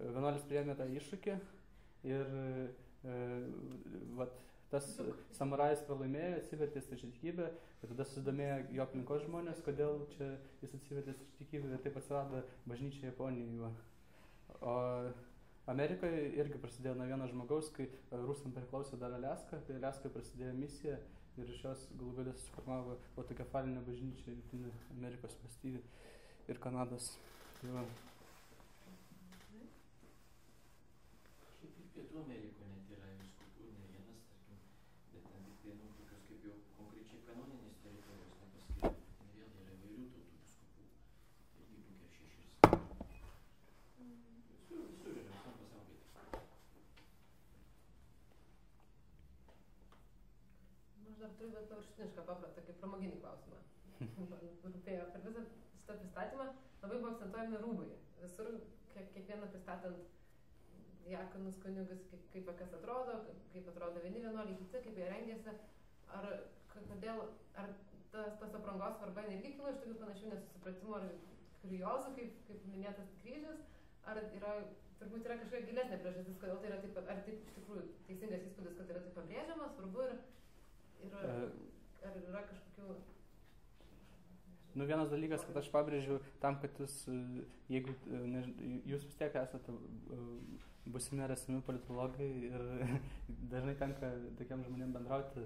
vienuolis priėmė tą iššūkį ir tas samurajus pralaimėjo, atsivertė stačiatikybę ir tada susidomėjo jo aplinkos žmonės, kodėl čia jis atsivertė stačiatikybę ir taip atsirado bažnyčia Japonijoje. O Amerikoje irgi prasidėjo nuo vieno žmogaus, kai rusam priklausė dar Aliaska, tai Aliaskoje prasidėjo misija ir iš jos galų gale susiformavo autokefalinė bažnyčia Jungtinių Amerikos valstybių ir Kanados. Šiaip ir Pietų Amerikoje net yra vyskupų, ne vienas, tarkim, bet ten tik tai, tokios kaip jau konkrečiai kanoninės teritorijos nepaskiria. Ten vėl yra įvairių tautų vyskupų. Irgi kokie 6. Visur yra, visam pasaulyje. Aš dar turiu paviršutinišką paprastą, tokį pramoginį klausimą. Rūpėjo per visą šitą pristatymą, labai buvo akcentuojami rūbai. Visur, kiekvieną pristatant diakonus, kunigus, kaip kas atrodo, kaip atrodo vieni vienuoliai, kiti, kaip jie rengėsi. Ar tas aprangos svarba irgi kilo iš tokių panašių nesusipratimų ar kuriozų, kaip minėtas kryžius, ar turbūt yra kažkokia gilesnė priežastis, kodėl tai yra taip, ar taip iš tikrųjų teisingas įspūdis, kad tai yra taip pabrėžiama, svarbu ir ar yra kažkokių... Vienas dalykas, kad aš pabrėžiu tam, kad jeigu jūs vis tiek esate būsimi ar esami politologai ir dažnai tenka tokiam žmonėm bendrauti,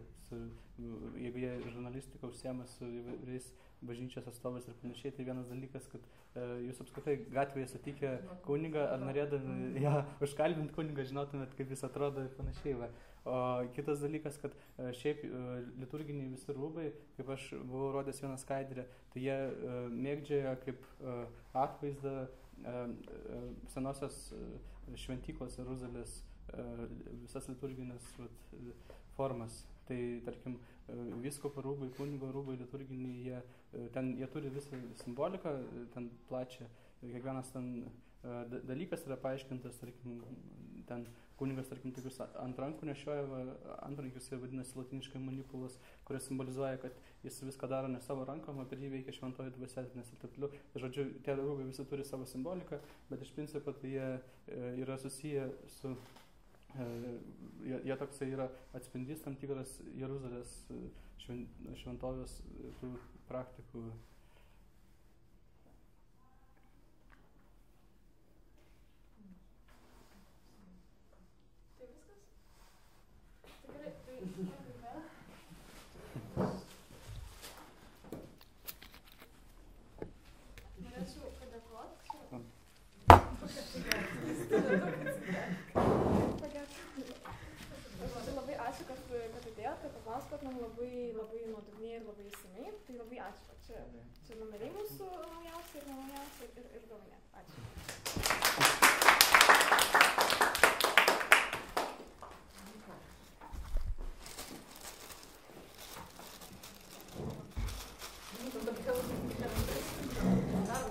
jeigu jie žurnalistiką užsiema su įvairiais bažnyčios atstovais ir panašiai, tai vienas dalykas, kad jūs apskritai gatvėje sutikę kunigą ar norėdami užkalbinti kunigą, žinotumėt, kaip jis atrodo ir panašiai. Va. O kitas dalykas, kad šiaip liturginiai visi rūbai, kaip aš buvau rodęs vieną skaidrę, tai jie mėgdžioja kaip atvaizdą senosios šventyklos Jeruzalės visas liturginės formas. Tai, tarkim, vyskupo rūbai, kunigo rūbai liturginiai, jie turi visą simboliką, ten plačią, kiekvienas ten dalykas yra paaiškintas, tarkim, ten kunigas, tarkim, tokius ant rankų nešioja, antrankius jie vadinasi latiniškai manipulas, kuris simbolizuoja, kad jis viską daro ne savo rankom, apie jį veikia šventoji dvasia, nes ir taip toliau. Žodžiu, tie rūbai visi turi savo simboliką, bet iš principo tai jie yra susiję su Jie toksai yra atspindys tam tikras Jeruzalės šventovės tų praktikų. Tai viskas? Tikrai, tai norėčiau padėkoti. Labai ačiū, kad atėjot, kad papasakot man labai nuodugniai ir labai išsamiai. Tai labai ačiū, kad čia numeriai mūsų naujausi ir naujausi ir dovanė. Ačiū. Dar